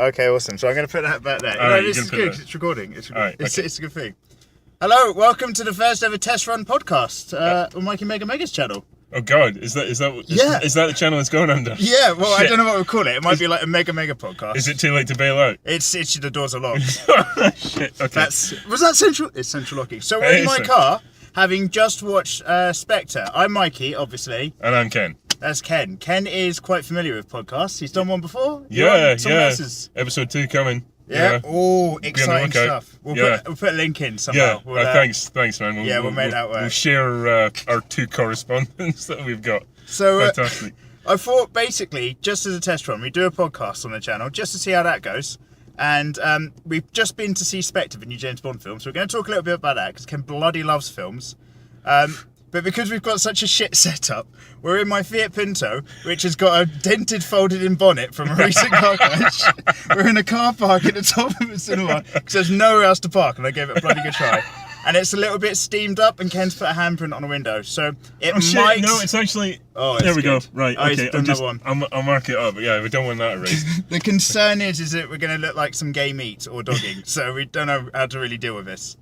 Okay, awesome. So I'm going to put that back there. Right, this is good. It's recording. It's All right, it's, okay. it's a good thing. Hello, welcome to the first ever test run podcast on Mikey Mega Mega's channel. Oh God, is that the channel it's going under? Yeah, well, Shit. I don't know what we'll call it. It might be like a Mega podcast. Is it too late to bail out? It's the doors are locked. Shit. Okay. Was that central? It's central locking. So we're in my car, having just watched Spectre. I'm Mikey, obviously. And I'm Ken. That's Ken. Ken is quite familiar with podcasts. He's done one before. Yeah. Episode 2 coming. Yeah. Oh, exciting stuff. We'll put a link in somehow. Yeah. Thanks, man. We'll make that work. We'll share our 2 correspondents that we've got. So fantastic. I thought basically, just as a test run, we do a podcast on the channel just to see how that goes. And we've just been to see Spectre, the new James Bond film. So we're going to talk a little bit about that because Ken bloody loves films. But because we've got such a shit setup, we're in my Fiat Punto, which has got a dented, folded-in bonnet from a recent car crash. We're in a car park at the top of a cinema because there's nowhere else to park, and I gave it a bloody good try. And it's a little bit steamed up, and Ken's put a handprint on the window, so it might... No, it's actually... Oh, there we good. Go. Right, okay. I'll mark it up, but yeah, we don't want that erased. The concern is that we're going to look like some gay meat or dogging, so we don't know how to really deal with this.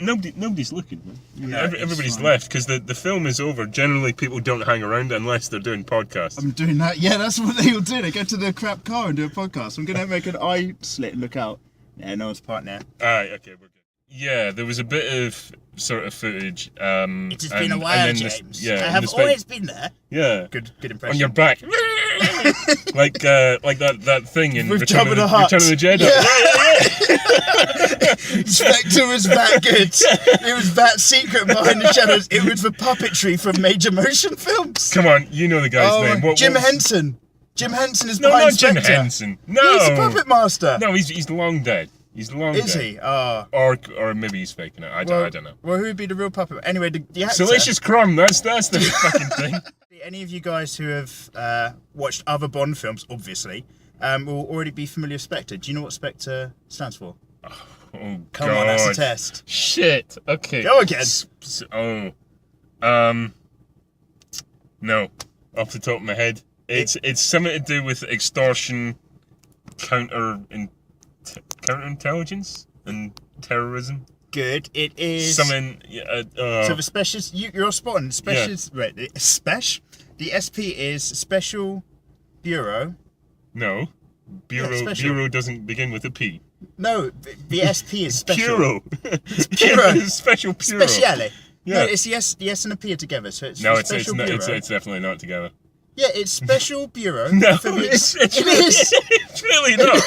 Nobody's looking. Man. Yeah, everybody's left because the film is over. Generally, people don't hang around unless they're doing podcasts. I'm doing that. Yeah, that's what they will do. They go to the crap car and do a podcast. I'm going to make an eye slit and look out. Yeah, no one's part now. Alright, okay, we're good. Yeah, there was a bit of sort of footage. It has been a while, James. I have always been there. Yeah. Good impression. On your back. like that thing in Return of the Jedi. Yeah. Spectre was that good. It was that secret behind the shadows. It was the puppetry from major motion films. Come on, you know the guy's name. Jim Henson. Jim Henson is not behind Spectre. Jim Henson. No. He's a puppet master. No, he's long dead. He's long dead. Is he? Oh. Or maybe he's faking it. I don't know. Well, who would be the real puppet? Anyway, the actor... Salacious Crumb, that's the fucking thing. Any of you guys who have watched other Bond films, obviously, will already be familiar with Spectre. Do you know what Spectre stands for? Oh, Come on, that's a test. Shit. Okay. Go again. No. Off the top of my head. It's something to do with extortion, counterintelligence, and terrorism. Good. It is something. So the specialist, you're spot on. Specialist, right? The SP is Special Bureau. No, Bureau doesn't begin with a P. No, the SP is special. Bureau. Bureau. Special Bureau. Speciale. Yeah. No, it's the S and a P are together, so it's it's definitely not together. Yeah, it's Special Bureau. No, it's really not.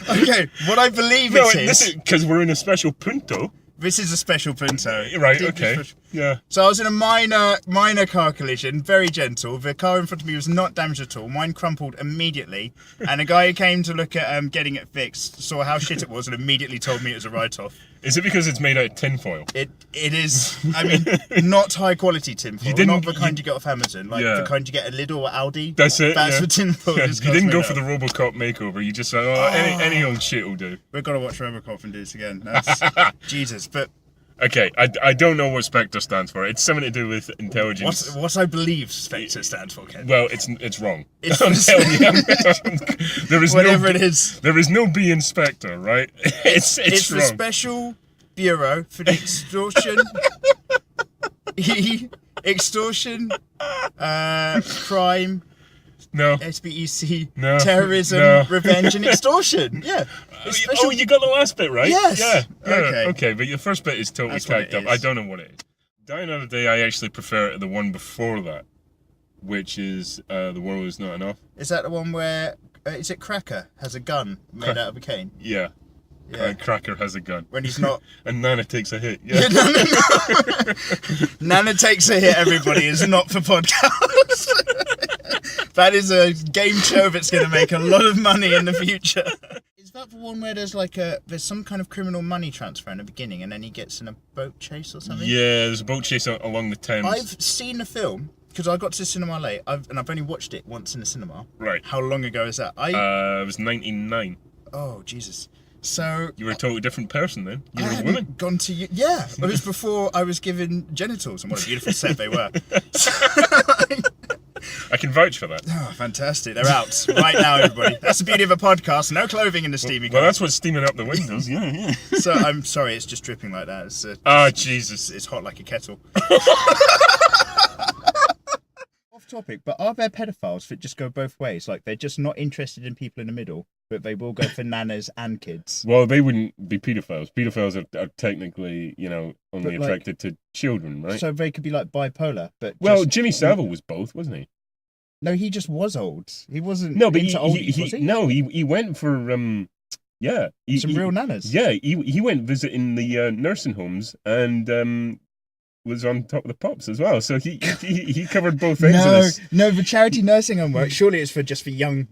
Okay, what I believe it is... this is because we're in a special punto. This is a special punto. Right, okay. Yeah. So I was in a minor car collision, very gentle. The car in front of me was not damaged at all. Mine crumpled immediately. And a guy who came to look at getting it fixed saw how shit it was and immediately told me it was a write-off. Is it because it's made out of tinfoil? It is, I mean, not high quality tinfoil. Not the kind you get off Amazon, like the kind you get at Lidl or Aldi. That's it. That's the tinfoil. Yeah. You didn't go for the RoboCop makeover. You just said, any old shit will do. We've got to watch RoboCop and do this again. That's Jesus, but... Okay, I don't know what Spectre stands for. It's something to do with intelligence. What I believe Spectre stands for, Ken. Well, it's wrong. It's whatever it is. There is no B in Spectre, right? It's the wrong. Special Bureau for the extortion, crime. No. SBEC. No. Terrorism, revenge, and extortion. Yeah. You got the last bit right. Yes. Yeah. Okay. Okay, but your first bit is totally tacked up. I don't know what it is. Die Another Day, I actually prefer the one before that, which is The World Is Not Enough. Is that the one where is it Cracker has a gun made out of a cane? Yeah. Cracker has a gun. When he's not. And Nana takes a hit. Yeah. Nana takes a hit, everybody, is not for podcasts. That is a game show that's going to make a lot of money in the future. Is that the one where there's there's some kind of criminal money transfer in the beginning and then he gets in a boat chase or something? Yeah, there's a boat chase along the Thames. I've seen the film, because I got to the cinema late, I've only watched it once in the cinema. Right. How long ago is that? It was 99. Oh, Jesus. So you were a totally different person then. You were a woman. woman. Gone to yeah. It was before I was given genitals, and what a beautiful set they were. I can vouch for that. Oh, fantastic. They're out right now, everybody. That's the beauty of a podcast. No clothing in the steamy car. Well, that's what steaming up the windows. Yeah. So, I'm sorry, it's just dripping like that. Jesus. It's hot like a kettle. Off topic, but are there pedophiles that just go both ways? Like, they're just not interested in people in the middle, but they will go for nanas and kids. Well, they wouldn't be paedophiles. Paedophiles are technically, only attracted to children, right? So they could be like bipolar, but Jimmy Savile was both, wasn't he? No, he just was old. He wasn't. No, but into oldies, was he? No, he went for some real nanas. Yeah, he went visiting the nursing homes and was on top of the pops as well. So he covered both ends of this. No, the charity nursing home work, surely it's for young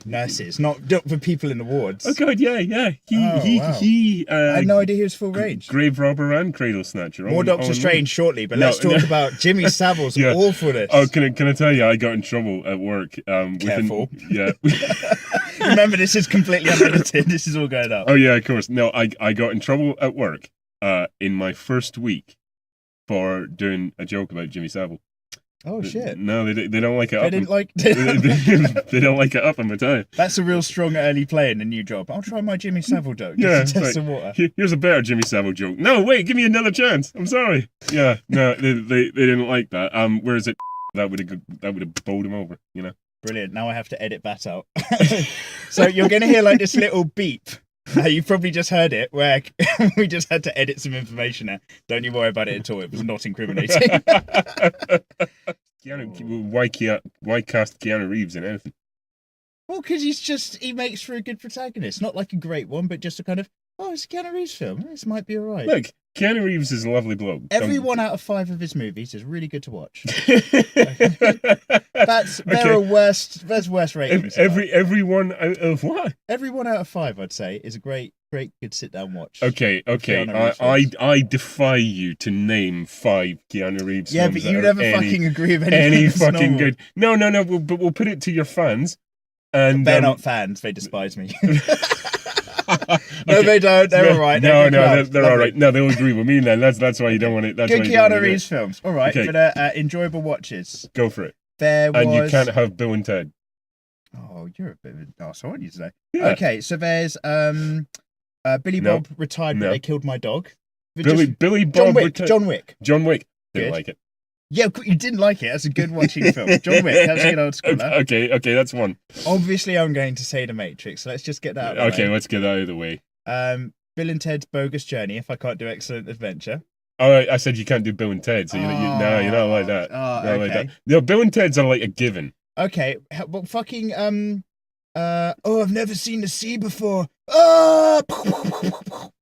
nurses, not for people in the wards. Oh god, yeah. He I had no idea he was full range. Grave robber and cradle snatcher. More Doctor Strange shortly, but let's talk about Jimmy Savile's awfulness. Oh, can I tell you, I got in trouble at work. Careful. Yeah. Remember, this is completely unedited. This is all going up. Oh yeah, of course. No, I got in trouble at work in my first week for doing a joke about Jimmy Savile. Oh shit! No, they don't like it. They didn't like. They don't like it up. I'm gonna tell you. That's a real strong early play in a new job. I'll try my Jimmy Savile joke. Just to test some water. Here's a better Jimmy Savile joke. No, wait, give me another chance. I'm sorry. Yeah, no, they didn't like that. Whereas it that would have bowled him over. Brilliant. Now I have to edit that out. So you're gonna hear like this little beep. You've probably just heard it, where we just had to edit some information there. Don't you worry about it at all. It was not incriminating. Why cast Keanu Reeves in anything? Well, because he makes for a good protagonist. Not like a great one, but just a kind of, it's a Keanu Reeves film. This might be all right. Look, Keanu Reeves is a lovely bloke. Every 1 out of 5 of his movies is really good to watch. There's worse ratings. Every 1 out of what? Every 1 out of 5, I'd say, is a great good sit down watch. Okay. I defy you to name 5 Keanu Reeves films. Yeah, but you never fucking agree with any fucking good. No. But we'll put it to your fans. And they're not fans. They despise me. No, they don't. They're all right. They're all right. No, they'll agree with me then. That's why you don't want it. That's good why Keanu Reeves films. All right, okay. But enjoyable watches. Go for it. And you can't have Bill and Ted. Oh, you're a bit of an arsehole, aren't you today? Yeah. Okay, so there's Billy Bob retired, but they killed my dog. Billy Bob John Wick. Didn't like it. Yeah, you didn't like it. That's a good watching film. John Wick, that's a good old school. Okay, that's one. Obviously, I'm going to say The Matrix, so let's just get that out of the way. Okay, let's get that out of the way. Bill and Ted's Bogus Journey, if I can't do Excellent Adventure. Oh, I said you can't do Bill and Ted, so you're not like that. Oh, okay. Like that. No, Bill and Ted's are like a given. Okay, well, fucking, I've never seen the sea before.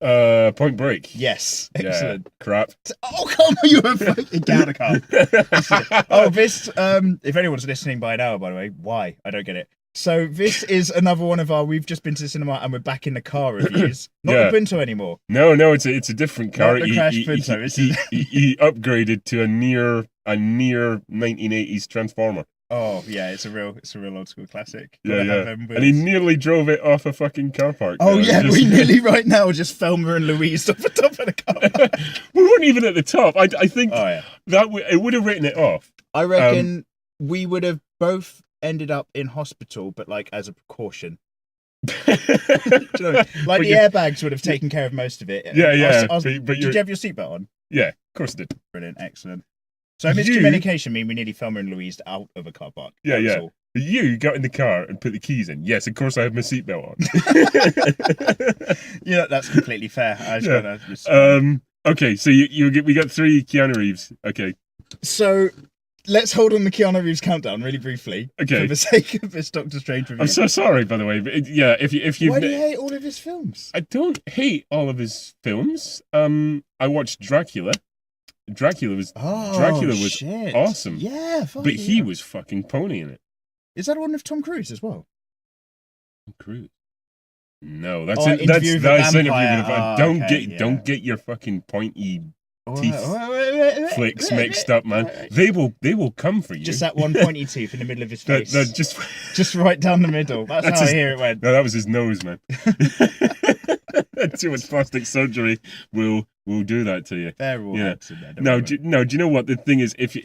Point Break. Yes, excellent. Yeah, crap. Oh, come on, you're a fucking cow. This, if anyone's listening by now, by the way, why? I don't get it. So this is another one of our, we've just been to the cinema and we're back in the car reviews. Not the Pinto anymore. No, it's a different car. Not the Crash Pinto. He upgraded to a near 1980s Transformer. Oh yeah, it's a real old school classic. Yeah. And he nearly drove it off a fucking car park. Oh yeah, we nearly right now just Thelma and Louise off the top of the car park. We weren't even at the top. I think that it would have written it off. I reckon we would have both ended up in hospital, but like as a precaution. Do you know, like the airbags would have taken care of most of it. Yeah. But did you have your seatbelt on? Yeah, of course I did. Brilliant, excellent. So miscommunication mean we nearly Thelma and Louise out of a car park. Yeah. But you got in the car and put the keys in. Yes, of course I have my seatbelt on. That's completely fair. Okay, so we got 3 Keanu Reeves. Okay. So let's hold on the Keanu Reeves countdown really briefly. Okay. For the sake of this Doctor Strange review. I'm so sorry, by the way. But if you why do you hate all of his films? I don't hate all of his films. I watched Dracula. Dracula was awesome. Yeah, but he was fucking pony in it. Is that one with Tom Cruise as well? Tom Cruise? No, that's Interview with the Vampire. Don't get your fucking pointy teeth flicks mixed up, man. They will come for you. Just that one pointy tooth in the middle of his face. Just right down the middle. That's how I hear it went. No, that was his nose, man. Too much plastic surgery will do that to you. They're all heads in there. No, do you know what the thing is? If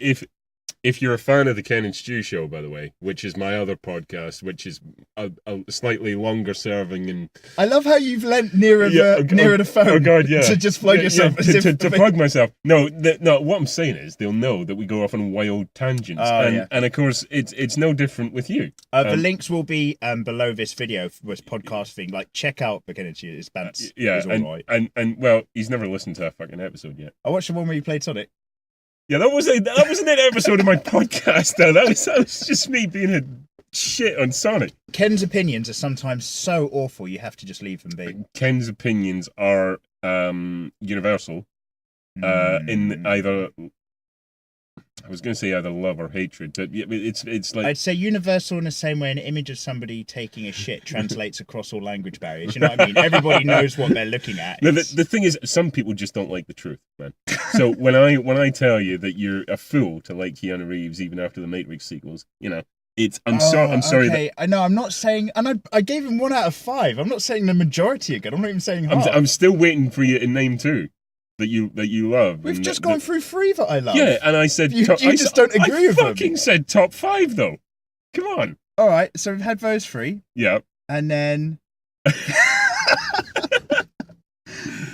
if you're a fan of the Ken and Stu Show, by the way, which is my other podcast, which is a slightly longer serving, and I love how you've leant nearer the phone. Oh God, yeah. To just plug yourself. To plug myself. No. What I'm saying is, they'll know that we go off on wild tangents, and of course, it's no different with you. The links will be below this video for this podcast thing. Like, check out the Ken and Stu. His bands. And well, he's never listened to that fucking episode yet. I watched the one where you played Sonic. Yeah, that wasn't an episode of my podcast, though. That was just me being a shit on Sonic. Ken's opinions are sometimes so awful, you have to just leave them be. Ken's opinions are universal in either... I was going to say either love or hatred, but it's like... I'd say universal in the same way an image of somebody taking a shit translates across all language barriers. You know what I mean? Everybody knows what they're looking at. No, the thing is, some people just don't like the truth, man. So when I tell you that you're a fool to like Keanu Reeves even after the Matrix sequels, you know, I'm sorry. Okay. I know. I'm not saying, and I gave him 1 out of 5. I'm not saying the majority are good. I'm not even saying half. I'm still waiting for you to name 2 that you love. We've just gone through 3 that I love. Yeah, and I said you just don't agree with them. I fucking said top 5 though. Come on. All right, so we've had those 3. Yeah. And then.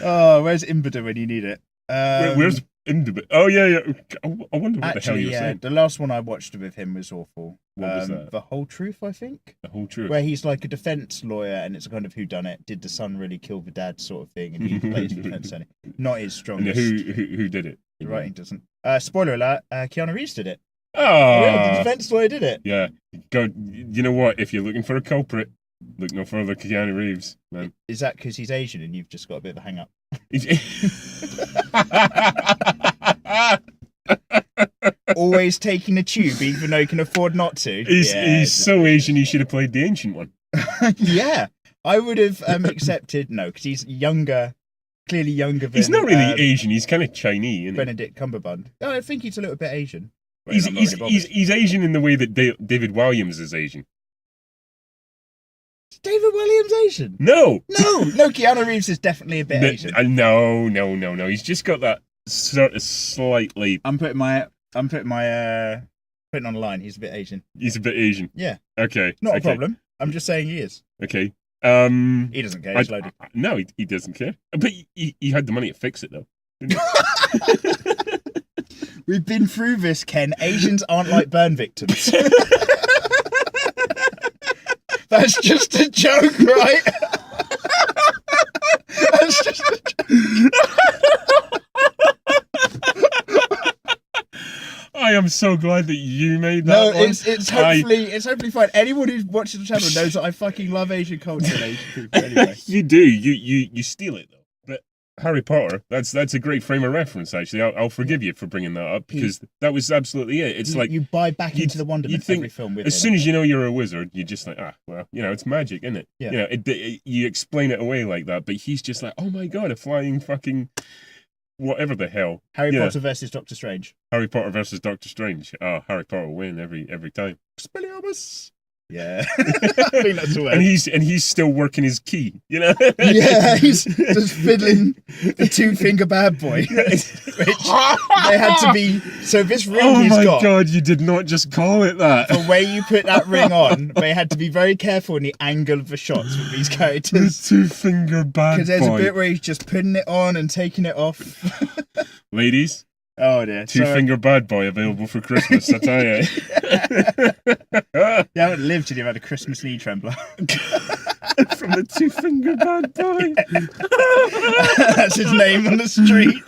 Oh, where's Imbada when you need it? Where's Imbada? Oh yeah. I wonder what the hell you're saying. The last one I watched with him was awful. What was that? The Whole Truth, I think. The Whole Truth. Where he's like a defense lawyer, and it's a kind of whodunit. Did the son really kill the dad, sort of thing? And he plays the defense attorney. Not his strongest. And who did it? The writing doesn't. Spoiler alert: Keanu Reeves did it. Oh, the defense lawyer did it. Yeah. Go. You know what? If you're looking for a culprit, look no further. Keanu Reeves, man. Is that because he's Asian and you've just got a bit of a hang up? Always taking the tube, even though he can afford not to. He's so Asian. He should have played the ancient one. Yeah, I would have accepted. No, because he's younger, clearly younger than. He's not really Asian. He's kind of Chinese, isn't Benedict Cumberbatch. Oh, I think he's a little bit Asian. He's Asian in the way that David Williams is Asian. Is David Williams Asian? No. Keanu Reeves is definitely a bit Asian. No. He's just got that sort of slightly. I'm putting on the line. He's a bit Asian. He's a bit Asian. Yeah. Okay. Not a problem. I'm just saying he is. Okay. He doesn't care. He's loaded. No, he doesn't care. But he had the money to fix it though. We've been through this, Ken. Asians aren't like burn victims. That's just a joke, right? That's just a joke. I am so glad that you made that one. It's hopefully fine. Anyone who watches the channel knows that I fucking love Asian culture and Asian people anyway. You do. You steal it though. But Harry Potter, that's a great frame of reference actually. I'll forgive you for bringing that up because that was absolutely it. It's like you buy back into the wonderment of every film with as soon as you know you're a wizard, you're just like, well, you know, it's magic, isn't it? Yeah. You know, you explain it away like that, but he's just like, oh my god, a flying fucking whatever the hell. Harry Potter versus Doctor Strange. Harry Potter versus Doctor Strange. Oh, Harry Potter will win every time. Expelliarmus. Yeah, I think that's the way. And he's still working his key, you know. Yeah, he's just fiddling the 2-finger bad boy, which they had to be. So this ring he's got. Oh my god, you did not just call it that. The way you put that ring on, they had to be very careful in the angle of the shots with these characters. The 2-finger bad boy. Because there's a bit where he's just putting it on and taking it off. Ladies. Oh dear. 2-finger bad boy available for Christmas, I tell you. You haven't lived till you've had a Christmas knee trembler. From the 2-finger bad boy. That's his name on the streets.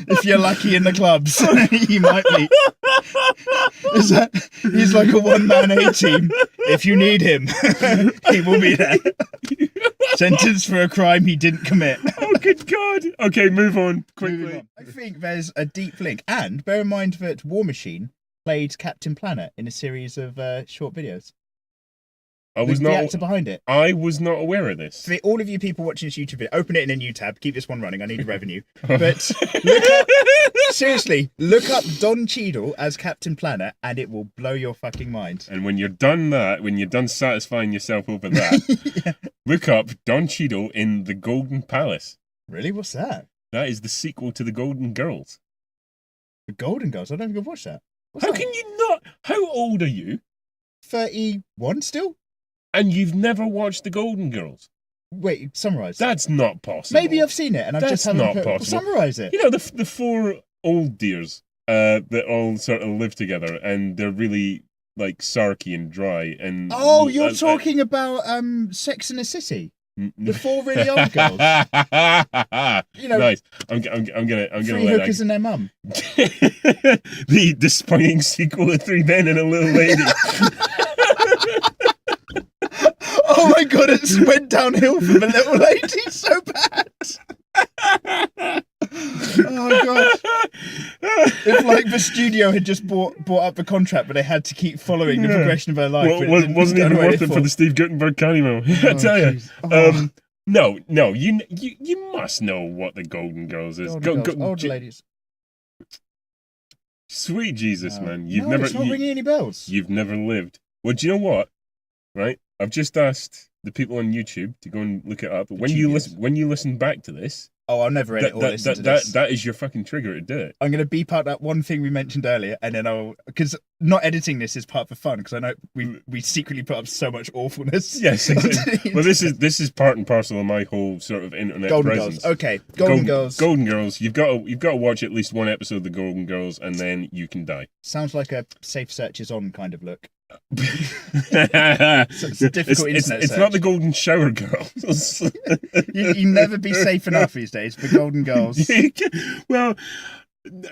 If you're lucky in the clubs, he might be. He's like a one-man A-team. If you need him, he will be there. Sentenced for a crime he didn't commit. Oh, good God. Okay, move on quickly. I think there's a deep link. And bear in mind that War Machine played Captain Planet in a series of short videos. The actor behind it. I was not aware of this. For all of you people watching this YouTube video, open it in a new tab. Keep this one running. I need revenue. But seriously, look up Don Cheadle as Captain Planet, and it will blow your fucking mind. And when you're done satisfying yourself over that, yeah. Look up Don Cheadle in The Golden Palace. Really? What's that? That is the sequel to The Golden Girls. The Golden Girls. I don't think I've watched that. How can you not? How old are you? 31 still? And you've never watched The Golden Girls? Wait, summarise. That's not possible. Maybe I've seen it and I just haven't not possible. Summarise it. You know, the four old dears that all sort of live together, and they're really like sarky and dry. And you're talking about Sex and the City. The four really old girls. You know, nice. I'm gonna three let hookers and their mum. The disappointing sequel of Three Men and a Little Lady. Oh my god, it went downhill from a little lady so bad. Oh god. If like the studio had just bought up the contract, but they had to keep following the progression of her life. Well, wasn't even worth it for the Steve Guttenberg cameo. I tell you. No, you must know what the Golden Girls is. Old ladies. Sweet Jesus, man! It's not ringing any bells. You've never lived. Well, do you know what? Right, I've just asked the people on YouTube to go and look it up. But when you listen back to this, I'll never edit or listen to this. That is your fucking trigger to do it. I'm going to beep out that one thing we mentioned earlier, and then because not editing this is part of the fun, because I know we secretly put up so much awfulness. Yes, exactly. Well, this is part and parcel of my whole sort of internet presence. Girls. Okay, Golden Girls. Golden Girls. You've got to watch at least one episode of the Golden Girls, and then you can die. Sounds like a safe search is on kind of look. It's a difficult internet It's search. not the Golden Shower Girls. you never be safe enough these days for Golden Girls. Well,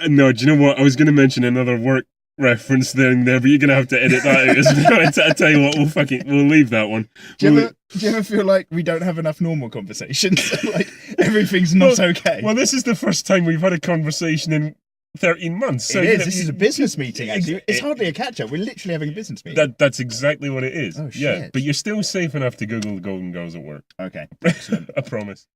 no, do you know what? I was going to mention another work reference thing there, but you're going to have to edit that out as well. I tell you what, we'll leave that one. Do you ever feel like we don't have enough normal conversations? Like everything's not okay? Well, this is the first time we've had a conversation in 13 months. So This is a business meeting, actually. It's hardly a catch-up. We're literally having a business meeting. That's exactly what it is. Oh, shit. Yeah, but you're still safe enough to Google the Golden Girls at work. Okay, excellent. I promise.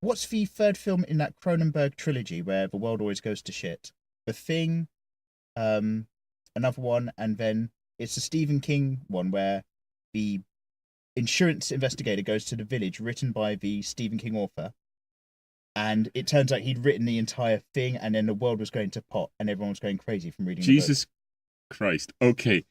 What's the third film in that Cronenberg trilogy where the world always goes to shit? The Thing, another one, and then it's a Stephen King one where the insurance investigator goes to the village, written by the Stephen King author. And it turns out he'd written the entire thing, and then the world was going to pot, and everyone was going crazy from reading Jesus Christ. Okay.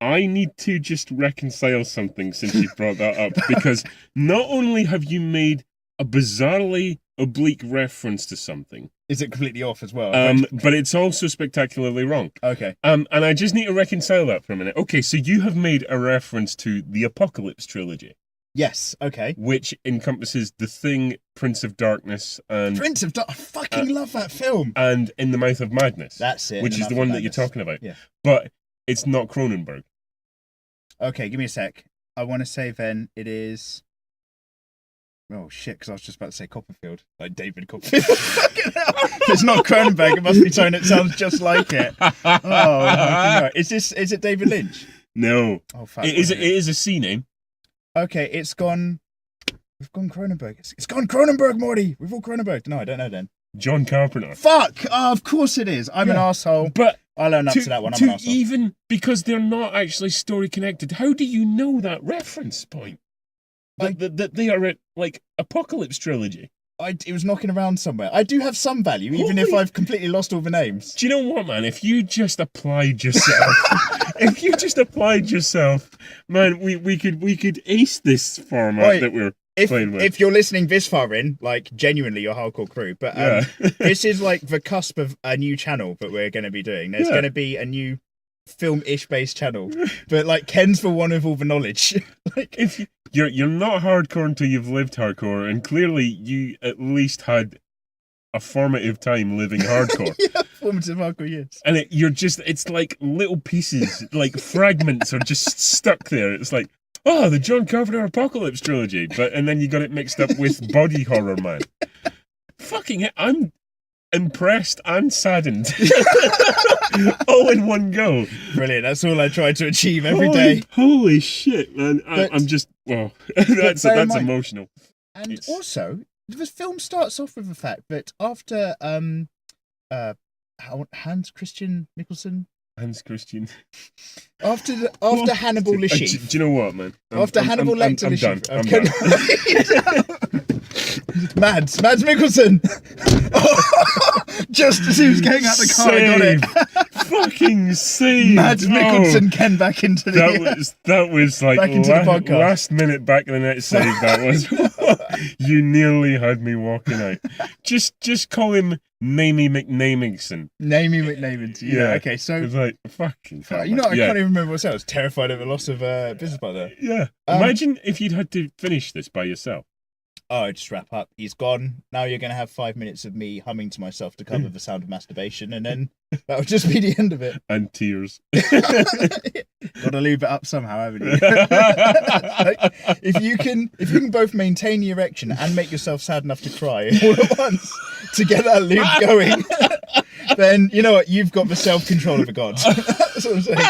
I need to just reconcile something since you brought that up, because not only have you made a bizarrely oblique reference to something. Is it completely off as well? But it's also spectacularly wrong. Okay. And I just need to reconcile that for a minute. Okay, so you have made a reference to the Apocalypse trilogy. Yes, okay. Which encompasses The Thing, Prince of Darkness, and... Prince of Darkness, I fucking love that film! And In the Mouth of Madness. That's it. Which is the one that you're talking about. Yeah. But it's not Cronenberg. Okay, give me a sec. I want to say then it is... Oh shit, because I was just about to say Copperfield. Like David Copperfield. Fucking hell. If it's not Cronenberg, it must be something that sounds just like it. Oh, is it David Lynch? No. Oh, fuck. It is a C name. Okay, we've gone Cronenberg. It's gone Cronenberg, Morty. We've all Cronenberg. No, I don't know then. John Carpenter. Fuck! Oh, of course it is. I'm an arsehole. But I'll own up to that one. I'm an arsehole. Even because they're not actually story connected, how do you know that reference point? That they are at, like, Apocalypse trilogy. It was knocking around somewhere. I do have some value, even if I've completely lost all the names. Do you know what, man? If you just applied yourself, man, we could ace this format that we're playing with. If you're listening this far in, like, genuinely, you're hardcore crew. But this is like the cusp of a new channel that we're going to be doing. There's going to be a new film-ish based channel, but like Ken's the one with all the knowledge. Like, if you're not hardcore until you've lived hardcore, and clearly you at least had a formative time living hardcore. Yeah, formative hardcore, yes. And it's like little pieces, like fragments are just stuck there. It's like, oh, the John Carpenter Apocalypse trilogy, and then you got it mixed up with Body Horror Man. Fucking it, I'm impressed and saddened. All in one go. Brilliant. That's all I try to achieve every day. Holy shit, man. I'm just, well, that's emotional. And also, the film starts off with the fact that after Hans Christian Mikkelsen, Hans Christian. After Hannibal Do Lecter. you know what, man? After Hannibal Lecter. I'm done. I'm Okay. done. Mads Mikkelsen. Just as he was getting out the car, I got it. Fucking save. Mads Mikkelsen came back into the... That was like back into the podcast. Last minute back in the net save. That was. You nearly had me walking out. Just call him Namey McNamingson. Namey McNamingson. Yeah. Okay. So it's like fucking. You know, I can't even remember what I was terrified of the loss of business partner. Yeah. Imagine if you'd had to finish this by yourself. Oh, just wrap up. He's gone. Now you're going to have 5 minutes of me humming to myself to cover the sound of masturbation, and then that would just be the end of it. And tears. Got to lube it up somehow, haven't you? Like, if you can both maintain the erection and make yourself sad enough to cry all at once to get that lube going, then you know what? You've got the self-control of a god. That's what I'm saying.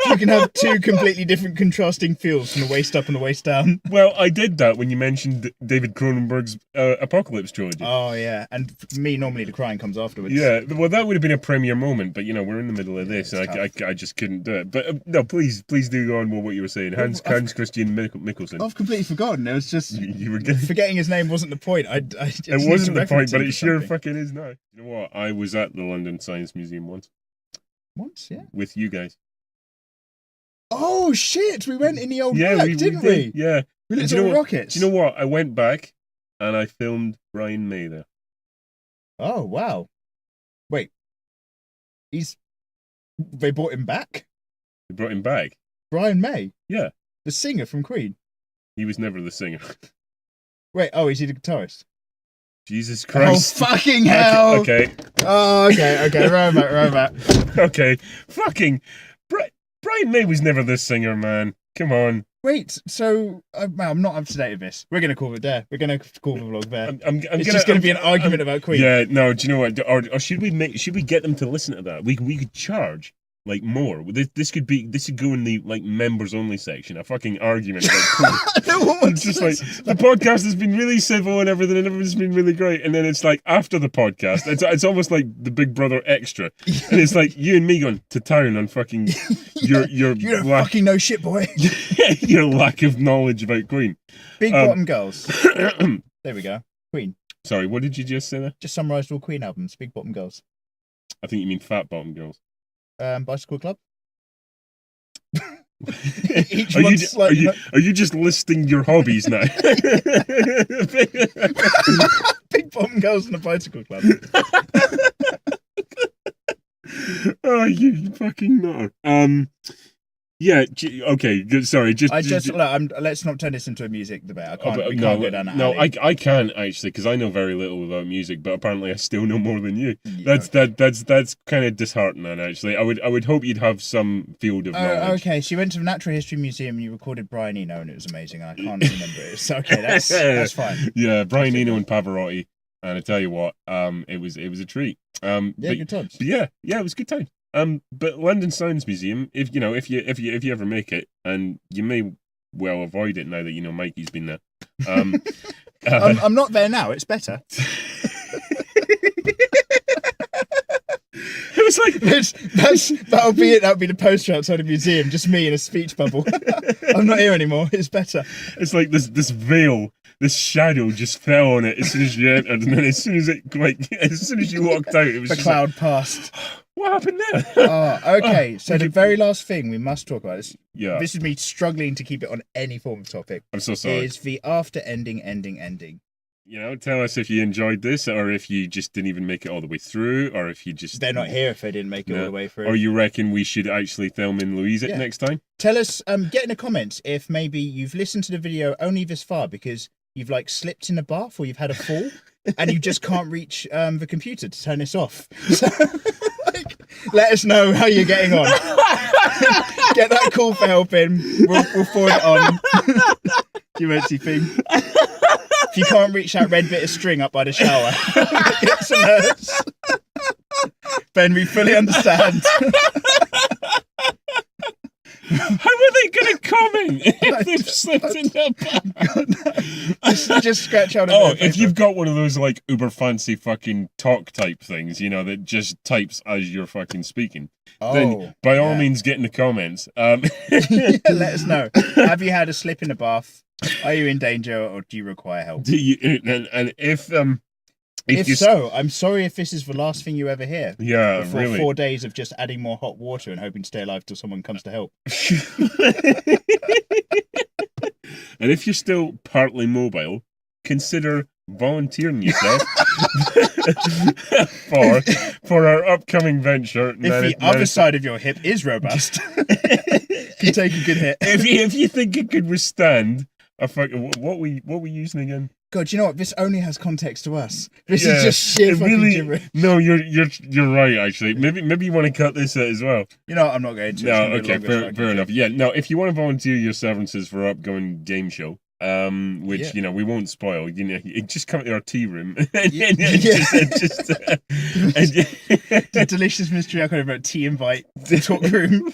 You can have two completely different contrasting feels from the waist up and the waist down. Well, I did that when you mentioned David Cronenberg's Apocalypse trilogy. Oh, yeah. And for me, normally the crying comes afterwards. Yeah, well, that would have been a premiere moment, but, you know, we're in the middle of this, and I just couldn't do it. But, no, please do go on with what you were saying. Hans Christian Mikkelsen. I've completely forgotten. It was just... You were forgetting his name wasn't the point. It wasn't the point, but it sure fucking is now. You know what? I was at the London Science Museum once. Once, yeah. With you guys. Oh shit! We went in the old work, didn't we? Yeah. We looked at rockets. Do you know what? I went back and I filmed Brian May there. Oh wow! Wait, they brought him back? They brought him back. Brian May? Yeah. The singer from Queen. He was never the singer. Wait, is he the guitarist? Jesus Christ! Oh fucking hell! Okay. Oh okay. Right back. Okay. Fucking. Brian May was never this singer, man. Come on. Wait, so I'm not up to date with this. We're going to call it there. We're going to call the vlog there. It's just going to be an argument about Queen. Yeah, no. Do you know what? Or should we get them to listen to that? We could charge like more. This could go in the like members only section. A fucking argument about Queen. No one wants just like the podcast has been really civil and everything, and everything's been really great. And then it's like after the podcast, it's almost like the Big Brother extra, and it's like you and me going to town on fucking your you don't fucking know shit, boy. Your lack of knowledge about Queen. Big bottom girls. There we go. Queen. Sorry, what did you just say there? Just summarised all Queen albums. Big bottom girls. I think you mean fat bottom girls. Bicycle Club. Are you just listing your hobbies now? Big bottom girls and a Bicycle Club. Oh, you fucking know. Yeah. Okay. Sorry. Let's not turn this into a music debate. I can't. We can't go down that alley. I can actually because I know very little about music, but apparently I still know more than you. Yeah, That's kind of disheartening. Actually, I would hope you'd have some field of knowledge. Okay, so you went to the Natural History Museum and you recorded Brian Eno, and it was amazing. And I can't remember it. So okay, that's fine. Yeah, Brian Eno and Pavarotti, and I tell you what, it was a treat. Good times. But yeah, it was a good time. But London Science Museum, if you ever make it, and you may well avoid it now that you know Mikey's been there. I'm not there now. It's better. It was like that'll be it. That'll be the poster outside the museum. Just me in a speech bubble. I'm not here anymore. It's better. It's like this veil, this shadow just fell on it as soon as you entered, and then as soon as you walked out, it was the just cloud passed. What happened there? Okay. So the very last thing we must talk about is this is me struggling to keep it on any form of topic. I'm so sorry. Is the after ending. You know, tell us if you enjoyed this, or if you just didn't even make it all the way through, or if you just... They're not here if they didn't make it all the way through. Or you reckon we should actually film in Louise it next time? Tell us, get in the comments if maybe you've listened to the video only this far because you've like slipped in a bath or you've had a fall and you just can't reach the computer to turn this off. So, let us know how you're getting on. Get that call for help in. We'll forward it on. You won't see thing. If you can't reach that red bit of string up by the shower, get some nerves. Ben, we fully understand. How are they going to comment if they've slipped in there? just scratch out a Oh, bit of if paper. you've got one of those like uber fancy fucking talk type things, you know, that just types as you're fucking speaking, then by all means get in the comments. Let us know. Have you had a slip in the bath? Are you in danger, or do you require help? Do you? And If so, I'm sorry if this is the last thing you ever hear. Yeah, before really. 4 days of just adding more hot water and hoping to stay alive till someone comes to help. And if you're still partly mobile, consider volunteering yourself for our upcoming venture. If the other side of your hip is robust, you take a good hit. If you think it could withstand a fucking what we using again? God, you know what? This only has context to us. This is just sheer fucking gibberish. No, you're right. Actually, maybe you want to cut this out as well. You know what? I'm not going to. No, okay, fair enough. Yeah, no. If you want to volunteer your services for our upcoming game show, which you know we won't spoil. You know, just come to our tea room. The delicious mystery I about tea invite talk room.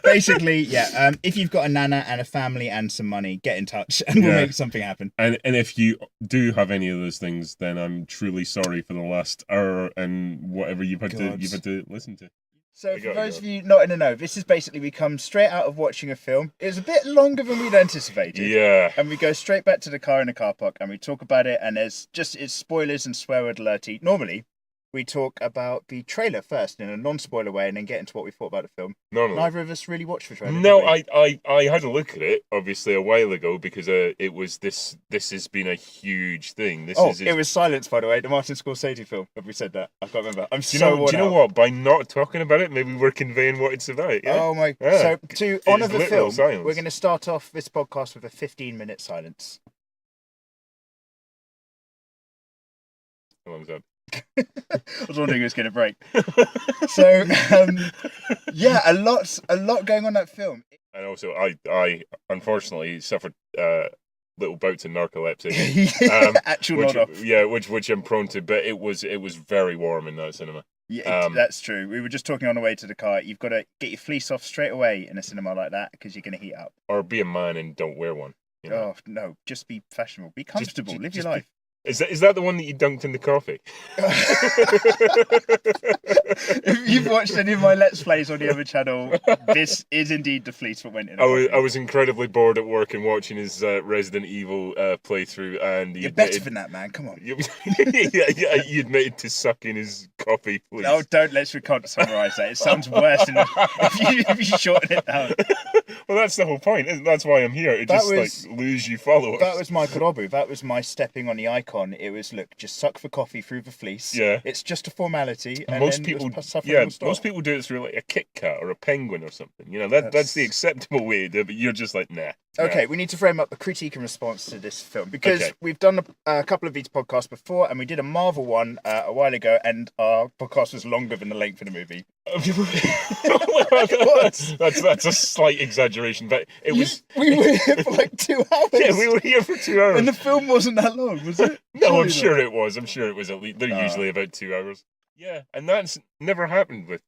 Basically, yeah. If you've got a nana and a family and some money, get in touch and we'll make something happen. And if you do have any of those things, then I'm truly sorry for the last hour and whatever you've had to listen to. So for those of you not in the know, this has basically become straight out of watching a film. It was a bit longer than we'd anticipated. Yeah. And we go straight back to the car in the car park and we talk about it, and it's spoilers and swear word alerty. Normally, we talk about the trailer first in a non-spoiler way and then get into what we thought about the film. No. Neither of us really watched the trailer. No, I had a look at it, obviously, a while ago, because it was this has been a huge thing. It was Silence, by the way, the Martin Scorsese film. Have we said that? I can't remember. Do you know what? By not talking about it, maybe we're conveying what it's about. Yeah? Oh my... Yeah. So, to honour the film, silence. we're going to start off this podcast with a 15-minute silence. How long's that? I was wondering who was going to break. So, yeah, a lot going on in that film. And also, I unfortunately suffered little bouts of narcolepsy. Which I'm prone to. But it was very warm in that cinema. Yeah, that's true. We were just talking on the way to the car. You've got to get your fleece off straight away in a cinema like that because you're going to heat up. Or be a man and don't wear one. You know? Oh no, just be fashionable, be comfortable, live your life. Is that the one that you dunked in the coffee? If you've watched any of my Let's Plays on the other channel, this is indeed the fleece that went in. I was incredibly bored at work and watching his Resident Evil playthrough, and you're better than that, man. Come on. You admitted to sucking his coffee, please. No, don't. Let's summarise that. It sounds worse if you shorten it down. Well, that's the whole point. That's why I'm here. Lose you followers. That was my Korobu. That was my stepping on the icon. It was, look, just suck the coffee through the fleece. Yeah. It's just a formality. And most people do it through like a Kit Kat or a penguin or something. You know, that's the acceptable way to do it, but you're just like, nah. Okay, we need to frame up the critique and response to this film because we've done a couple of these podcasts before, and we did a Marvel one a while ago, and our podcast was longer than the length of the movie. That's a slight exaggeration, but we were here for like 2 hours. Yeah, we were here for 2 hours, and the film wasn't that long, was it? No, I'm sure it was. I'm sure it was at least. They're usually about 2 hours. Yeah, and that's never happened with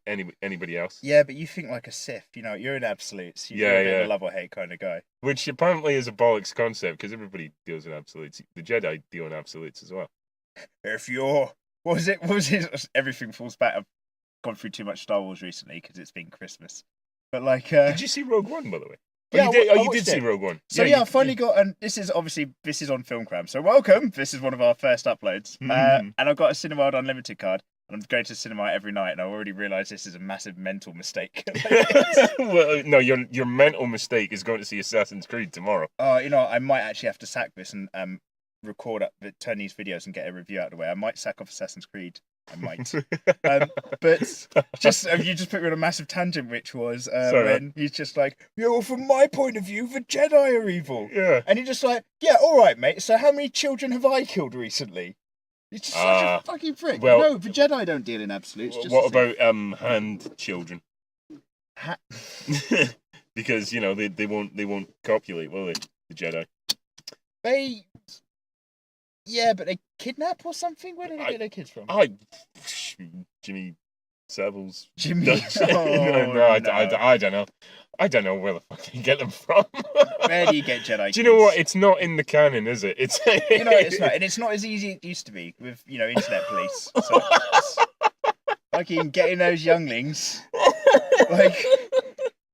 anybody else. Yeah, but you think like a Sith. You know, you're in absolutes. You're a bit of a love or hate kind of guy. Which apparently is a bollocks concept because everybody deals in absolutes. The Jedi deal in absolutes as well. If you're, what was it? Everything falls back. I've gone through too much Star Wars recently because it's been Christmas. But like, did you see Rogue One, by the way? Yeah, you did see Rogue One. So I finally got, and this is on FilmCram. So welcome. This is one of our first uploads, and I've got a Cineworld Unlimited card. And I'm going to the cinema every night, and I already realised this is a massive mental mistake. Well, no, your mental mistake is going to see Assassin's Creed tomorrow. Oh, you know, I might actually have to sack this and turn these videos and get a review out of the way. I might sack off Assassin's Creed. I might. But you just put me on a massive tangent, which was when he's just like, yeah, well, from my point of view, the Jedi are evil. Yeah. And you're just like, yeah, all right, mate. So how many children have I killed recently? It's just such a fucking prick. Well, no, the Jedi don't deal in absolutes. What about hand children? Because you know they won't copulate, will they? The Jedi. Yeah, but they kidnap or something. Where do they get their kids from? Jimmy, Savile's Jimmy. Dutch. Oh, no, I don't know. I don't know where the fuck you get them from. Where do you get Jedi? Do you know what? It's not in the canon, is it? It's You know, it's not, and it's not as easy as it used to be with internet police. So fucking getting those younglings, like.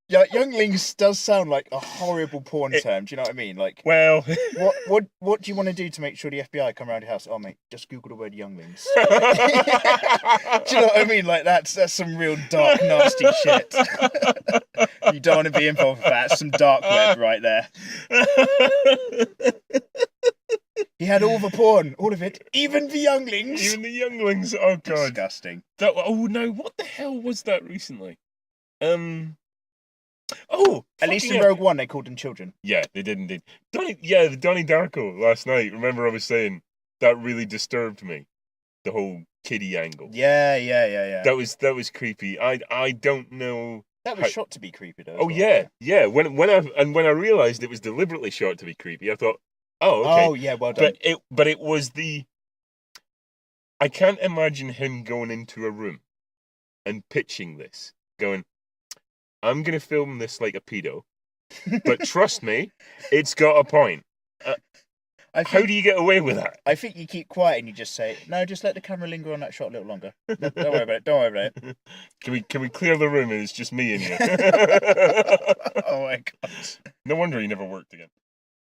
Yeah, younglings does sound like a horrible porn term. Do you know what I mean? Like, well, what do you want to do to make sure the FBI come around your house? Oh, mate, just Google the word younglings. Do you know what I mean? Like, that's some real dark, nasty shit. You don't want to be involved with that. That's some dark web right there. He had all the porn, all of it, even the younglings. Even the younglings. Oh god, disgusting. Oh no, what the hell was that recently? Oh, at least in Rogue One they called them children. Yeah, they did indeed. The Donnie Darko last night. Remember, I was saying that really disturbed me. The whole kiddie angle. Yeah. That was creepy. I don't know. That was shot to be creepy though. Oh well. Yeah. When I realised it was deliberately shot to be creepy, I thought, oh okay. Oh yeah, well done. But it was I can't imagine him going into a room and pitching this, going, I'm going to film this like a pedo, but trust me, it's got a point. How do you get away with that? I think you keep quiet and you just say, no, just let the camera linger on that shot a little longer. Don't worry about it. Can we clear the room and it's just me and you? Oh my god. No wonder he never worked again.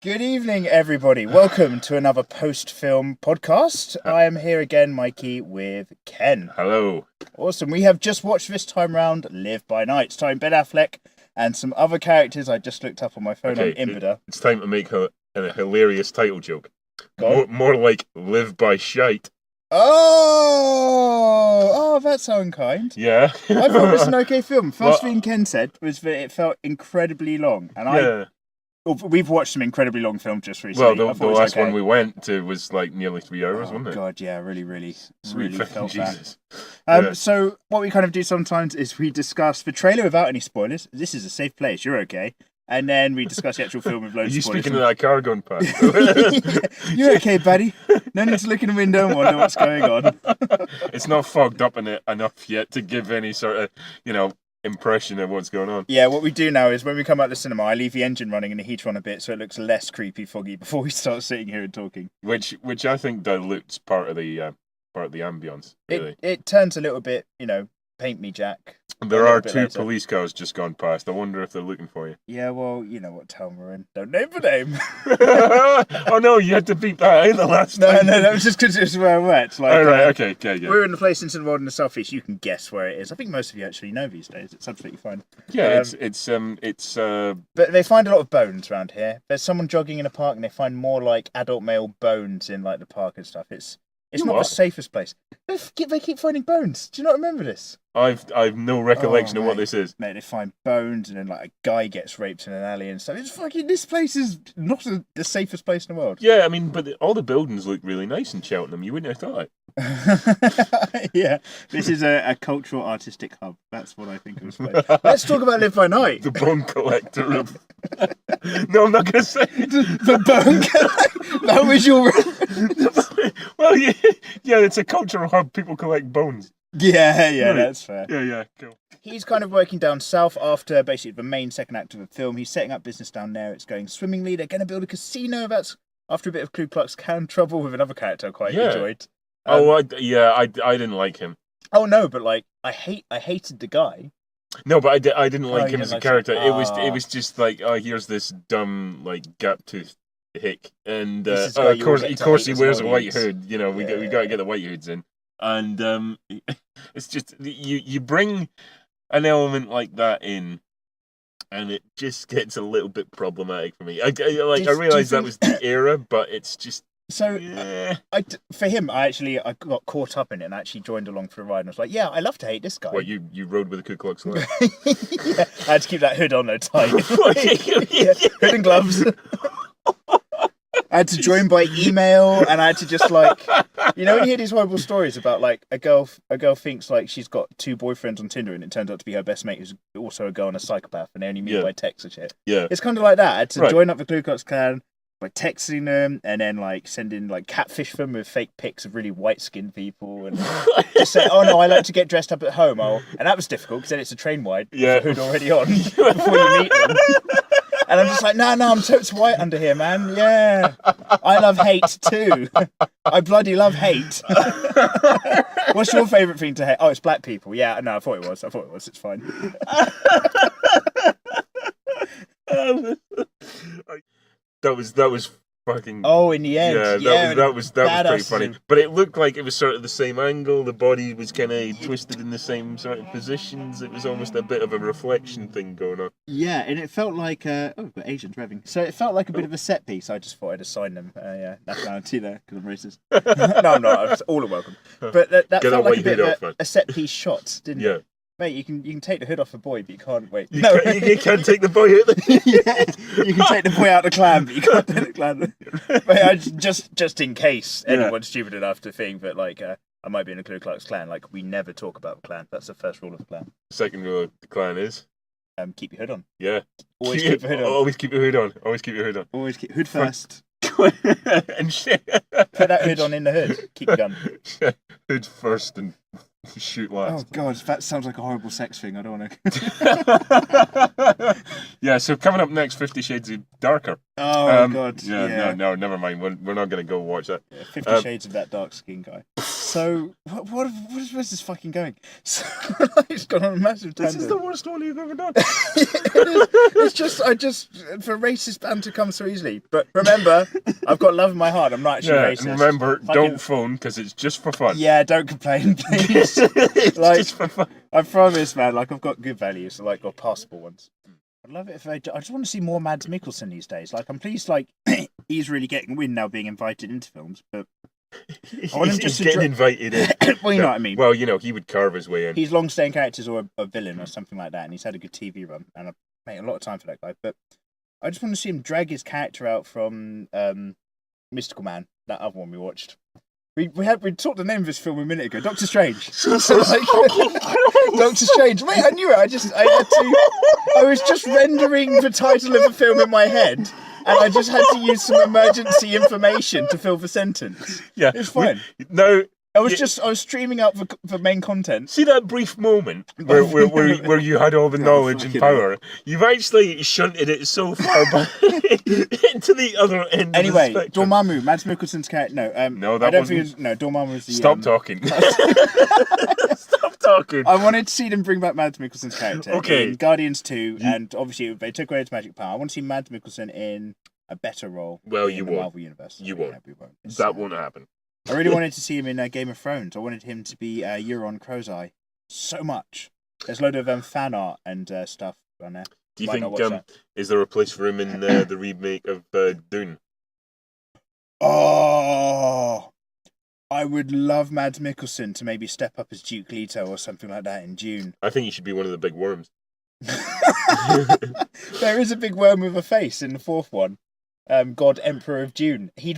Good evening, everybody. Welcome to another post-film podcast. I am here again, Mikey, with Ken. Hello. Awesome. We have just watched this time round Live by Night, starring Ben Affleck and some other characters I just looked up on my phone on Imdb. It's time to make a hilarious title joke. More like Live by Shite. Oh, that's so unkind. Yeah. I thought it was an okay film. First thing Ken said was that it felt incredibly long, and we've watched some incredibly long films just recently. Well, the last one we went to was like nearly 3 hours, wasn't it? Oh god, yeah, really felt Jesus. that. So what we kind of do sometimes is we discuss the trailer without any spoilers. This is a safe place. You're okay. And then we discuss the actual film with loads of spoilers. Are you speaking of that car going past? You're okay, buddy. No need to look in the window and wonder what's going on. It's not fogged up in it enough yet to give any sort of, impression of what's going on. Yeah, what we do now is when we come out of the cinema, I leave the engine running and the heater on a bit so it looks less creepy, foggy before we start sitting here and talking. Which I think dilutes part of the ambience. Really, it turns a little bit, paint me, Jack. There are two police cars just gone past. I wonder if they're looking for you. Yeah, well, you know what town we're in. Don't name the name. Oh no, you had to beep that out the last time. No, that was just because it's where we're at. Like, Okay, yeah. We're in a place in the world in the southeast. You can guess where it is. I think most of you actually know these days. It's absolutely fine. Yeah, it's. But they find a lot of bones around here. There's someone jogging in a park, and they find more like adult male bones in like the park and stuff. It's not the safest place. They keep finding bones. Do you not remember this? I've no recollection of what this is. Mate, they find bones and then like a guy gets raped in an alley and stuff. It's fucking, this place is not the safest place in the world. Yeah, I mean, but all the buildings look really nice in Cheltenham. You wouldn't have thought. Yeah, this is a cultural artistic hub. That's what I think of this place. Let's talk about Live by Night. The bone collector. No, I'm not going to say the bone collector. That was your. Well, yeah, it's a cultural hub. People collect bones. Yeah, right. That's fair. Yeah, cool. He's kind of working down south after basically the main second act of the film. He's setting up business down there. It's going swimmingly. They're going to build a casino. That's after a bit of Ku Klux Klan trouble with another character I quite enjoyed. I didn't like him. Oh no, but like I hated the guy. No, but I didn't like him as a character. It was just like, here's this dumb like gap tooth hick, and of course he wears a white hood. We got to get the white hoods in. And it's just you bring an element like that in, and it just gets a little bit problematic for me. I realised that was the era, but it's just for him. I got caught up in it and actually joined along for a ride. And I was like, yeah, I love to hate this guy. What, you rode with a Ku Klux Klan? Yeah, I had to keep that hood on though tight. Yeah, hood and gloves. I had to join by email, and I had to just like, when you hear these horrible stories about like a girl thinks like she's got two boyfriends on Tinder, and it turns out to be her best mate who's also a girl and a psychopath, and they only meet by text and shit. Yeah, it's kind of like that. I had to join up the Ku Klux Klan, like texting them and then like sending like catfish them with fake pics of really white skinned people and just say, oh no, I like to get dressed up at home. And that was difficult because then it's a train wide with the hood already on before you meet them. And I'm just like, no, I'm totes white under here, man. Yeah. I love hate too. I bloody love hate. What's your favourite thing to hate? Oh, it's black people. Yeah, no, I thought it was. It's fine. That was fucking. Oh, in the end, that was pretty funny. But it looked like it was sort of the same angle. The body was kind of twisted in the same sort of positions. It was almost a bit of a reflection thing going on. Yeah, and it felt like we've got Asians revving. So it felt like a bit of a set piece. I just thought I'd assign them. Nationality there because I'm racist. No, I'm not. All are welcome. But that felt like a bit of a set piece shot, didn't it? Mate, you can take the hood off a boy, but you can't wait. You can't take the boy out. Yeah, you can take the boy out of the clan, but you can't take the clan. But just in case anyone's stupid enough to think that like I might be in a Ku Klux Klan, like we never talk about the clan. That's the first rule of the clan. Second rule of the clan is keep your hood on. Yeah. Always keep your hood on. Always keep your hood on. Always keep your hood on. Always keep hood first. And shit. Put that hood on in the hood. Keep your gun. Hood first and shoot last. Oh god, that sounds like a horrible sex thing. I don't want to. Yeah, so coming up next, 50 Shades of Darker. Oh god. Yeah, no, never mind. We're not going to go watch that. Yeah, 50 Shades of that dark skin guy. So where's this fucking going? So it's gone on a massive tangent. This is the worst one you've ever done. It's just for racist banter comes so easily. But remember, I've got love in my heart. I'm not actually racist. And remember, don't phone because it's just for fun. Yeah, don't complain, please. It's just for fun. I promise, man. Like I've got good values, like got passable ones. I'd love it if I just want to see more Mads Mikkelsen these days. Like I'm pleased, like he's really getting wind now, being invited into films, but. I want him just He's getting invited in. Well, you know what I mean. Well, he would carve his way in. He's long-staying characters or a villain or something like that, and he's had a good TV run, and I've made a lot of time for that guy. But I just want to see him drag his character out from Mystical Man, that other one we watched. We talked the name of this film a minute ago, Doctor Strange. So like, Doctor Strange. Mate, I knew it. I was just rendering the title of the film in my head. And I just had to use some emergency information to fill the sentence. Yeah, it's fine. I was streaming out the main content. See that brief moment where you had all the knowledge and power? You've actually shunted it so far back into the other end. Anyway, of the spectrum. Dormammu, Mads Mikkelsen's character. No, that wasn't. Dormammu was the. Stop talking. Stop talking. I wanted to see them bring back Mads Mikkelsen's character in Guardians 2, and obviously they took away his magic power. I want to see Mads Mikkelsen in a better role. Well, in the Marvel Universe. You won't. That won't happen. I really wanted to see him in Game of Thrones. I wanted him to be Euron Crowseye so much. There's a load of fan art and stuff on there. Do you think is there a place for him in the remake of Dune? Oh, I would love Mads Mikkelsen to maybe step up as Duke Leto or something like that in Dune. I think he should be one of the big worms. There is a big worm with a face in the fourth one. God Emperor of Dune. He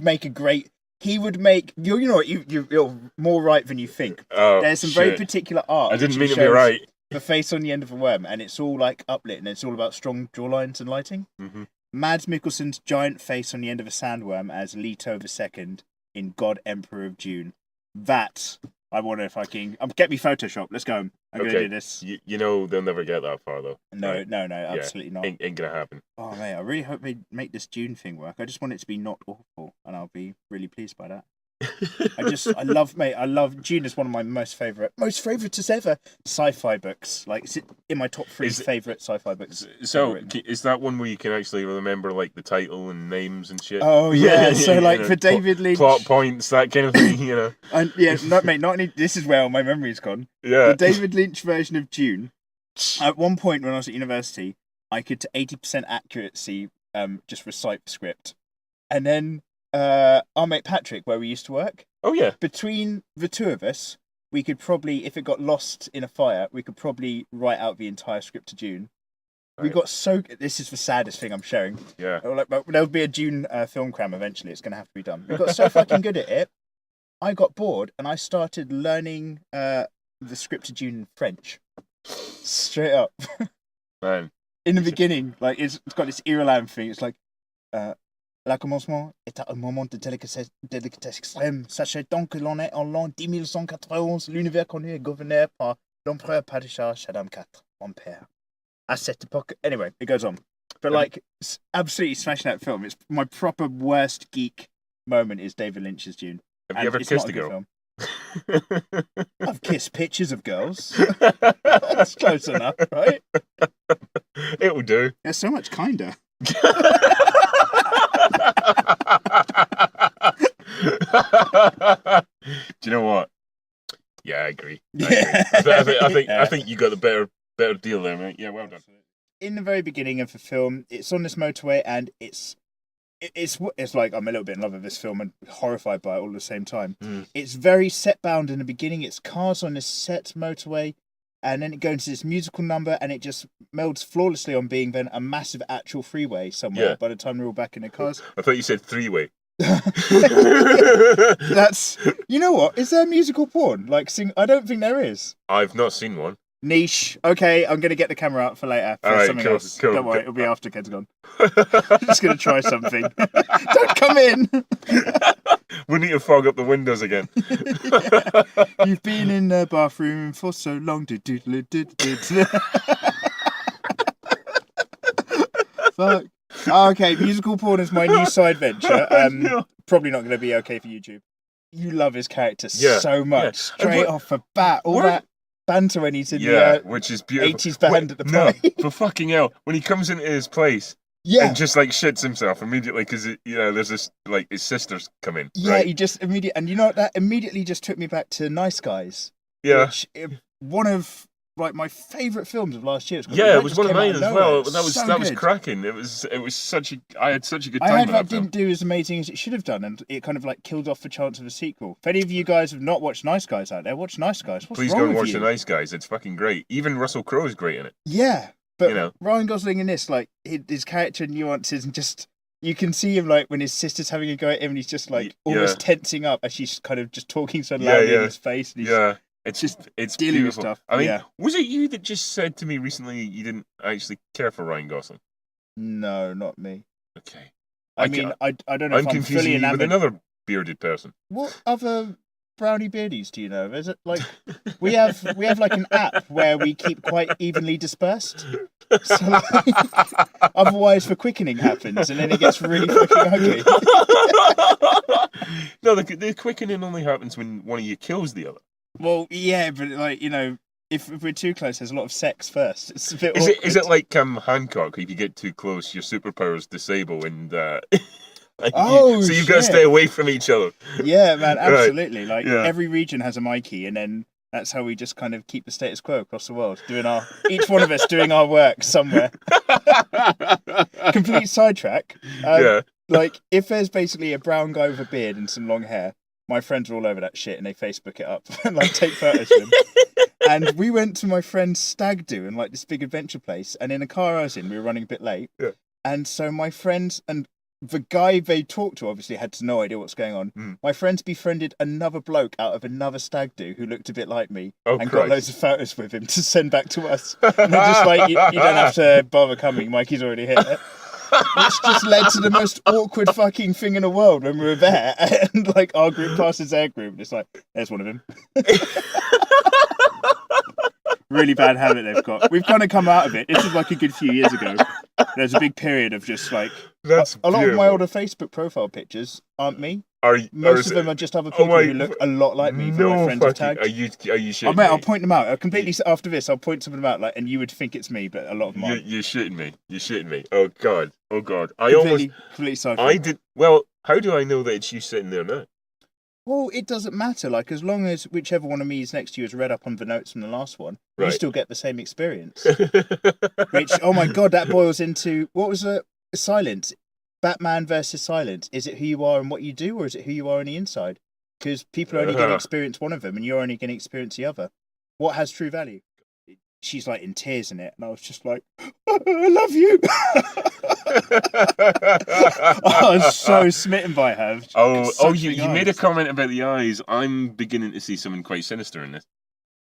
would make you're more right than you think. Oh, there's some very particular art. I didn't mean to be right. The face on the end of a worm, and it's all like uplit, and it's all about strong jawlines and lighting. Mm-hmm. Mads Mikkelsen's giant face on the end of a sandworm as Leto II in God Emperor of Dune. That I wonder if I can get me Photoshop. Let's go. I'm gonna do this. You know they'll never get that far though. No, right? No, absolutely not. Ain't gonna happen. Oh mate, I really hope they make this Dune thing work. I just want it to be not awful, and I'll be really pleased by that. I love Dune is one of my most favouriteest ever sci-fi books. Like it's in my top 3 favourite sci-fi books. So is that one where you can actually remember like the title and names and shit? Oh yeah, so like for David Lynch, plot points, that kind of thing, you know. And yeah, not only this is where my memory's gone. Yeah, the David Lynch version of Dune. At one point when I was at university, I could to 80% accuracy just recite the script, and then. Our mate Patrick, where we used to work. Oh yeah. Between the two of us, we could probably, if it got lost in a fire, we could probably write out the entire script to Dune. Right. We got so. This is the saddest thing I'm sharing. Yeah. There'll be a Dune FilmCram eventually. It's going to have to be done. We got so fucking good at it. I got bored and I started learning the script to Dune in French. Straight up. Man. In the beginning, like it's got this Irulan thing. It's like. Le commencement est à un moment de délicatesse extrême. Sachez donc que l'on est en l'an 10191. L'univers connu est gouverné par l'empereur Padishah Shaddam IV, mon père. À cette époque... Anyway, it goes on. But, like, absolutely smashing that film. It's my proper worst geek moment is David Lynch's Dune. Have you ever kissed a girl? Film. I've kissed pictures of girls. That's close enough, right? It will do. They're so much kinder. Do you know what? Yeah, I agree. I think you got the better deal there, mate. Yeah, well done. In the very beginning of the film, it's on this motorway, and it's like I'm a little bit in love with this film and horrified by it all at the same time. It's very set bound in the beginning. It's cars on this set motorway, and then it goes into this musical number, and it just melds flawlessly on being then a massive actual freeway somewhere by the time we're all back in the cars. I thought you said three-way. That's, you know what? Is there musical porn? Like, I don't think there is. I've not seen one. Niche. Okay, I'm going to get the camera out for later. For right, something cool, else. cool. Don't worry, it'll be after Ked's gone. I'm just going to try something. Don't come in! We need to fog up the windows again. Yeah. You've been in the bathroom for so long. Fuck. Okay, musical porn is my new side venture. No. Probably not going to be okay for YouTube. You love his character so much. Straight off the bat. All that banter when he's in the which is beautiful. 80s band at the party. No, for fucking hell. When he comes into his place and just like shits himself immediately because, there's this, like, his sisters come in. Yeah, right? he just immediately, and you know what, that immediately just took me back to Nice Guys. Yeah. Which, one of, like, my favourite films of last year. It was one of mine as well. That was good. cracking. It was I had such a good time. I heard with that didn't do as amazing as it should have done, and it kind of like killed off the chance of a sequel. If any of you guys have not watched Nice Guys out there, watch Nice Guys. Please go and watch The Nice Guys. It's fucking great. Even Russell Crowe is great in it. Yeah, but Ryan Gosling in this, like, his character nuances, and just, you can see him, like, when his sister's having a go at him, and he's just, like, almost tensing up as she's kind of just talking so loudly in his face. And he's, it's dealing with beautiful. stuff. I mean, was it you that just said to me recently you didn't actually care for Ryan Gosling? No, not me. Okay. I mean, I don't know if I'm confusing fully you enamored. with another bearded person. What other brownie beardies do you know? Is it like we have like an app where we keep quite evenly dispersed? So, like, otherwise the quickening happens and then it gets really fucking ugly. No, the quickening only happens when one of you kills the other. Well, yeah, but like, if we're too close, there's a lot of sex first. It's a bit awkward. Is it like Hancock? If you get too close, your superpowers disable and so you've got to stay away from each other. Yeah, man, absolutely. Right. Like every region has a Mikey, and then that's how we just kind of keep the status quo across the world, each one of us doing our work somewhere. Complete sidetrack. Like, if there's basically a brown guy with a beard and some long hair, my friends are all over that shit and they Facebook it up and like take photos of him. And we went to my friend's stag do in like this big adventure place, and in a car I was in, we were running a bit late. Yeah. And so my friends and the guy they talked to obviously had no idea what's going on. My friends befriended another bloke out of another stag do who looked a bit like me got loads of photos with him to send back to us. And they're just like, you don't have to bother coming, Mikey's already here. Which just led to the most awkward fucking thing in the world when we were there, and like our group passes their group, and it's like, there's one of them. Really bad habit they've got. We've kind of come out of it. This was like a good few years ago. There's a big period of just like a lot of my older Facebook profile pictures aren't me. Most of them are just other people who look a lot like me. No, my friends have tagged. Are you shitting me? I'll point them out. After this, I'll point some of them out, like, and you would think it's me, but a lot of them aren't. You're shitting me. You're shitting me. Oh god. Completely sidetracked. Well, how do I know that it's you sitting there now? Well, it doesn't matter. Like, as long as whichever one of me is next to you is read up on the notes from the last one, you still get the same experience. Which, oh my god, that boils into, what was it? Silence. Batman versus Silence. Is it who you are and what you do, or is it who you are on the inside? Because people are only going to experience one of them, and you're only going to experience the other. What has true value? She's like in tears in it, and I was just like, I love you. I was so smitten by her. You made a comment about the eyes. I'm beginning to see something quite sinister in this.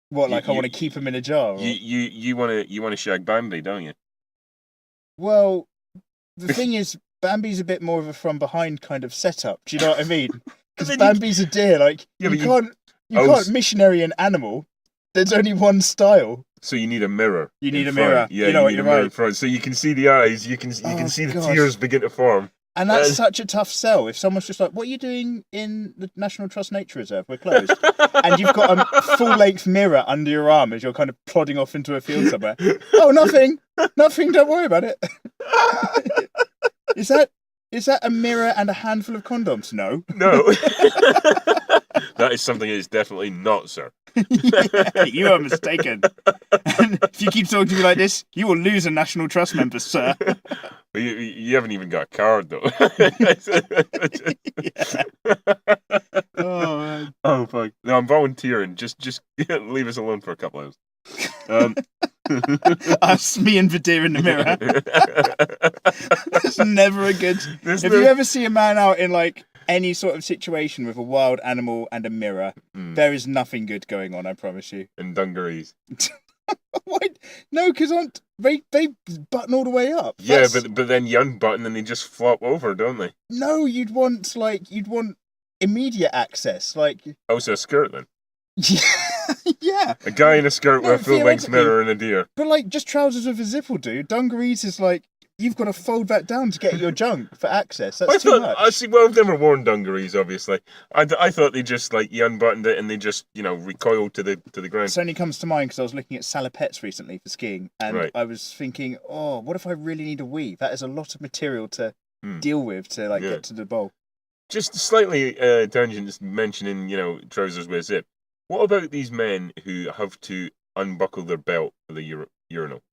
What, like I want to keep them in a jar? Or? You want to shag Bambi, don't you? Well, the thing is, Bambi's a bit more of a from behind kind of setup. Do you know what I mean? Because then Bambi's a deer. Like Yeah, you but can't missionary an animal. There's only one style. So you need a mirror. You need in a front. mirror. Yeah, You know what, need you're a mirror right. in front, so you can see the eyes. You can Oh, see the gosh. tears begin to form. And that's such a tough sell. If someone's just like, "What are you doing in the National Trust Nature Reserve? We're closed," and you've got a full-length mirror under your arm as you're kind of plodding off into a field somewhere. Oh, nothing. Don't worry about it. Is that a mirror and a handful of condoms? No. No. That is something that is definitely not, sir. Yeah, you are mistaken. And if you keep talking to me like this, you will lose a National Trust member, sir. You haven't even got a card, though. Oh, man. Oh, fuck. No, I'm volunteering. Just leave us alone for a couple hours. Us, me and the deer in the mirror. That's never a good... If you ever see a man out in, like, any sort of situation with a wild animal and a mirror, there is nothing good going on, I promise you. And dungarees. Why? No, because they button all the way up. Yeah, but then you unbutton and they just flop over, don't they? No, you'd want immediate access, like... Oh, so a skirt then? Yeah. A guy in a skirt with a full-length theoretically. mirror and a deer. But, like, just trousers with a zip will do. Dungarees is like, you've got to fold that down to get your junk for access. That's too much. I've never worn dungarees, obviously. I thought they just, like, you unbuttoned it and they just, recoiled to the ground. This only comes to mind because I was looking at salopettes recently for skiing, and Right. I was thinking, oh, what if I really need a weave? That is a lot of material to deal with to, like, get to the bowl. Just slightly tangent mentioning, trousers with a zip. What about these men who have to unbuckle their belt for the urinal?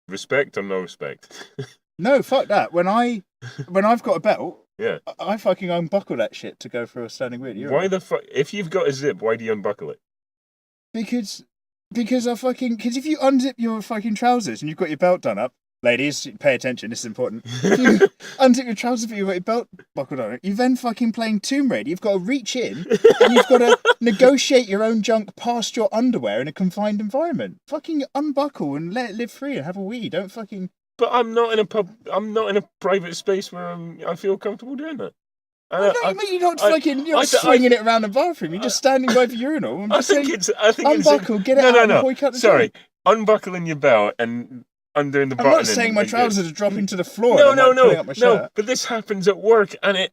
Respect or no respect? No, fuck that. When I've got a belt, Yeah. I fucking unbuckle that shit to go for a standing wheel. Why the fuck? If you've got a zip, why do you unbuckle it? Because if you unzip your fucking trousers and you've got your belt done up, ladies, pay attention, this is important. If you unzip your trousers but you've got your belt buckled on it, you're then fucking playing Tomb Raider. You've got to reach in and you've got to negotiate your own junk past your underwear in a confined environment. Fucking unbuckle and let it live free and have a wee. Don't fucking... But I'm not in a pub. I'm not in a private space where I feel comfortable doing that. You're not swinging it around the bathroom. You're just standing by the urinal. I'm just unbuckle, get it out and hoik out the Sorry, junk. unbuckling your belt and undoing the button. I'm not saying my trousers are dropping to the floor. No. But this happens at work, and it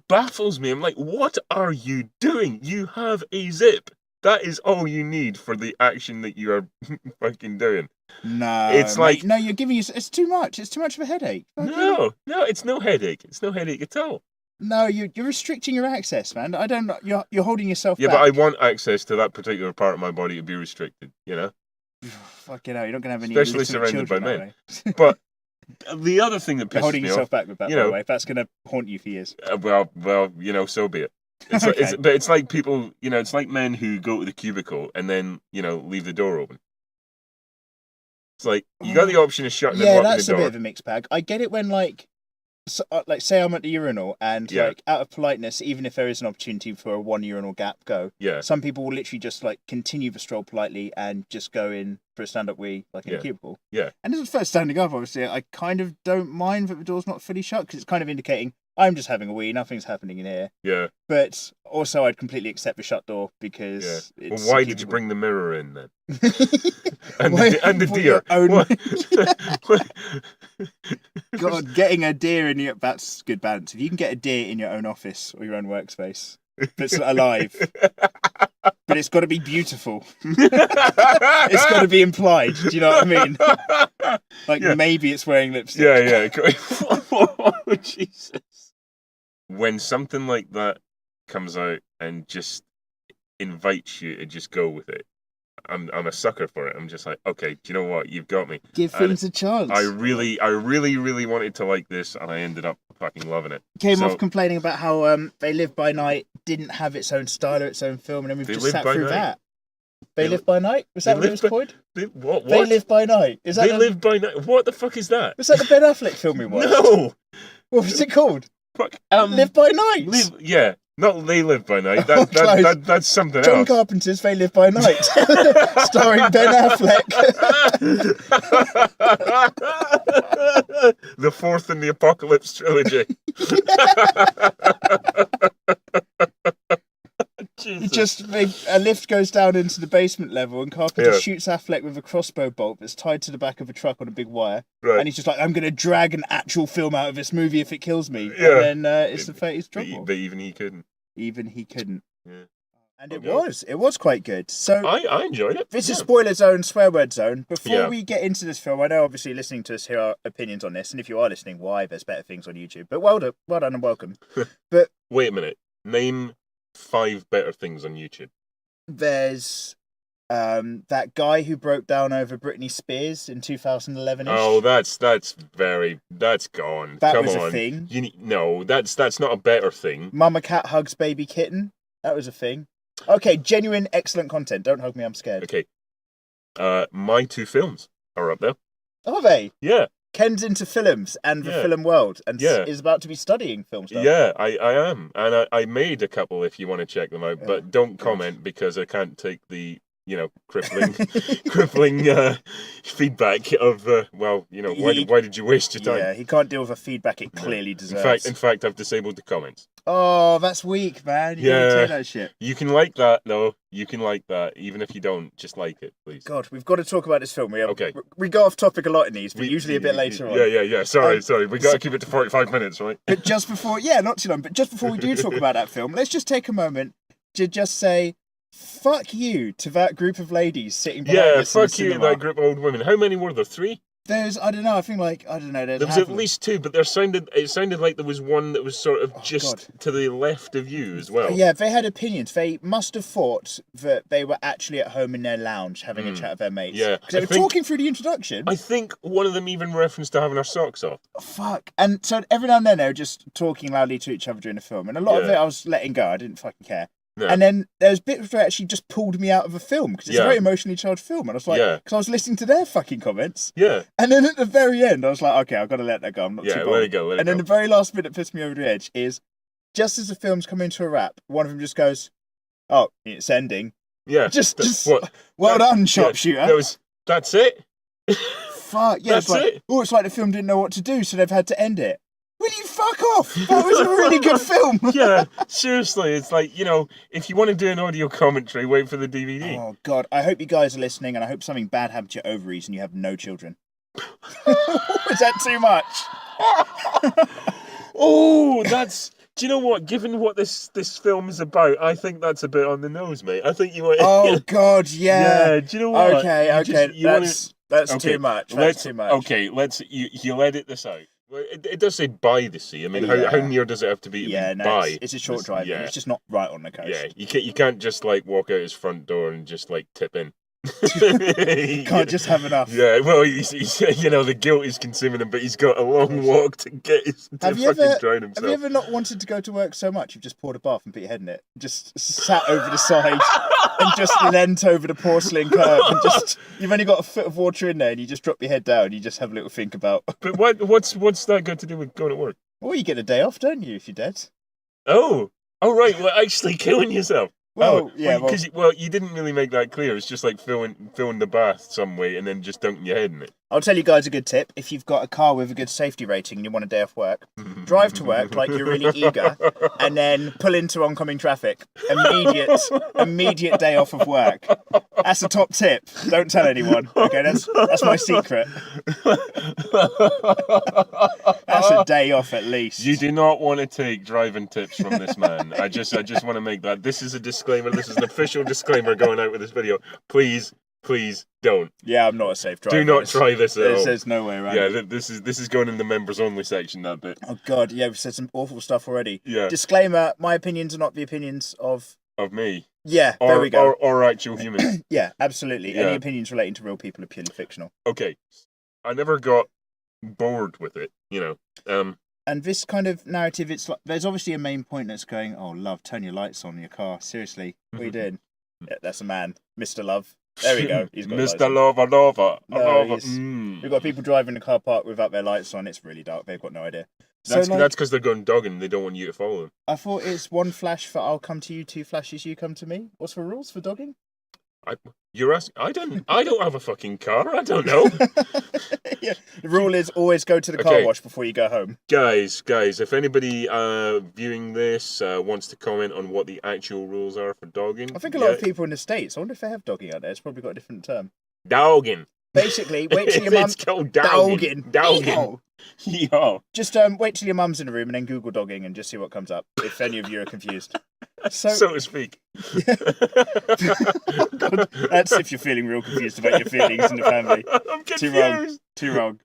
baffles me. I'm like, what are you doing? You have a zip. That is all you need for the action that you are fucking doing. No, it's like you're giving it's too much. It's too much of a headache. No, it's no headache. It's no headache at all. No, you're restricting your access, man. I don't know. You're holding yourself back. Yeah, but I want access to that particular part of my body to be restricted. Fucking hell, you're not gonna have any. Especially surrounded by men. But the other thing that pisses you're holding me yourself off, back with that, by the way. If that's gonna haunt you for years. Well, so be it. It's Okay. but it's like people, it's like men who go to the cubicle and then, leave the door open. It's like, you got the option of shutting and locking that's the door. a bit of a mixed bag. I get it when, say I'm at the urinal and, out of politeness, even if there is an opportunity for a one urinal gap, go. Yeah. Some people will literally just, continue the stroll politely and just go in for a stand-up wee, in a cubicle. Yeah. And as it's first standing up, obviously, I kind of don't mind that the door's not fully shut, because it's kind of indicating I'm just having a wee, nothing's happening in here. Yeah. But also, I'd completely accept the shut door because Well, why did you bring the mirror in then? and Why the put deer. your God, getting a deer in that's good balance. If you can get a deer in your own office or your own workspace that's alive, but it's got to be beautiful. It's got to be implied. Do you know what I mean? Maybe it's wearing lipstick. Yeah. Oh, Jesus. When something like that comes out and just invites you to just go with it, I'm a sucker for it. I'm just like, okay, do you know what? You've got me. Give things a chance. I really wanted to like this, and I ended up fucking loving it. Came off complaining about how They Live by Night didn't have its own style or its own film, and then we've just sat through that. They Live by Night? Was that what it was called? What? They Live by Night. Is that Live by Night? What the fuck is that? Was that the Ben Affleck film we watched? No! What was it called? Fuck. Live by Night. Yeah. Not They Live by Night. Close. That's something John else. Carpenter's They Live by Night, starring Ben Affleck. The fourth in the Apocalypse trilogy. A lift goes down into the basement level, and Carpenter Yeah. shoots Affleck with a crossbow bolt that's tied to the back of a truck on a big wire. Right. And he's just like, I'm going to drag an actual film out of this movie if it kills me. Yeah. And then it's the fate he's But, trouble. but even he couldn't. Even he couldn't. Yeah. And it was quite good. So I enjoyed it. this is spoiler zone, swear word zone. Before Yeah. we get into this film, I know obviously listening to us hear our opinions on this, and if you are listening, why? There's better things on YouTube. But well done and welcome. But Wait a minute. Name 5 better things on YouTube. there's that guy who broke down over Britney Spears in 2011. Oh, that's gone. That Come was on. a thing. That's not a better thing. Mama cat hugs baby kitten. That was a thing. Okay, genuine, excellent content. Don't hug me, I'm scared. Okay. My 2 films are up there. Are they? Yeah. Ken's into films and the film world, and is about to be studying film stuff. Yeah, I am. And I made a couple if you want to check them out, but don't comment because I can't take the, crippling feedback of, why did you waste your time? Yeah, he can't deal with the feedback it clearly deserves. In fact, I've disabled the comments. Oh, that's weak, man. You gotta take that shit. You can like that, though. You can like that. Even if you don't, just like it, please. God, we've got to talk about this film. Okay. We go off topic a lot in these, but usually a bit later on. Yeah. Sorry. We got to keep it to 45 minutes, right? But just before, not too long, but just before we do talk about that film, let's just take a moment to just say, fuck you to that group of ladies sitting behind us in the fuck you, cinema. that group of old women. How many were there? 3? There's, I don't know, There was at least 2, but it sounded like there was one that was sort of to the left of you as well. Yeah, they had opinions. They must have thought that they were actually at home in their lounge having a chat with their mates. Yeah. Because they were talking through the introduction. I think one of them even referenced to having our socks off. Oh, fuck. And so every now and then they were just talking loudly to each other during the film. And a lot of it I was letting go. I didn't fucking care. Yeah. And then there's bits where it actually just pulled me out of a film because it's a very emotionally charged film. And I was like, because I was listening to their fucking comments. Yeah. And then at the very end, I was like, okay, I've got to let that go. I'm not too bothered. Let it go. And then the very last bit that pissed me over the edge is just as the film's coming to a wrap, one of them just goes, "Oh, it's ending." Yeah. Well done, sharpshooter. That's it. Fuck yeah. That's it. Oh, it's like the film didn't know what to do, so they've had to end it. Will you fuck off? That was a really good film. Yeah, seriously, it's like, if you want to do an audio commentary, wait for the DVD. Oh, God, I hope you guys are listening, and I hope something bad happened to your ovaries and you have no children. Is that too much? Do you know what? Given what this film is about, I think that's a bit on the nose, mate. I think you want... Oh, God, yeah. Yeah, do you know what? Okay, that's too much. That's too much. Okay, you'll edit this out. Well, it does say by the sea. I mean, how near does it have to be? By? It's a short drive. Yeah. It's just not right on the coast. Yeah, you can't just walk out his front door and just tip in. You can't just have enough. Yeah, well, he's the guilt is consuming him, but he's got a long walk to get drown himself. Have you ever not wanted to go to work so much you've just poured a bath and put your head in it, just sat over the side and just leant over the porcelain curb and just you've only got a foot of water in there and you just drop your head down and you just have a little think about. But what's that got to do with going to work? Well, you get a day off, don't you, if you're dead? Oh right. Well, actually killing yourself. Well, because you didn't really make that clear. It's just like filling the bath some way and then just dunking your head in it. I'll tell you guys a good tip. If you've got a car with a good safety rating and you want a day off work, drive to work like you're really eager and then pull into oncoming traffic. Immediate day off of work. That's a top tip. Don't tell anyone. Okay, that's my secret. That's a day off at least. You do not want to take driving tips from this man. I just want to make that. This is a disclaimer. This is an official disclaimer going out with this video. Please don't. Yeah, I'm not a safe driver. Do not try this at all. There's no way around. Yeah, this is going in the members only section, that bit. Oh God, yeah, we've said some awful stuff already. Yeah. Disclaimer: my opinions are not the opinions of me. Yeah, there we go. Or actual humans. Yeah, absolutely. Yeah. Any opinions relating to real people are purely fictional. Okay, I never got bored with it. And this kind of narrative, it's like there's obviously a main point that's going, "Oh, love, turn your lights on in your car. Seriously, what are you doing?" Yeah, that's a man, Mr. Love. There we go. He's got Mr. Lover. We've got people driving the car park without their lights on. It's really dark. They've got no idea. That's because they're going dogging and they don't want you to follow them. I thought it's 1 flash for I'll come to you, 2 flashes you come to me. What's the rules for dogging? You're asking. I don't have a fucking car. I don't know. Yeah, the rule is always go to the car wash before you go home. Guys, if anybody viewing this wants to comment on what the actual rules are for dogging, I think a lot of people in the States, I wonder if they have dogging out there. It's probably got a different term. Dogging. Basically, wait till your mum... It's called dogging. Dogging. Yeah. Just wait till your mum's in the room and then Google dogging and just see what comes up, if any of you are confused. So to speak. Yeah. God, that's if you're feeling real confused about your feelings in the family. I'm confused. Too wrong.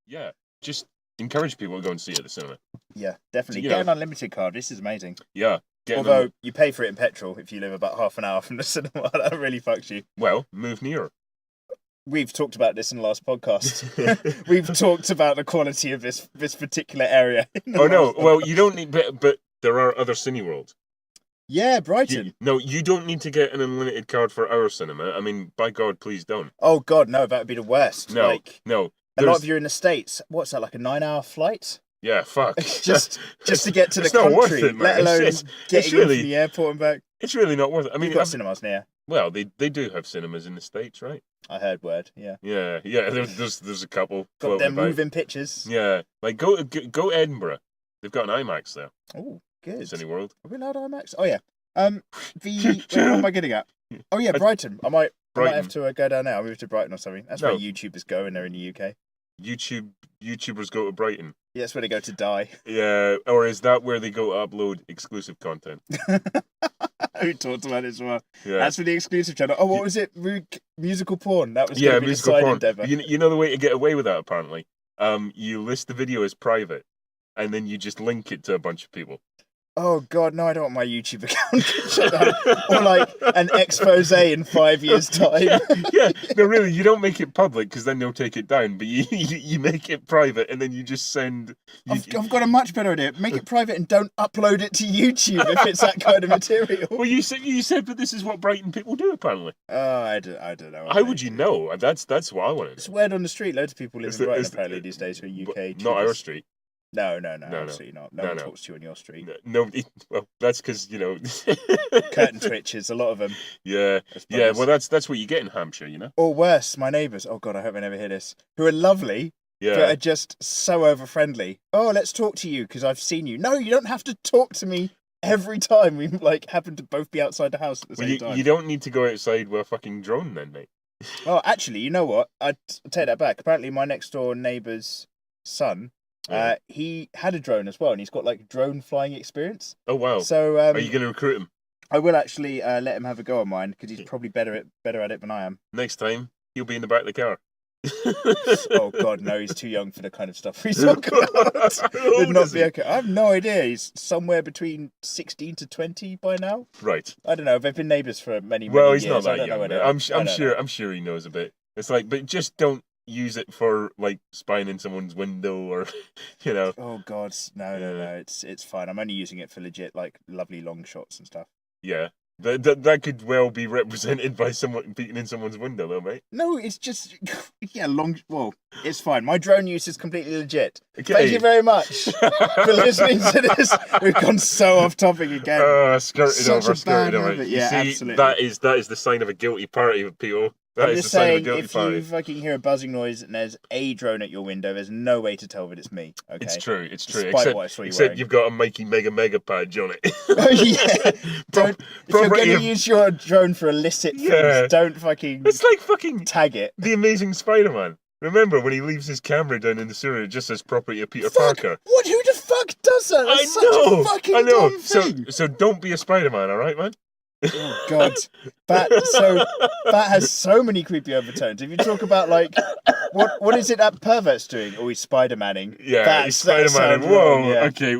Yeah. Just encourage people to go and see it at the cinema. Yeah, definitely. Get an unlimited card. This is amazing. Yeah. Although you pay for it in petrol if you live about half an hour from the cinema. That really fucks you. Well, move nearer. We've talked about this in the last podcast. We've talked about the quality of this particular area. Oh no! Well, you don't need, but there are other Cineworlds. Yeah, Brighton. You don't need to get an unlimited card for our cinema. I mean, by God, please don't. Oh God, no! That would be the worst. No. A lot of you are in the States. What's that, like a 9-hour flight? Yeah, fuck. just to get to the it's not country, worth it, man. let alone getting really, from the airport and back. It's really not worth it. I mean, you've got cinemas near. Well, they do have cinemas in the States, right? I heard word. Yeah. Yeah. There's a couple. Got them moving pictures. Yeah, like go Edinburgh. They've got an IMAX there. Oh, good. Cineworld. Are we allowed IMAX? Oh yeah. What am I getting at? Oh yeah, Brighton. I might have to go down there. I'll move to Brighton or something. That's where YouTubers go when they're in the UK. YouTubers go to Brighton. Yeah, that's where they go to die. Yeah, or is that where they go to upload exclusive content? We talked about it as well. Yeah. That's for the exclusive channel. Oh, what was it? Musical porn. That was musical porn. Endeavor. You know the way to get away with that, apparently. You list the video as private, and then you just link it to a bunch of people. Oh God, no! I don't want my YouTube account shut down. Or like an expose in 5 years' time. No, really, you don't make it public because then they'll take it down. But you make it private, and then you just send. I've got a much better idea. Make it private and don't upload it to YouTube if it's that kind of material. Well, you said, but this is what Brighton people do apparently. Oh, I don't know. How would you know? That's what I wanted. It's word on the street. Loads of people live in Brighton apparently these days who are UK. Not our street. No, absolutely not. No one talks to you on your street. Nobody. Well, that's because curtain twitches. A lot of them. Yeah. Well, that's what you get in Hampshire, you know. Or worse, my neighbours. Oh God, I hope I never hear this. Who are lovely, but are just so over friendly. Oh, let's talk to you because I've seen you. No, you don't have to talk to me every time we happen to both be outside the house at the same time. You don't need to go outside with a fucking drone, then, mate. Oh, actually, you know what? I'd take that back. Apparently, my next door neighbour's son. He had a drone as well, and he's got drone flying experience. Oh wow! So, are you going to recruit him? I will actually let him have a go on mine because he's probably better at it than I am. Next time, he'll be in the back of the car. Oh God, no! He's too young for the kind of stuff we talk about. Would not be okay. I have no idea. He's somewhere between 16 to 20 by now. Right. I don't know. They've been neighbours for many years. Well, he's not that young. I'm sure he knows a bit. It's but just don't use it for spying in someone's window or Oh God, no, it's fine. I'm only using it for legit lovely long shots and stuff. Yeah, that could well be represented by someone peeking in someone's window though, mate. No, it's just well, it's fine. My drone use is completely legit. Okay. Thank you very much for listening to this. We've gone so off topic again. Skirted over. Yeah, see, absolutely. That is the sign of a guilty party, people. I'm just saying, if you fucking hear a buzzing noise and there's a drone at your window, there's no way to tell that it's me. Okay, it's true. Except you've got a Mikey Mega badge on it. Oh yeah. If you're going to use your drone for illicit things, don't fucking. It's like fucking tag it. The Amazing Spider-Man. Remember when he leaves his camera down in the sewer just as property of Peter Parker? What? Who the fuck does that? That's such a fucking dumb thing. So don't be a Spider-Man, all right, man? Oh God, that has so many creepy overtones. If you talk about what is it that pervert's doing? Oh, he's Spider-Manning. Yeah, he's Spider-Manning. Whoa, yeah. Okay,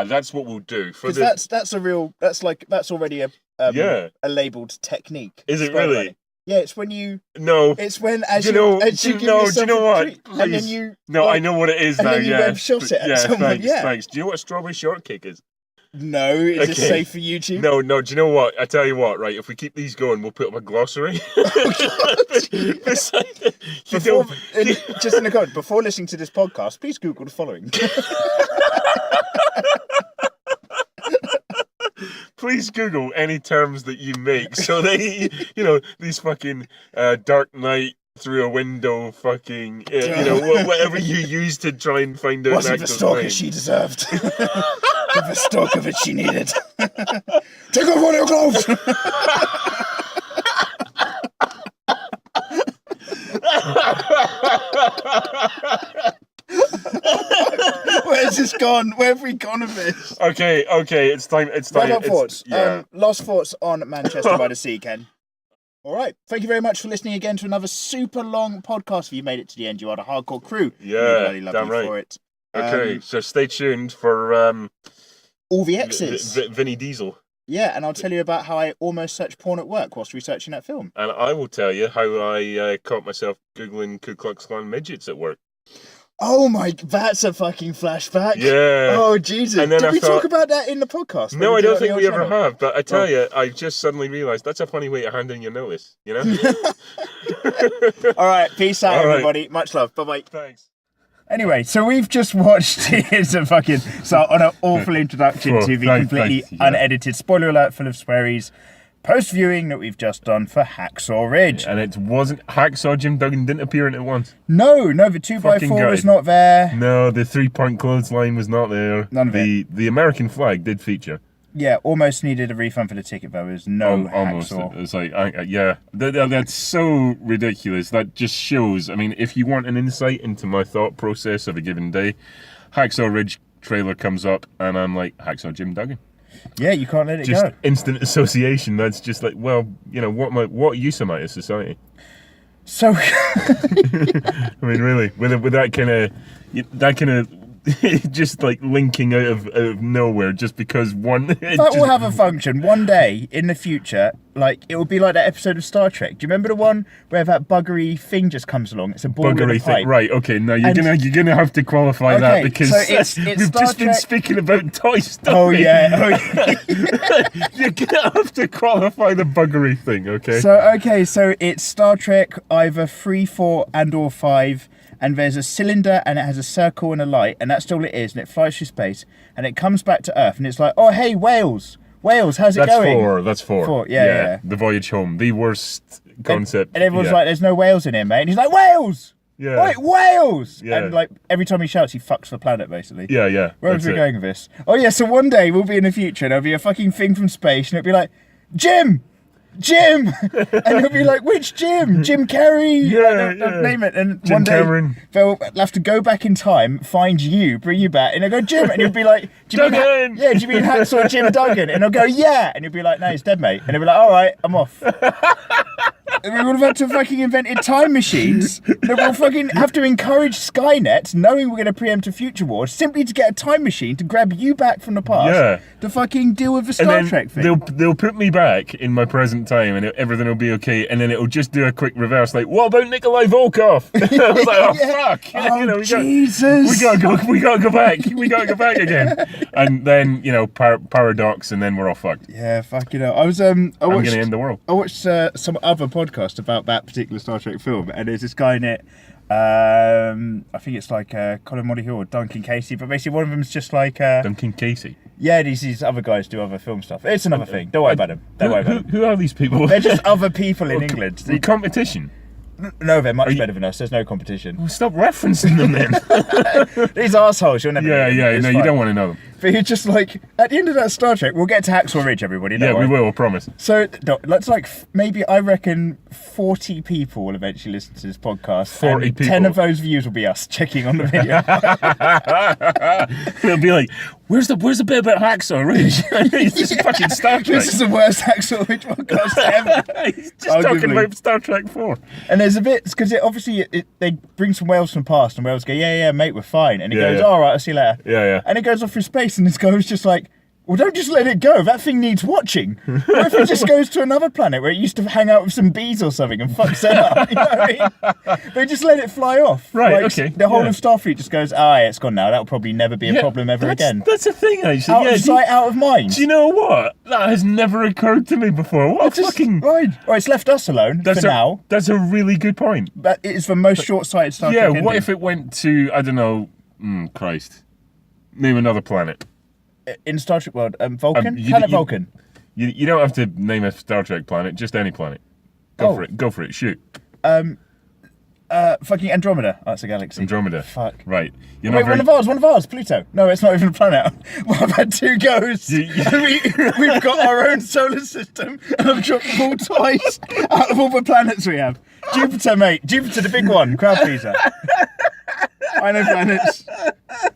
that's what we'll do. Because that's already a labelled technique. Is it really? Yeah, it's when you. No. It's when as you give yourself do you know what? Treat, and then you. No, I know what it is and now. Then you web shot it at someone. Thanks. Do you know what a strawberry shortcake is? No, is it safe for YouTube? No, do you know what? I tell you what, right? If we keep these going, we'll put up a glossary. Beside it. Just in the comment, before listening to this podcast, please Google the following. Please Google any terms that you make. So they, these fucking Dark Knight through a window, fucking, whatever you use to try and find out. Wasn't the stalker she deserved? The stalker that she needed. Take off all your clothes. Where's this gone? Where have we gone with this? Okay, it's time. Final thoughts. Last thoughts on Manchester by the Sea, Ken. All right. Thank you very much for listening again to another super long podcast. If you made it to the end, you are the hardcore crew. Yeah, really love you for it. Okay, so stay tuned for all the X's. Vinny Diesel. Yeah, and I'll tell you about how I almost searched porn at work whilst researching that film. And I will tell you how I caught myself Googling Ku Klux Klan midgets at work. Oh my, that's a fucking flashback. Yeah. Oh, Jesus. And then Did we talk about that in the podcast? No, I don't think we ever have. But I tell you, I just suddenly realised that's a funny way to hand in your notice, you know? All right, peace out, everybody. Much love. Bye-bye. Thanks. Anyway, so we've just watched, here's a fucking, so on an awful introduction to the completely unedited, spoiler alert, full of swearies, post-viewing that we've just done for Hacksaw Ridge. And it wasn't, Hacksaw Jim Duggan didn't appear in it once. No, the 2x4 was not there. No, the 3-point clothesline was not there. None of it. The American flag did feature. Yeah, almost needed a refund for the ticket, though. There's no almost. Hacksaw. It's like, that's so ridiculous. That just shows, I mean, if you want an insight into my thought process of a given day, Hacksaw Ridge trailer comes up, and I'm like, Hacksaw Jim Duggan. Yeah, you can't let it just go. Instant association. That's just like, well, what use am I to society? So, I mean, really, with that kind of just like linking out of nowhere, just because one. That will have a function one day in the future. Like it will be like that episode of Star Trek. Do you remember the one where that buggery thing just comes along? It's a ball with a pipe. Thing, right? Okay, now you're gonna have to qualify that because we've just been speaking about Toy Story. Oh yeah. You're gonna have to qualify the buggery thing, okay? So it's Star Trek either 3, 4, and/or 5. And there's a cylinder, and it has a circle and a light, and that's all it is, and it flies through space, and it comes back to Earth, and it's like, oh, hey, Wales, how's it going? That's 4. 4, yeah. The voyage home, the worst concept. And everyone's like, there's no whales in here, mate. And he's like, Wales! Yeah. Wait, Wales! Yeah. And like, every time he shouts, he fucks the planet, basically. Yeah. Where are we going with this? Oh, yeah, so one day we'll be in the future, and there'll be a fucking thing from space, and it'll be like, Jim! And he'll be like, which Jim? Jim Carrey? Don't name it. And Jim one day Cameron. They'll have to go back in time, find you, bring you back, and they'll go, Jim. And he'll be like, do you mean Hacksaw Jim Duggan? And he'll go, yeah. And he'll be like, no, he's dead, mate. And he'll be like, all right, I'm off. And we would have had to fucking invented time machines that will fucking have to encourage Skynet, knowing we're going to preempt a future war, simply to get a time machine to grab you back from the past to fucking deal with the Star Trek thing. They'll put me back in my present time and everything will be okay, and then it'll just do a quick reverse, like, what about Nikolai Volkov? I was like, oh fuck! Jesus! We gotta go back. We gotta go back again. And then paradox, and then we're all fucked. Yeah, fuck I'm gonna end the world. I watched some other podcast about that particular Star Trek film, and there's this guy in it. I think it's like Colin Monaghan or Duncan Casey, but basically one of them's just like Duncan Casey. Yeah, these other guys do other film stuff. It's another thing. Don't worry about them. Who are these people? They're just other people in England. The competition. No, they're much better than us. There's no competition. Well, stop referencing them then. These assholes, you'll never know. Yeah, no, you don't want to know them. But you're just like, at the end of that Star Trek, we'll get to Hacksaw Ridge, everybody. Yeah, we will, I promise. So, let's maybe, I reckon 40 people will eventually listen to this podcast. 40 people. 10 of those views will be us checking on the video. They'll be like, where's the bit about Hacksaw Ridge? This is fucking Star Trek. This is the worst Hacksaw Ridge podcast ever. He's just talking about Star Trek 4. And there's a bit, because they bring some whales from the past, and whales go, yeah, mate, we're fine. And he goes, all right, I'll see you later. Yeah. And it goes off through space, and this guy was just like, Well, don't just let it go. That thing needs watching. What if it just goes to another planet where it used to hang out with some bees or something and fucks them up? You know what I mean? They just let it fly off. Right, like, okay. The whole of Starfleet just goes, yeah, it's gone now. That'll probably never be a problem ever again. That's a thing, actually. Out of sight, out of mind. Do you know what? That has never occurred to me before. What a fucking... Right. Well, it's left us alone for now. That's a really good point. But it is the most short-sighted Star Trek ending. What if it went to, I don't know, Christ. Name another planet. In Star Trek world, Vulcan? Planet Vulcan. You don't have to name a Star Trek planet, just any planet. Go for it, shoot. Fucking Andromeda. Oh, it's a galaxy. Andromeda. Fuck. Right. Wait, one of ours, Pluto. No, it's not even a planet. Well, I've had 2 goes. We've got our own solar system, and I've dropped the ball twice out of all the planets we have. Jupiter, mate. Jupiter, the big one. Crowd pleaser. I know planets.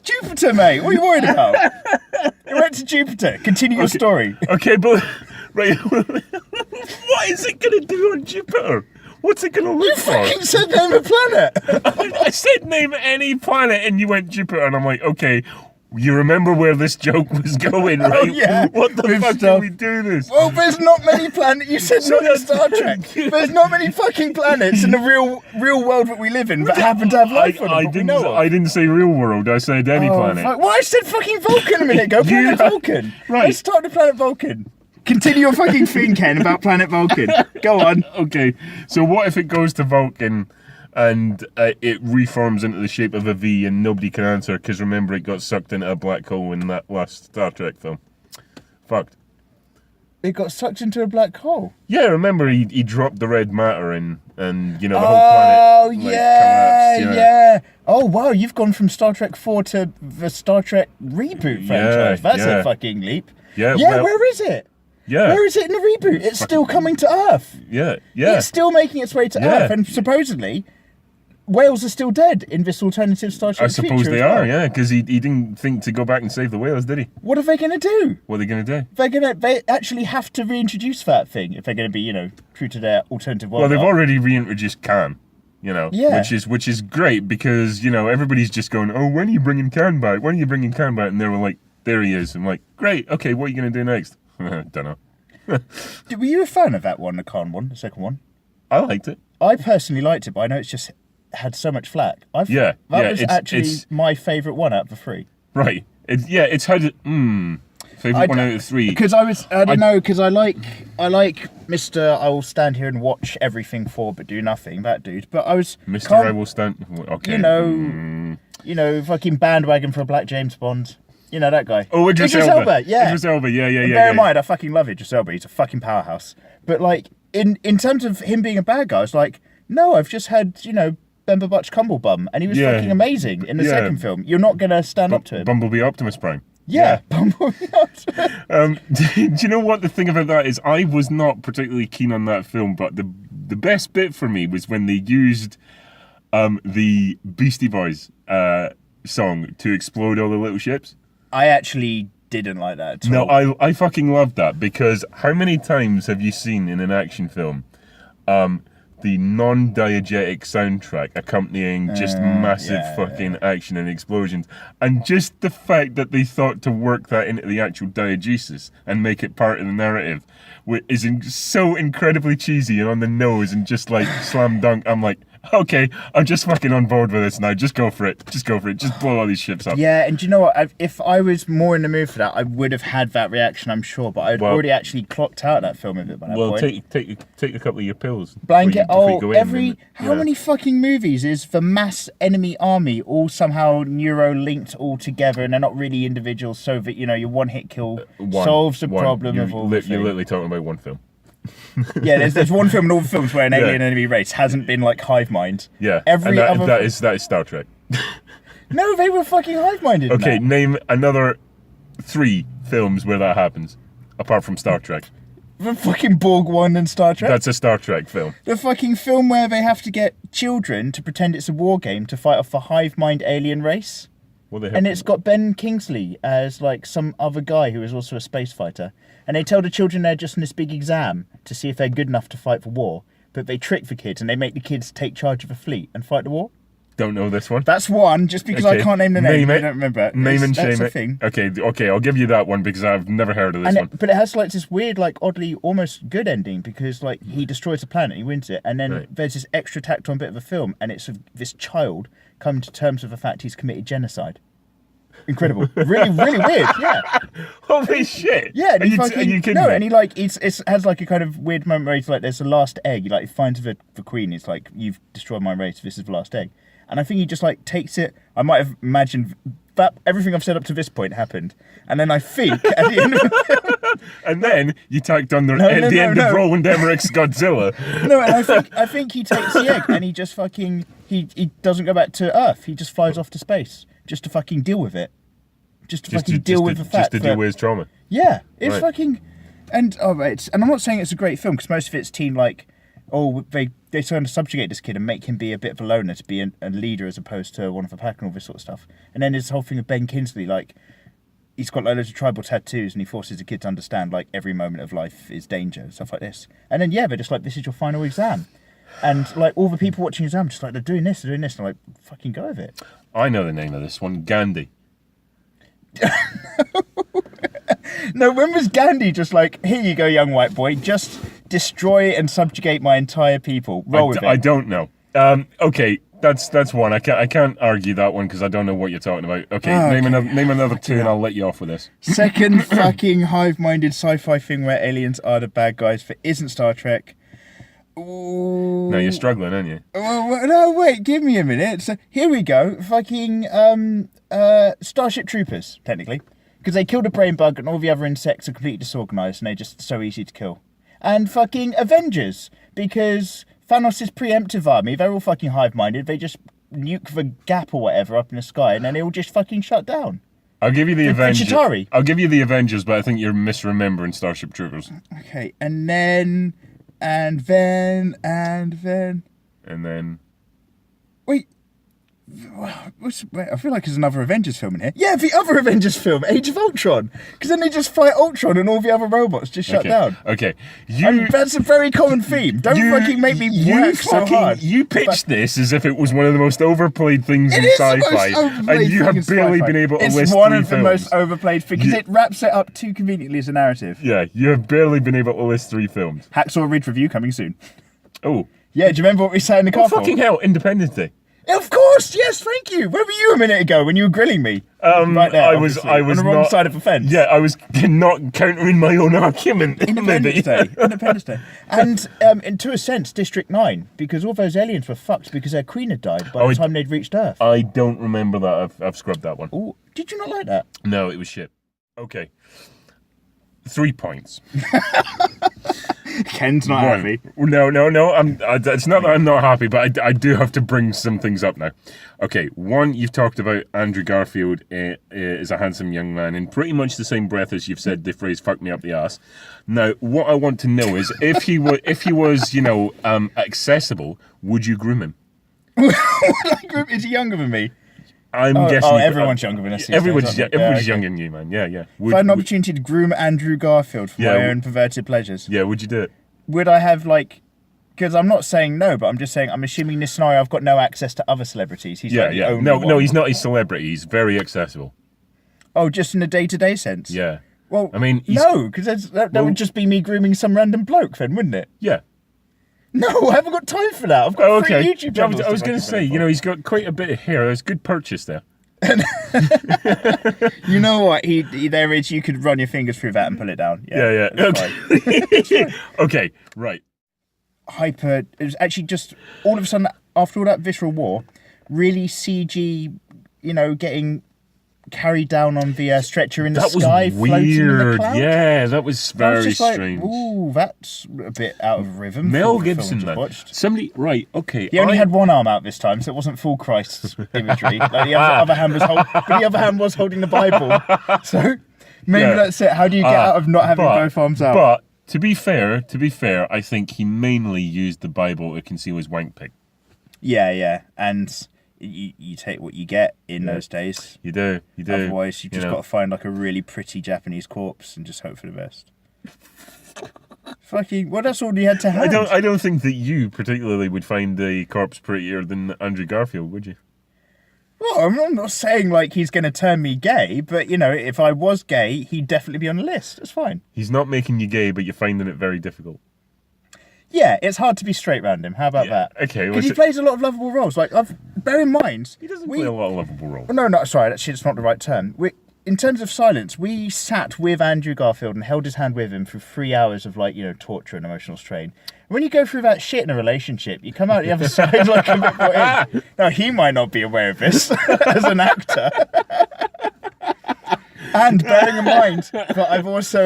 Jupiter, mate. What are you worried about? You went to Jupiter. Continue your story. Okay, but... Right. What is it going to do on Jupiter? What's it going to look for? You fucking said name a planet. I said name any planet and you went Jupiter and I'm like, okay, you remember where this joke was going, right? Oh, yeah. What the fuck do we do this? Well, there's not many planets. You said not in Star Trek. There's not many fucking planets in the real world that we live in that happen to have life on them. I didn't say real world. I said any planet. Well, I said fucking Vulcan a minute ago. Planet Vulcan. Right. Let's start the planet Vulcan. Continue your fucking thing, Ken, about planet Vulcan. Go on. Okay, so what if it goes to Vulcan and it reforms into the shape of a V and nobody can answer because remember it got sucked into a black hole in that last Star Trek film? Fucked. It got sucked into a black hole? Yeah, remember he dropped the red matter in and, you know, the whole planet collapsed. Yeah. Oh, wow, you've gone from Star Trek 4 to the Star Trek reboot franchise. That's a fucking leap. Yeah, where is it? Yeah. Where is it in the reboot? It's still coming to Earth. Yeah. It's still making its way to Earth, and supposedly whales are still dead in this alternative Star Trek. I suppose they are, because he didn't think to go back and save the whales, did he? What are they going to do? What are they going to do? They actually have to reintroduce that thing if they're going to be, true to their alternative world. Well, they've already reintroduced Khan. Yeah. Which is great because everybody's just going, oh, when are you bringing Khan back? When are you bringing Khan back? And they were like, there he is. I'm like, great. Okay, what are you going to do next? Don't know. Were you a fan of that one, the Khan one, the second one? I liked it. I personally liked it, but I know it's just had so much flack. That was actually my favourite one out of the 3. Right. It's had favourite one out of 3. Because I like Mr. I will stand here and watch everything for but do nothing, that dude. But I was I will stand. Okay. Fucking bandwagon for a black James Bond. You know that guy. Oh, Idris Elba. Yeah. Idris Elba, yeah. Bear in mind, I fucking love Idris Elba. He's a fucking powerhouse. But like, in terms of him being a bad guy, it's like, no, I've just had, Bemba Butch Cumblebum, and he was fucking amazing in the second film. You're not gonna stand up to him. Bumblebee Optimus Prime. Yeah. Bumblebee Optimus. Do you know what the thing about that is? I was not particularly keen on that film, but the best bit for me was when they used the Beastie Boys song to explode all the little ships. I actually didn't like that at all. No, I fucking loved that because how many times have you seen in an action film the non-diegetic soundtrack accompanying just massive fucking action and explosions, and just the fact that they thought to work that into the actual diegesis and make it part of the narrative is so incredibly cheesy and on the nose and just like slam dunk. I'm like, okay, I'm just fucking on board with this now. Just go for it. Just blow all these ships up. Yeah, and do you know what? If I was more in the mood for that, I would have had that reaction, I'm sure. But I'd already actually clocked out that film a bit by that point. Take a couple of your pills. Blanket. How many fucking movies is the mass enemy army all somehow neuro-linked all together, and they're not really individuals, so that your one-hit kill solves the problem of all. You're literally talking about one film. Yeah, there's one film in all the films where an alien enemy race hasn't been like hive mind. Yeah, that is Star Trek. No, they were fucking hive minded. Okay, name another 3 films where that happens, apart from Star Trek. The fucking Borg one and Star Trek. That's a Star Trek film. The fucking film where they have to get children to pretend it's a war game to fight off a hive mind alien race. And it's got Ben Kingsley as like some other guy who is also a space fighter. And they tell the children they're just in this big exam to see if they're good enough to fight the war. But they trick the kids and they make the kids take charge of a fleet and fight the war. Don't know this one. That's one, just because I can't name the name. I don't remember. Name and shame that's a it. thing. Okay, I'll give you that one because I've never heard of this one. But it has like this weird, like oddly almost good ending because like he destroys the planet, he wins it, and then there's this extra tacked on bit of a film, and it's of this child coming to terms with the fact he's committed genocide. Incredible, really, really weird. Yeah. Holy shit! Yeah, are you kidding no, me? and he like it has like a kind of weird moment where he's like, there's the last egg. He like finds the queen. It's like, you've destroyed my race. This is the last egg. And I think he just like takes it. I might have imagined that everything I've said up to this point happened, and then I think at the end of the film, and then you tacked on the end of Roland Emmerich's Godzilla. No, and I think he takes the egg and he just fucking he doesn't go back to Earth. He just flies off to space just to fucking deal with it. Just to deal with the fact just to deal with his trauma. Yeah, it's fucking and and I'm not saying it's a great film because most of it's teen like, they trying to subjugate this kid and make him be a bit of a loner to be a leader as opposed to one of the pack and all this sort of stuff. And then there's this whole thing of Ben Kingsley, like he's got loads of tribal tattoos and he forces the kid to understand like every moment of life is danger, stuff like this. And then they're just like, this is your final exam. And like all the people watching his exam just like, they're doing this, and I'm like, fucking go with it. I know the name of this one, Gandhi. No, when was Gandhi just like, here you go, young white boy, just destroy and subjugate my entire people? Roll with it. I don't know. Okay, that's one. I can't argue that one because I don't know what you're talking about. Okay, name another two, and I'll let you off with this. Second fucking hive-minded sci-fi thing where aliens are the bad guys for isn't Star Trek. Ooh. No, you're struggling, aren't you? No, wait, give me a minute. So here we go. Fucking Starship Troopers, technically. Because they killed a brain bug and all the other insects are completely disorganized and they're just so easy to kill. And fucking Avengers, because Thanos' preemptive army, they're all fucking hive-minded. They just nuke the gap or whatever up in the sky and then they all just fucking shut down. I'll give you the Avengers. Chitauri. I'll give you the Avengers, but I think you're misremembering Starship Troopers. Okay, and then... Wait, I feel like there's another Avengers film in here. Yeah, the other Avengers film, Age of Ultron. Because then they just fight Ultron and all the other robots just shut down. Okay. That's a very common theme. Don't fucking make me work so hard. You pitched this as if it was one of the most overplayed things in sci-fi. And you have barely been able to list 3 films. It's one of the most overplayed things because it wraps it up too conveniently as a narrative. Yeah, you have barely been able to list 3 films. Hacksaw Ridge review coming soon. Oh. Yeah, do you remember what we said in the car? Fucking hell, Independence Day. Of course, yes, thank you. Where were you a minute ago when you were grilling me? Right there, I was on the wrong side of the fence. Yeah, I was not countering my own argument. Independence Day. And to a sense, District 9, because all those aliens were fucked because their queen had died by the time they'd reached Earth. I don't remember that. I've scrubbed that one. Ooh, did you not like that? No, it was shit. Okay. 3 points. Ken's not happy. No. It's not that I'm not happy, but I do have to bring some things up now. Okay, one, you've talked about Andrew Garfield is a handsome young man in pretty much the same breath as you've said the phrase "fuck me up the ass." Now, what I want to know is if he was, accessible, would you groom him? Is he younger than me? I'm guessing. Everyone's younger than us. Everyone's younger than you, man. Yeah. If I had an opportunity to groom Andrew Garfield for my own perverted pleasures. Yeah, would you do it? Would I have, because I'm not saying no, but I'm just saying, I'm assuming in this scenario I've got no access to other celebrities. He's the only one. No, he's not a celebrity. He's very accessible. Oh, just in a day-to-day sense? Yeah. Well, I mean, no, because that would just be me grooming some random bloke then, wouldn't it? Yeah. No, I haven't got time for that. I've got 3 YouTube channels. I was going to say, he's got quite a bit of hair. It's a good purchase there. You know what? There is. You could run your fingers through that and pull it down. Yeah. Okay. Okay. Right. It was actually just all of a sudden after all that visceral war, really CG. Getting carried down on the stretcher in the sky, was weird. Floating in the clouds. Yeah, that was very strange. Ooh, that's a bit out of rhythm. Mel Gibson, man. Somebody, right? Okay. He only had one arm out this time, so it wasn't full Christ's imagery. The other hand was holding the Bible. So maybe that's it. How do you get out of not having both arms out? But to be fair, I think he mainly used the Bible to conceal his wank pig. Yeah, and. You take what you get in those days. You do. Otherwise, you've just got to find a really pretty Japanese corpse and just hope for the best. Fucking, well, that's all you had to have. I don't think that you particularly would find the corpse prettier than Andrew Garfield, would you? Well, I'm not saying like he's going to turn me gay, but you know, if I was gay, he'd definitely be on the list. It's fine. He's not making you gay, but you're finding it very difficult. Yeah, it's hard to be straight round him. How about that? Okay. Because he plays a lot of lovable roles. Like, bear in mind, He doesn't play a lot of lovable roles. No, sorry, actually, it's not the right term. In terms of silence, we sat with Andrew Garfield and held his hand with him for 3 hours of torture and emotional strain. And when you go through that shit in a relationship, you come out the other side like a bit more in. Now, he might not be aware of this as an actor. And bearing in mind that I've also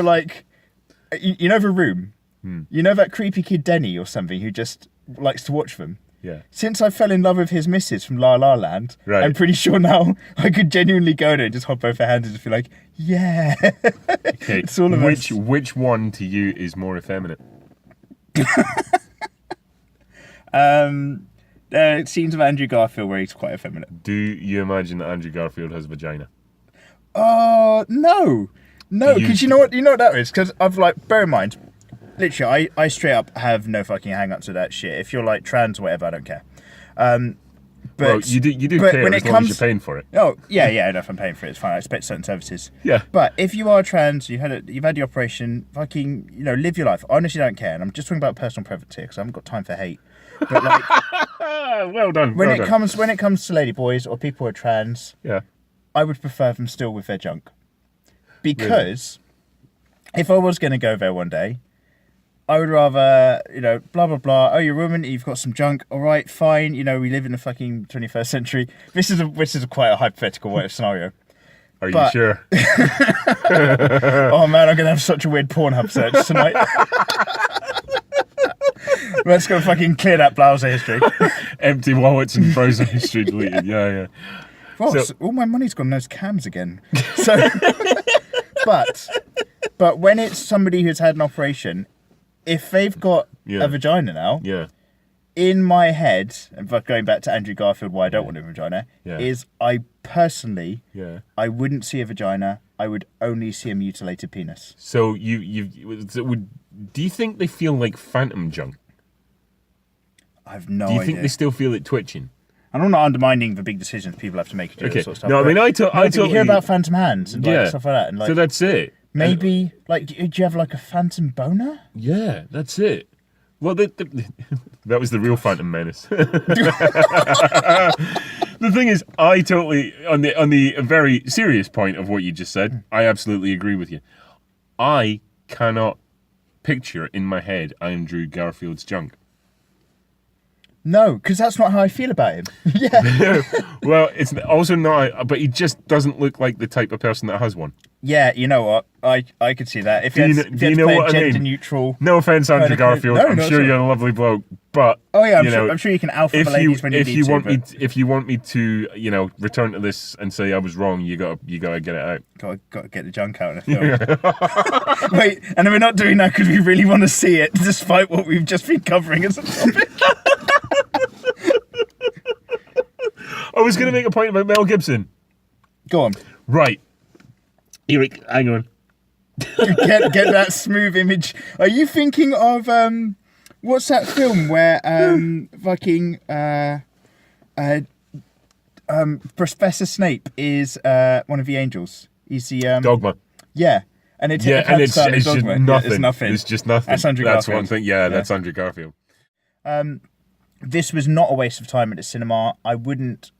you know The Room? You know that creepy kid Denny or something who just likes to watch them? Yeah. Since I fell in love with his missus from La La Land, right. I'm pretty sure now I could genuinely go there and just hold both her hands and just be like, yeah. Okay. It's all of us. Which one to you is more effeminate? Scenes of Andrew Garfield where he's quite effeminate. Do you imagine that Andrew Garfield has a vagina? No, because you know what that is. Because bear in mind, literally, I straight up have no fucking hang-ups to that shit. If you're like trans or whatever, I don't care. But well, you do care when as long as you're paying for it. Oh yeah, if I'm paying for it, it's fine. I expect certain services. Yeah. But if you are trans, you've had the operation, fucking, live your life. I honestly don't care, and I'm just talking about personal preference here because I haven't got time for hate. But well done. When it comes to ladyboys or people who are trans, yeah, I would prefer them still with their junk, because if I was going to go there one day, I would rather, blah, blah, blah. Oh, you're a woman, you've got some junk. All right, fine. We live in the fucking 21st century. This is quite a hypothetical scenario. Are you sure? Oh, man, I'm going to have such a weird Pornhub search tonight. Let's go fucking clear that browser history. Empty wallets and browser history deleted. Yeah. Well, so all my money's gone in those cams again. So, but when it's somebody who's had an operation, if they've got a vagina now, in my head, and going back to Andrew Garfield, why I don't want a vagina, is I personally, I wouldn't see a vagina. I would only see a mutilated penis. So do you think they feel like phantom junk? I have no idea. Do you think they still feel it twitching? And I'm not undermining the big decisions people have to make to do this sort of stuff. No, I mean, I you hear about phantom hands and stuff like that. And so that's it. Maybe, do you have a phantom boner? Yeah, that's it. Well, that was the real Phantom Menace. The thing is, I totally, on the very serious point of what you just said, I absolutely agree with you. I cannot picture in my head Andrew Garfield's junk. No, because that's not how I feel about him. Yeah. Well, it's also not, but he just doesn't look like the type of person that has one. Yeah, you know what? I could see that. If you had to know play what a I mean? gender-neutral... No offense, Andrew Garfield. I'm sure you're a lovely bloke, but... Oh yeah, I'm sure you can alpha the ladies when you need to. If you want me to, return to this and say I was wrong, you gotta get it out. Got to get the junk out in the film. Wait, and then we're not doing that because we really want to see it, despite what we've just been covering as a topic. I was going to make a point about Mel Gibson. Go on. Right. Eric, hang on. get that smooth image. Are you thinking of what's that film where Professor Snape is one of the angels? He's the Dogma. Yeah. And it's it's just nothing. It's nothing. It's just nothing. That's Andrew Garfield. One thing. Yeah, that's Andrew Garfield. This was not a waste of time at the cinema. I wouldn't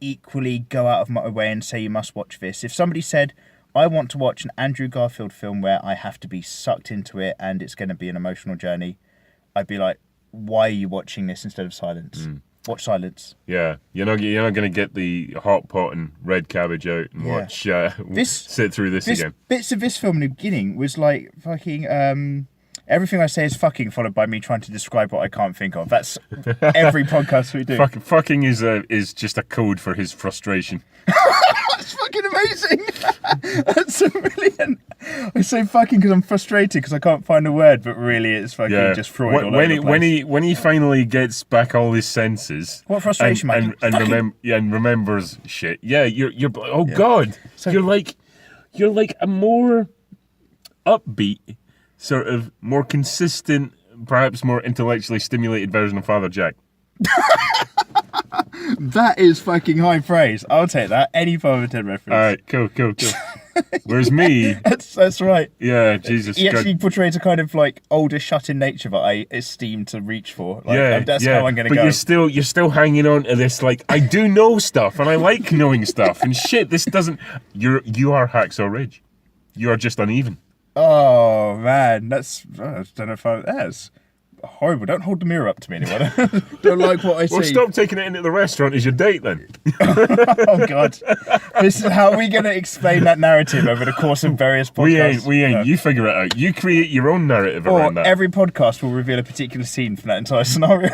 equally go out of my way and say you must watch this. If somebody said, I want to watch an Andrew Garfield film where I have to be sucked into it and it's going to be an emotional journey, I'd be like, why are you watching this instead of Silence? Watch Silence. Yeah, you're not going to get the hot pot and red cabbage out and watch. Sit through this again. Bits of this film in the beginning was like fucking. Everything I say is fucking, followed by me trying to describe what I can't think of. That's every podcast we do. Fucking is just a code for his frustration. That's fucking amazing. That's so brilliant. I say fucking because I'm frustrated because I can't find a word, but really it's fucking just Freud all over the place. When he finally gets back all his senses. What frustration, man? And remembers shit. Yeah, you're God. So, you're like a more upbeat, sort of more consistent, perhaps more intellectually stimulated version of Father Jack. That is fucking high praise. I'll take that. Any 5 out of 10 reference. All right, cool. Whereas me, that's right. yeah, Jesus. He actually portrays a kind of like older, shut-in nature that I esteem to reach for. Like, that's how I'm gonna go. But you're still hanging on to this. Like, I do know stuff, and I like knowing stuff, and shit. This doesn't. You are Hacksaw Ridge. You are just uneven. Oh man, I don't know if that's horrible. Don't hold the mirror up to me, anyone. Don't like what I see. Well, stop taking it into the restaurant as your date, then. Oh God, this is how we're gonna explain that narrative over the course of various podcasts. We ain't. No. You figure it out. You create your own narrative Or around that. every podcast will reveal a particular scene from that entire scenario,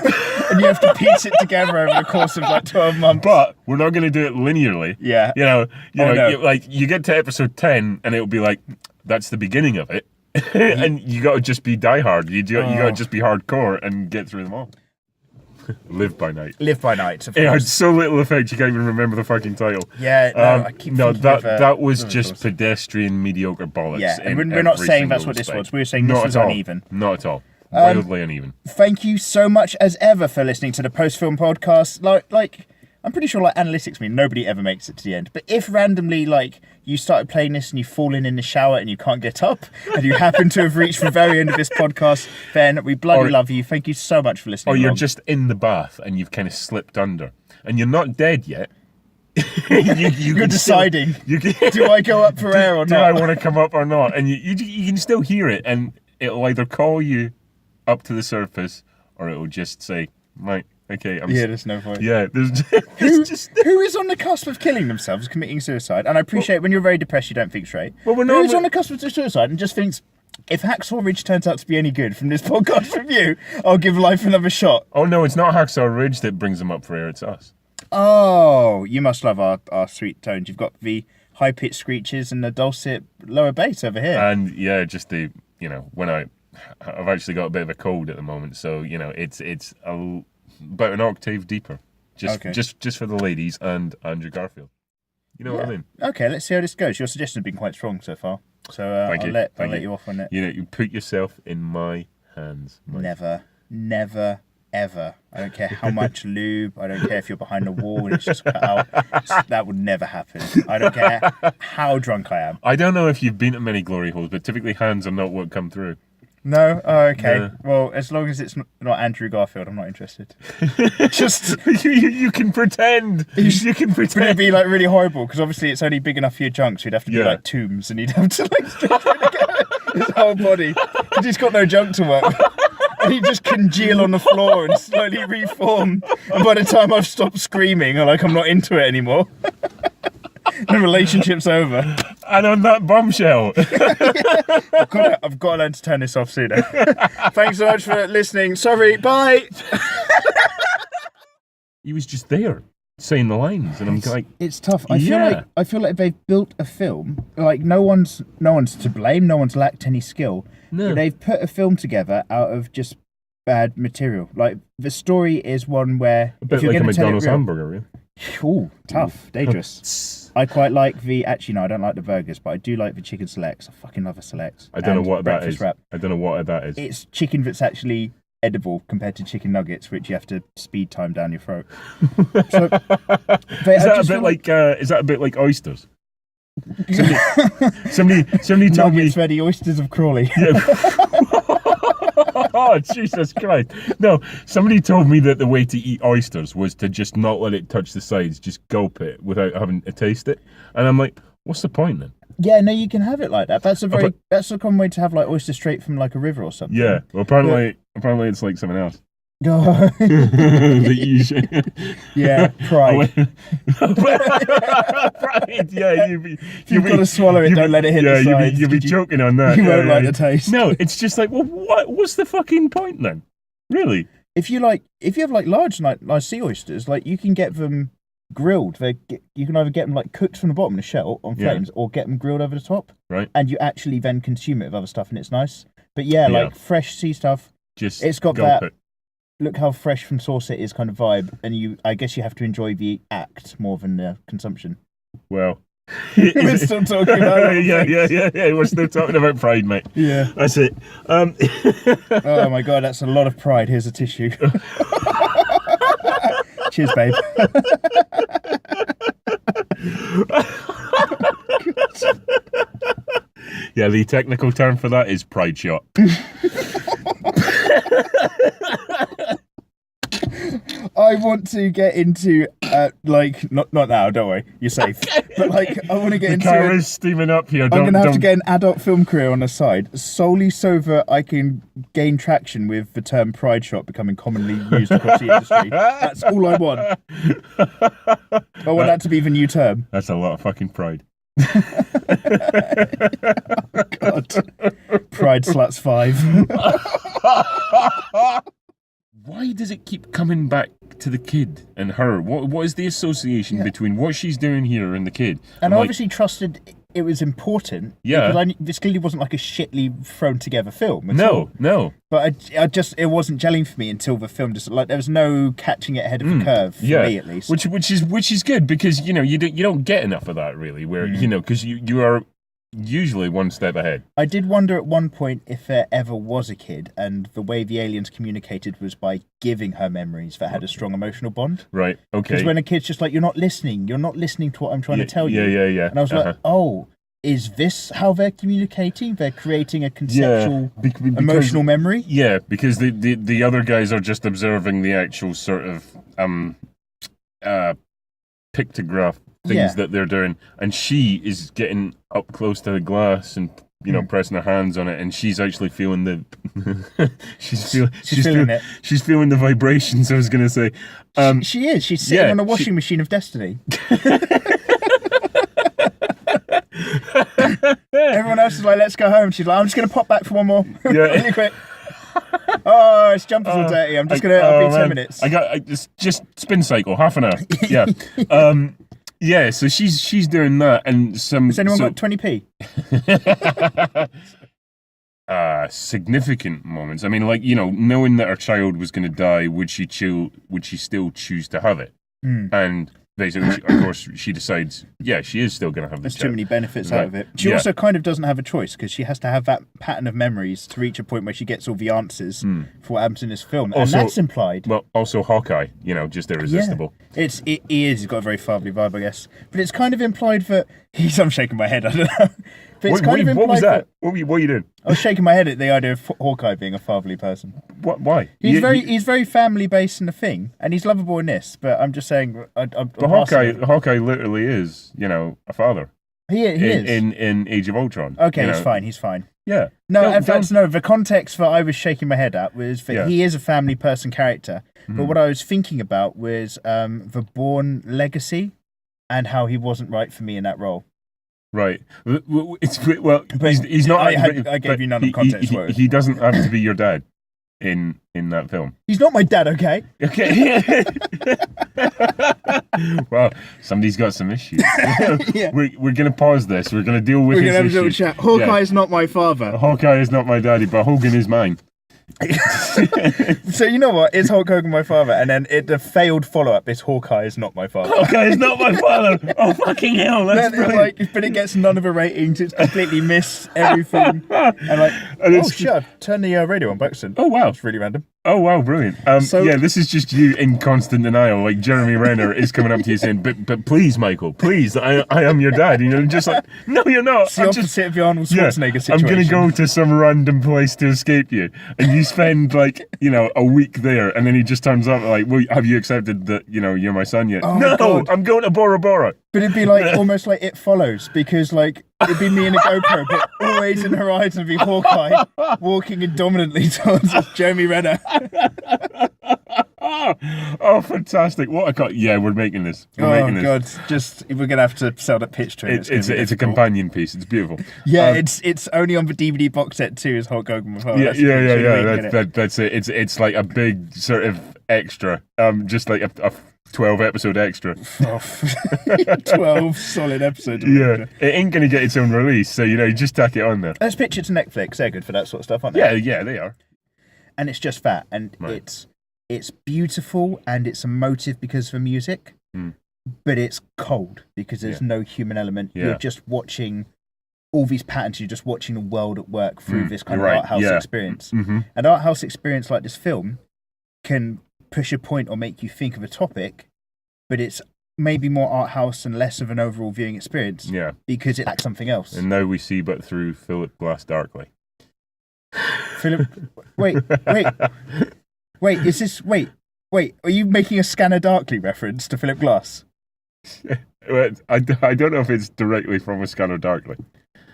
and you have to piece it together over the course of like 12 months. But we're not going to do it linearly. Yeah. You know, no. you get to episode 10, and it'll be like, that's the beginning of it. And you got to just be diehard. You got to just be hardcore and get through them all. Live by Night. Live by Night. Of It had course. so little effect you can't even remember the fucking title. Yeah. No, I keep thinking that was of just thoughts. pedestrian, mediocre bollocks. Yeah, and in we're not every saying that's single what this respect. was. We were saying this Not was at all. uneven. Not at all. Wildly uneven. Thank you so much as ever for listening to the Post Film Podcast. Like I'm pretty sure like analytics mean nobody ever makes it to the end. But if randomly like you started playing this and you've fallen in the shower and you can't get up and you happen to have reached the very end of this podcast, then we bloody love you. Thank you so much for listening. Or you're along. just in the bath and you've kind of slipped under and you're not dead yet. You're deciding. Do Do I go up for air or do not? I want to come up or not? And you can still hear it, and it'll either call you up to the surface or it'll just say, right, okay, There's no point. yeah, Who is on the cusp of killing themselves, committing suicide? And I appreciate when you're very depressed, you don't think straight. Well, we're not- Who's on the cusp of suicide and just thinks, if Hacksaw Ridge turns out to be any good from this podcast review, I'll give life another shot. Oh no, it's not Hacksaw Ridge that brings them up for air, it's us. Oh, you must love our sweet tones. You've got the high-pitched screeches and the dulcet lower bass over here. And yeah, just when I've actually got a bit of a cold at the moment, so it's about an octave deeper, just for the ladies and Andrew Garfield. You know what I mean? Okay, let's see how this goes. Your suggestions have been quite strong so far, so Thank you. I'll let you off on it. You put yourself in my hands. Mike. Never, ever. I don't care how much lube. I don't care if you're behind a wall and it's just cut out. That would never happen. I don't care how drunk I am. I don't know if you've been to many glory holes, but typically hands are not what come through. No? Oh, okay. No. Well, as long as it's not Andrew Garfield, I'm not interested. Just... you can pretend. You can But it'd pretend. be like really horrible because obviously it's only big enough for your junk, so you'd have to be Yeah. like tombs and you'd have to like stretch his whole body. Because he's got no junk to work. And he'd just congeal on the floor and slowly reform. And by the time I've stopped screaming, I'm not into it anymore. The relationship's over. And on that bombshell. I've got to learn to turn this off sooner. Thanks so much for listening. Sorry, bye. He was just there saying the lines, and I'm like, It's tough. Yeah. I feel like they've built a film. Like no one's to blame. No one's lacked any skill. No. They've put a film together out of just bad material. Like the story is one where a bit if you're like a going to tell it McDonald's real, hamburger, really. ooh, tough, dangerous. I quite like the. Actually, no, I don't like the burgers, but I do like the chicken selects. I fucking love the selects. I don't know And what that breakfast is. wrap. I don't know what that is. It's chicken that's actually edible compared to chicken nuggets, which you have to speed time down your throat. So, Is that a bit like oysters? Somebody told me. nuggets were the oysters of Crawley. Oh, Jesus Christ. No, somebody told me that the way to eat oysters was to just not let it touch the sides, just gulp it without having to taste it. And I'm like, what's the point then? Yeah, no, you can have it like that. That's a common way to have like oyster straight from like a river or something. Yeah, well, apparently it's like something else. Oh, That you should- yeah, pride. Pride, yeah. You've got to swallow it. Don't let it hit the sides. You'll be choking on that. You yeah, won't yeah, like yeah. the taste. No, it's just like, well, what's the fucking point then? Really? If you have like large nice sea oysters, like you can get them grilled. You can either get them like cooked from the bottom of the shell on flames, or get them grilled over the top. Right. And you actually then consume it with other stuff, and it's nice. But yeah, like fresh sea stuff. Just It's got gulp that. it. Look how fresh from source it is kind of vibe, and I guess you have to enjoy the act more than the consumption. Well, We're still talking about it. yeah. We're still talking about pride, mate. Yeah. That's it. Oh my god, that's a lot of pride. Here's a tissue. Cheers, babe. Yeah, the technical term for that is pride shot. I want to get into not now. Don't worry, you're safe. But like, I want to get The into. car is steaming up here. I'm going to have to get an adult film career on the side, solely so that I can gain traction with the term pride shot becoming commonly used across the industry. That's all I want. I want that to be the new term. That's a lot of fucking pride. Oh, God. Pride sluts 5. Why does it keep coming back to the kid and her? What is the association between what she's doing here and the kid? And I obviously trusted it was important. Yeah. Because this clearly wasn't like a shitly thrown together film. No. But it wasn't gelling for me until the film just like there was no catching it ahead of the curve for me at least. Which is good because you don't get enough of that really. Where because you are usually one step ahead. I did wonder at one point if there ever was a kid, and the way the aliens communicated was by giving her memories that had a strong emotional bond. Right. Okay. Because when a kid's just like, you're not listening to what I'm trying to tell you. Yeah. And I was like, oh, is this how they're communicating? They're creating a conceptual, emotional memory? Yeah, because the other guys are just observing the actual sort of pictograph things that they're doing, and she is getting up close to the glass and pressing her hands on it, and she's actually feeling the she's feeling it. She's feeling the vibrations. I was going to say, she is. She's sitting on a washing machine of destiny. Everyone else is like, let's go home. She's like, I'm just going to pop back for one more. Really quick. Oh, his jumper's all dirty. I'm just I'll be 10 minutes. I just spin cycle, half an hour. Yeah. Yeah, so she's doing that, and Has anyone got 20p? Significant moments. I mean, like knowing that her child was going to die, would she still choose to have it? And basically, of course, she decides, she is still going to have this. There's too many benefits out of it. She also kind of doesn't have a choice because she has to have that pattern of memories to reach a point where she gets all the answers for what happens in this film. Also, and that's implied. Well, also Hawkeye, just irresistible. Yeah. He's got a very fatherly vibe, I guess. But it's kind of implied that I'm shaking my head, I don't know. But it's what was that? What are you doing? I was shaking my head at the idea of Hawkeye being a fatherly person. Why? He's very family based in the thing, and he's lovable in this. But I'm just saying, Hawkeye literally is, a father. He is in Age of Ultron. Okay, he's fine. Yeah. No, in fact, no. The context that I was shaking my head at was that he is a family person character. But what I was thinking about was the Bourne legacy and how he wasn't right for me in that role. Right. He's not. I gave you none of the context. He doesn't have to be your dad in that film. He's not my dad, okay? Okay. Well, somebody's got some issues. We're going to pause this. We're going to deal with his issues. We're going to have a little chat. Hawkeye is not my father. Hawkeye is not my daddy, but Hogan is mine. So you know what? Is Hulk Hogan my father? And then the failed follow-up is Hawkeye is not my father. Hawkeye is not my father. Oh fucking hell! That's brilliant. But it gets none of the ratings. It's completely missed everything. And shit! I've turned the radio on by accident. Oh wow! It's really random. Oh wow, brilliant. This is just you in constant denial. Like Jeremy Renner is coming up to you saying, "But please, Michael, please, I am your dad." Just like, no, you're not. It's the opposite of the Arnold Schwarzenegger situation. I'm going to go to some random place to escape you, and you spend a week there, and then he just turns up like, "Well, have you accepted that you're my son yet?" Oh, no, God. I'm going to Bora Bora. But it'd be almost like It Follows, because it'd be me in a GoPro, but always in the horizon would be Hawkeye walking indomitantly towards Jeremy Renner. Oh, fantastic! What a cut! Yeah, we're making this. We're gonna have to sell that pitch to him. It's a companion piece. It's beautiful. Yeah, it's only on the DVD box set too. Is Hulk Hogan with Yeah. That's it. It's like a big sort of extra. Just like a 12 episode extra. 12 solid episodes. Yeah, it ain't gonna get its own release, so you just tack it on there. Let's pitch it to Netflix. They're good for that sort of stuff, aren't they? Yeah, they are. And it's just that, and it's beautiful and it's emotive because of the music, but it's cold because there's no human element. You're just watching all these patterns. You're just watching the world at work through this kind of art house experience. And art house experience like this film can push a point or make you think of a topic, but it's maybe more art house and less of an overall viewing experience. Yeah. Because it lacks something else. And now we see but through Philip Glass darkly. Philip, wait, is this, wait, are you making a Scanner Darkly reference to Philip Glass? I don't know if it's directly from a Scanner Darkly.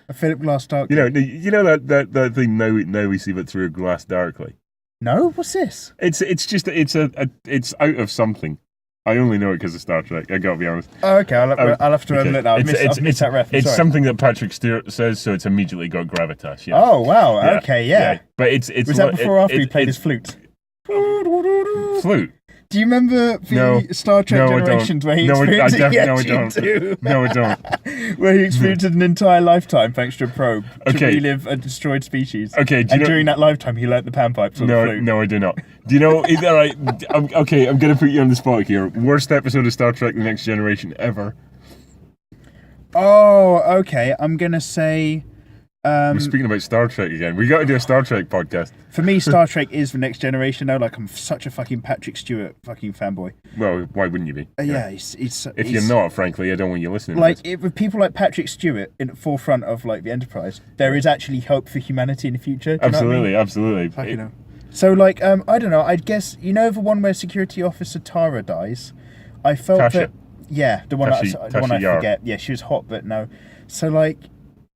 A Philip Glass Darkly? You know that thing, now we see but through a glass darkly? No? What's this? It's out of something. I only know it because of Star Trek, I gotta be honest. Oh, okay, I'll have to okay. look now. I've missed that reference. It's something that Patrick Stewart says, so it's immediately got gravitas. Yeah. Oh, wow, okay, yeah. But it's Was that before or after he played his flute? Flute? Do you remember the Star Trek Generations where he experienced No, I don't. where he experienced an entire lifetime thanks to a probe to relive a destroyed species. Okay, during that lifetime he learnt the panpipes on the flute. No, I do not. Do you know? Alright, I'm going to put you on the spot here. Worst episode of Star Trek: The Next Generation ever. Oh, okay. I'm going to say. We're speaking about Star Trek again. We got to do a Star Trek podcast. For me, Star Trek is the Next Generation. Though, like I'm such a fucking Patrick Stewart fucking fanboy. Well, why wouldn't you be? Yeah, if you're not, frankly, I don't want you listening. Like with people like Patrick Stewart in the forefront of like the Enterprise, there is actually hope for humanity in the future. Absolutely. Fucking hell. So like I don't know. I guess the one where Security Officer Tara dies. I felt Tasha. that the one I Yar. forget. Yeah, she was hot, but no. So like.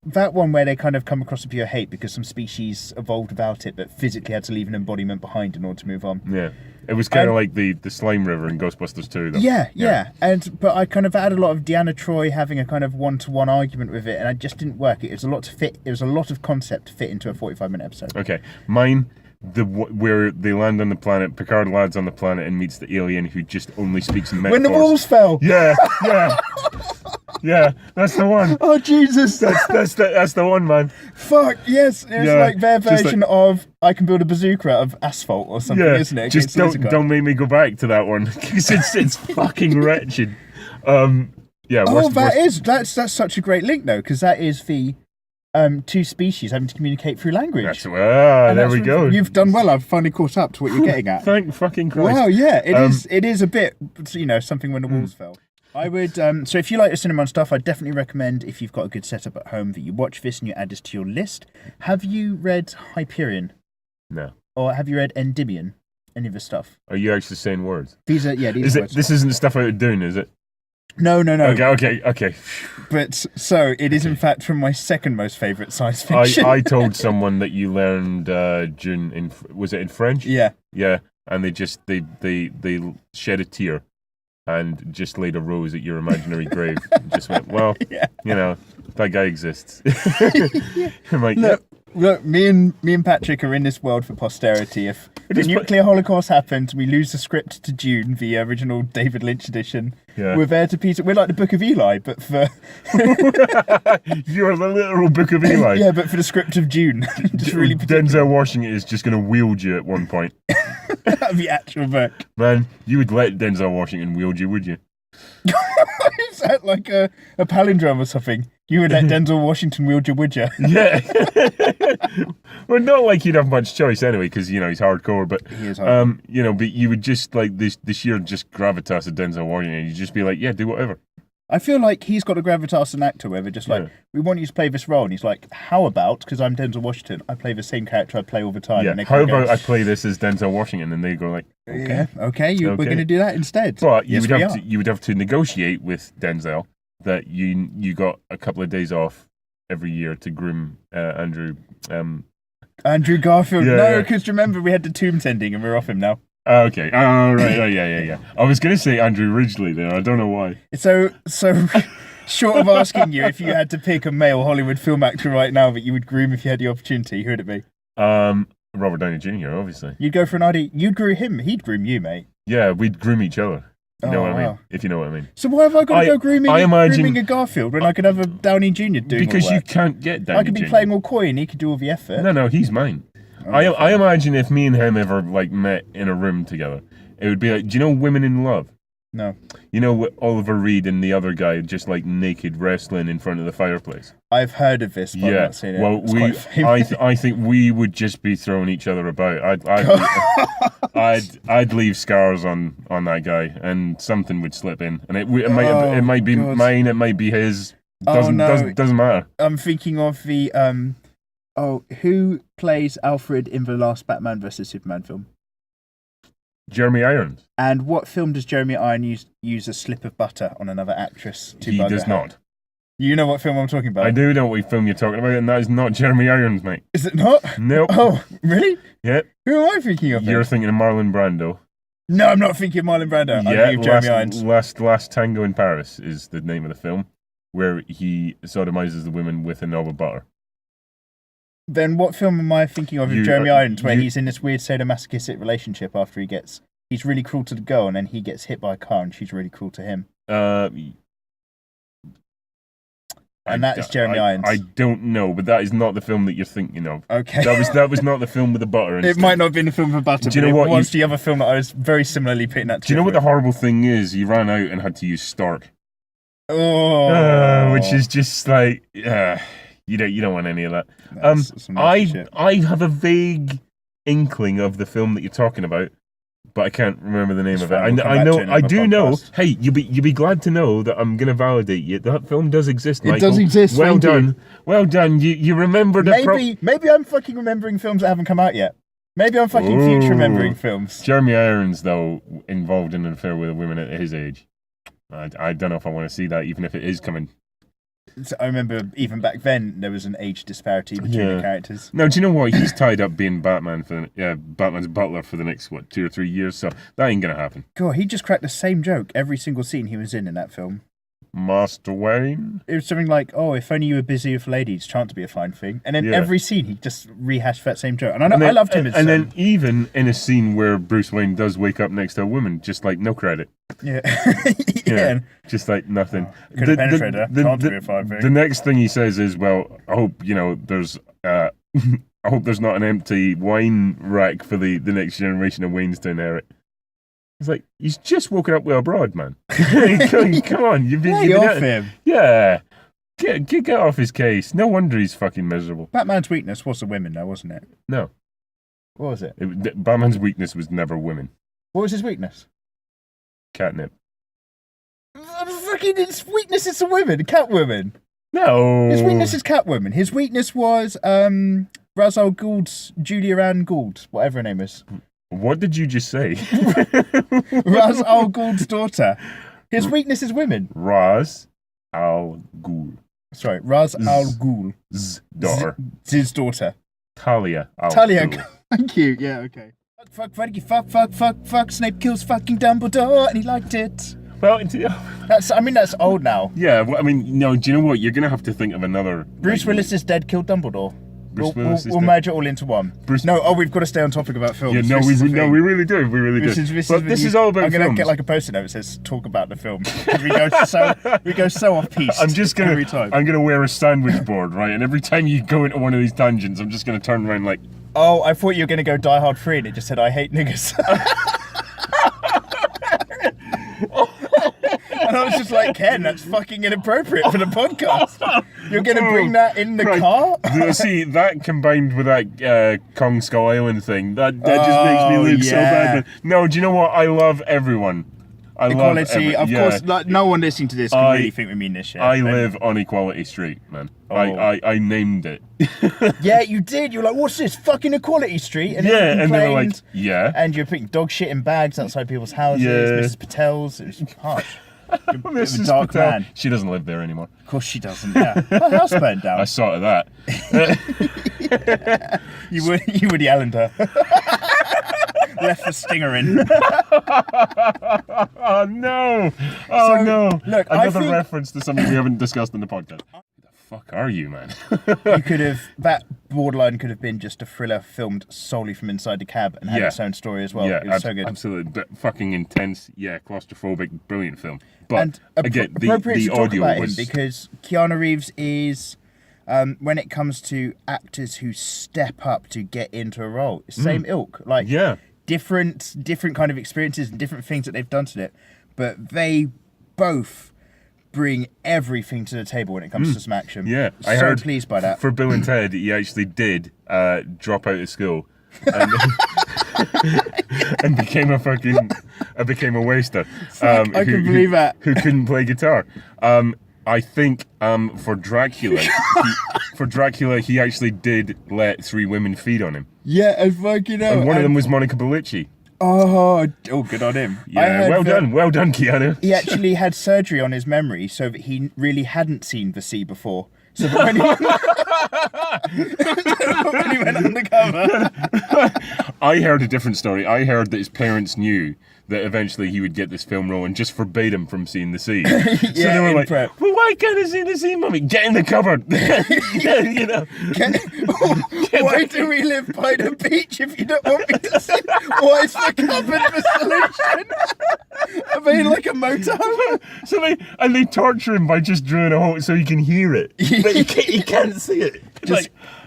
That one where they kind of come across a pure hate because some species evolved without it, but physically had to leave an embodiment behind in order to move on. Yeah, it was kind of like the Slime River in Ghostbusters 2. Though. Yeah. But I kind of had a lot of Deanna Troi having a kind of one-to-one argument with it, and it just didn't work. It was a lot to fit. It was a lot of concept to fit into a 45-minute episode. Okay, mine. Where they land on the planet, Picard lands on the planet and meets the alien who just only speaks in metaphors. When the walls fell. Yeah. Yeah, that's the one. Oh Jesus, that's the one, man. Fuck yes, it's like their version of I can build a bazooka out of asphalt or something, isn't it? Just don't make me go back to that one because it's fucking wretched. That's such a great link though, because that is the two species having to communicate through language. There we go. You've done well. I've finally caught up to what you're getting at. Thank fucking Christ. Wow, yeah, it is a bit, something when the walls fell. I would, so if you like the cinema and stuff, I'd definitely recommend, if you've got a good setup at home, that you watch this and you add this to your list. Have you read Hyperion? No. Or have you read Endymion? Any of the stuff? Are you actually saying words? These are words. This isn't the stuff out of Dune, is it? No. Okay. But, so, it is in fact from my second most favourite science fiction. I told someone that you learned Dune was it in French? Yeah. Yeah, and they shed a tear. And just laid a rose at your imaginary grave. And just went, well, that guy exists. I'm like, look, me and Patrick are in this world for posterity. If the nuclear holocaust happens, we lose the script to Dune, the original David Lynch edition. Yeah. We're there to Peter. We're like the Book of Eli, but for you're the literal Book of Eli. Yeah, but for the script of Dune. Just really Denzel Washington is just going to wield you at one point. The actual book. Man, you would let Denzel Washington wield you, would you? Is that like a palindrome or something? You would let Denzel Washington wield you, would you? Yeah. Well, not like you'd have much choice anyway, because, he's hardcore, but, he is hardcore. But you would just, like, the sheer just gravitas of Denzel Washington, you'd just be like, yeah, do whatever. I feel like he's got a gravitas as an actor where they're just like, we want you to play this role. And he's like, how about, because I'm Denzel Washington, I play the same character I play all the time. Yeah, and how about I play this as Denzel Washington? And they go like, okay. Yeah, okay, we're going to do that instead. But you would have to negotiate with Denzel that you got a couple of days off every year to groom Andrew. Andrew Garfield. No, because remember, we had the tomb tending and we're off him now. Okay. Oh, right. Oh, yeah. I was going to say Andrew Ridgeley there. I don't know why. So short of asking you if you had to pick a male Hollywood film actor right now that you would groom if you had the opportunity, who would it be? Robert Downey Jr., obviously. You'd go for an ID. You'd groom him. He'd groom you, mate. Yeah, we'd groom each other. You know what I mean? If you know what I mean. So why have I got to go grooming a Garfield when I could have a Downey Jr. doing because all you work? can't get Downey Jr. I could be playing all coy and he could do all the effort. No, he's mine. I imagine if me and him ever like met in a room together, it would be like, do you know Women in Love? No. You know what Oliver Reed and the other guy just like naked wrestling in front of the fireplace? I've heard of this, but I've not seen it. Well, It's quite famous. I think we would just be throwing each other about. I'd leave scars on that guy, and something would slip in, and it might be God. mine, it might be his. Doesn't matter. I'm thinking of the who plays Alfred in the last Batman vs Superman film? Jeremy Irons. And what film does Jeremy Irons use a slip of butter on another actress to He bugger does her? not. You know what film I'm talking about? I do know what film you're talking about, and that is not Jeremy Irons, mate. Is it not? Nope. Oh, really? Yeah. Who am I thinking of? You're thinking of Marlon Brando. No, I'm not thinking of Marlon Brando. Yeah, I'm thinking of Jeremy Irons. Last Tango in Paris is the name of the film, where he sodomizes the women with a knob of butter. Then what film am I thinking of Jeremy Irons, where he's in this weird sadomasochistic relationship after he's really cruel to the girl, and then he gets hit by a car, and she's really cruel to him. And that is Jeremy Irons. I don't know, but that is not the film that you're thinking of. Okay. That was not the film with the butter. It might not have been the film for butter, Do you know but what it was the other film that I was very similarly putting that together. Do you know what the horrible thing is? He ran out and had to use Stark. Oh. Which is just like, you don't want any of that. That's some nasty shit. I have a vague inkling of the film that you're talking about, but I can't remember the name of it. I do know. Hey, you'll be glad to know that I'm going to validate you. That film does exist, Michael. It does exist. Well done. Well done. You remembered it. Maybe I'm fucking remembering films that haven't come out yet. Maybe I'm fucking future remembering films. Jeremy Irons, though, involved in an affair with a woman at his age. I don't know if I want to see that, even if it is coming. So I remember even back then there was an age disparity between the characters. No, do you know what? He's tied up being Batman's butler for the next 2 or 3 years, so that ain't gonna happen. God, he just cracked the same joke every single scene he was in that film. Master Wayne? It was something like, "Oh, if only you were busy with ladies, chance to be a fine thing." And then every scene he just rehashed that same joke. And I loved him. Then even in a scene where Bruce Wayne does wake up next to a woman, just like no credit. Yeah. Just like nothing. Could have penetrated her. Chance to be a fine thing. The next thing he says is, "Well, I hope there's I hope there's not an empty wine rack for the next generation of Waynes to inherit." It's like, he's just woken up with a broad, man. Come on, you've been off him. Yeah. Get off his case. No wonder he's fucking miserable. Batman's weakness was the women, though, wasn't it? No. What was it? Batman's weakness was never women. What was his weakness? Catnip. Fucking his weakness is the women, Catwoman. No. His weakness is Catwoman. His weakness was Ra's al Ghul's Julia Ann Gould, whatever her name is. What did you just say? Ra's al Ghul's daughter. His weakness is women. Ra's al Ghul. Sorry, Ra's al Ghul's daughter. His daughter. Talia al Ghul. Thank you. Yeah, okay. Fuck. Snape kills fucking Dumbledore, and he liked it. Well, that's old now. Yeah, well, no. Do you know what? You're gonna have to think of another. Bruce Willis is dead. Killed Dumbledore. We'll merge it all into one. We've got to stay on topic about films. Yeah, we really do. This is all about films. I'm gonna get like a post-it note that says "Talk about the film." we go so off piece. Every time. I'm gonna wear a sandwich board, right? And every time you go into one of these tangents, I'm just gonna turn around like. Oh, I thought you were gonna go Die Hard 3, and it just said "I hate niggas." And I was just like, Ken, that's fucking inappropriate for the podcast. You're going to bring that in the car? See, that combined with that Kong Skull Island thing, that just makes me look so bad. But no, do you know what? I love everyone. Equality, of course, like, no one listening to this can really think we mean this shit. I live on Equality Street, man. Oh. I named it. Yeah, you did. You were like, what's this? Fucking Equality Street? And and they were like, yeah. And you're putting dog shit in bags outside people's houses, Mrs. Patel's. It was harsh. Mrs. Dark Patel. man. She doesn't live there anymore. Of course she doesn't, yeah. Her house burned down. I saw that. You Woody Allen'd her. Left the stinger in. Oh no! Oh no! Look, another reference to something we haven't discussed in the podcast. Who the fuck are you, man? That borderline could have been just a thriller filmed solely from inside the cab and had its own story as well. Yeah, it was so good. Absolutely. But fucking intense, claustrophobic, brilliant film. But and again, appropriate the to talk audio about was him because Keanu Reeves is. When it comes to actors who step up to get into a role, same ilk, like different kind of experiences and different things that they've done to it. but they both bring everything to the table when it comes to some action. Yeah, I so heard pleased by that. For Bill and Ted, he actually did drop out of school and, and became a waster. I can believe that. Who couldn't play guitar. I think for Dracula, he actually did let 3 women feed on him. Yeah, I fucking know. And one of them was Monica Bellucci. Oh, good on him. Yeah, well done, Keanu. He actually had surgery on his memory so that he really hadn't seen the sea before. So that when he went undercover. I heard a different story. I heard that his parents knew that eventually he would get this film role and just forbade him from seeing the sea. So they were like, prep. well, why can't I see the sea, Mummy? Get in the cupboard. You know. Why do we live by the beach if you don't want me to see? Why is the cupboard the solution? Are they like a motorhome? So they torture him by just drilling a hole so he can hear it. But he can't see it.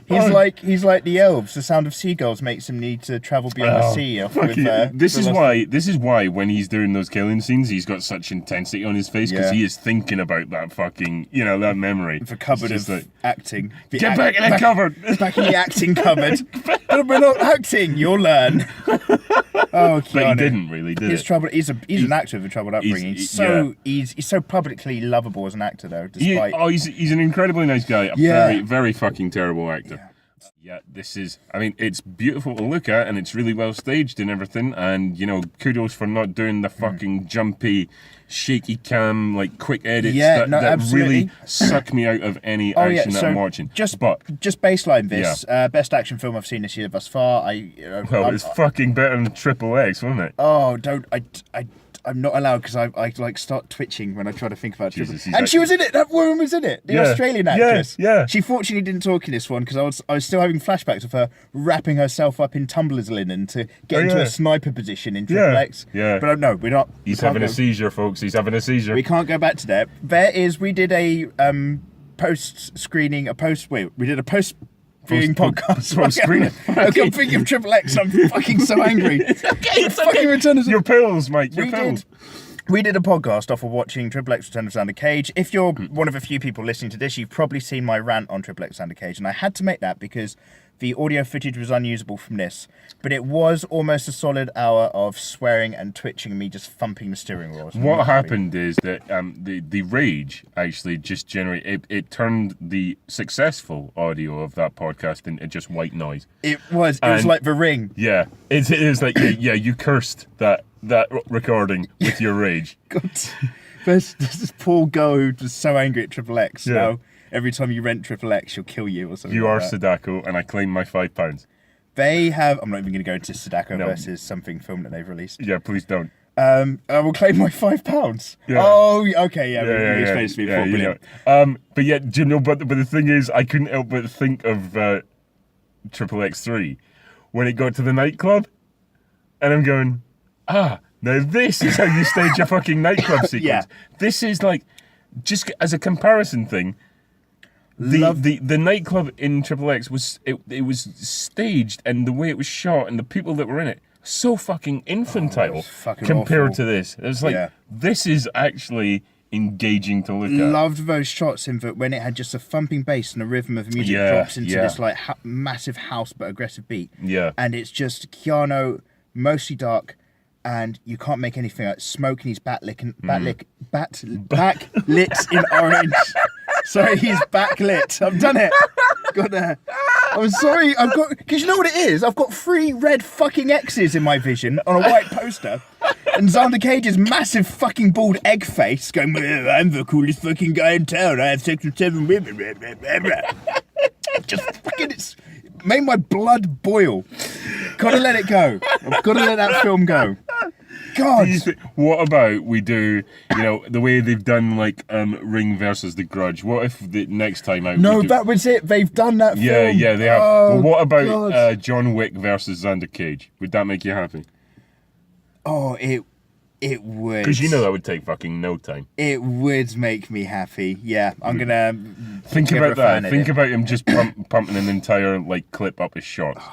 He's like the elves. The sound of seagulls makes him need to travel beyond the sea. This is why when he's doing those killing scenes, he's got such intensity on his face because he is thinking about that fucking, that memory. The cupboard of acting. Get back in the cupboard. Back in the acting cupboard. But we're not acting. You'll learn. Oh, Keanu. But he didn't really, did it? He's an actor with a troubled upbringing. He's so publicly lovable as an actor, though. Despite he's an incredibly nice guy. A very, very fucking terrible actor. Yeah, it's beautiful to look at and it's really well staged and everything. And, kudos for not doing the fucking jumpy, shaky cam, like quick edits that really suck me out of any action that I'm watching. Just baseline this. Best action film I've seen this year thus far. It's fucking better than Triple X, wasn't it? Oh, I'm not allowed because I start twitching when I try to think about Triple X. And she was in it. That woman was in it. The Australian actress. Yeah. She fortunately didn't talk in this one because I was still having flashbacks of her wrapping herself up in tumbler's linen to get into a sniper position in Triple X. Yeah. But no, we're not. He's having a seizure, folks. He's having a seizure. We can't go back to that. We did a post-screening, we did a post-viewing podcast. Post-screening. I can't think of Triple X. I'm fucking so angry. It's okay. Return of... Your pills, mate. Your pills. We did a podcast off of watching Triple X Return of Xander Cage. If you're one of a few people listening to this, you've probably seen my rant on Triple X Xander Cage, and I had to make that because the audio footage was unusable from this, but it was almost a solid hour of swearing and twitching and me just thumping the steering wheel. What happened is that the rage actually just generated, it turned the successful audio of that podcast into just white noise. It was like The Ring. Yeah, it was like, you cursed that recording with your rage. God, there's this poor girl who was so angry at Triple X. Yeah. So every time you rent Triple X, she'll kill you or something. You are Sadako, and I claim my £5. They have. I'm not even going to go into Sadako versus something film that they've released. Yeah, please don't. I will claim my £5. Yeah. Oh, okay, yeah. You explained it to me before, brilliant. But yeah, do you know? But the thing is, I couldn't help but think of Triple X3 when it got to the nightclub, and I'm going, now this is how you stage a fucking nightclub sequence. Yeah. This is like, just as a comparison thing, the nightclub in Triple X was staged, and the way it was shot and the people that were in it, so fucking infantile compared to this. It was like, this is actually engaging to look at. Loved those shots in that when it had just a thumping bass and a rhythm of music drops into this like massive house but aggressive beat. Yeah. And it's just Keanu, mostly dark, and you can't make anything out. Smoke and he's backlit in orange. Sorry, he's backlit. I've done it. Got there. I'm sorry. Because you know what it is? I've got 3 red fucking X's in my vision on a white poster. And Xander Cage's massive fucking bald egg face going, I'm the coolest fucking guy in town. I have sex with 7 women. Just fucking, it's made my blood boil. Gotta let it go. I've gotta let that film go. God. What about we do, the way they've done like Ring versus The Grudge? What if the next time out? No, that was it. They've done that film. Yeah, they have. Well, what about John Wick versus Xander Cage? Would that make you happy? Oh, it would. Because that would take fucking no time. It would make me happy. Yeah, I'm gonna think about that. Think about him just pumping an entire like clip up his shorts.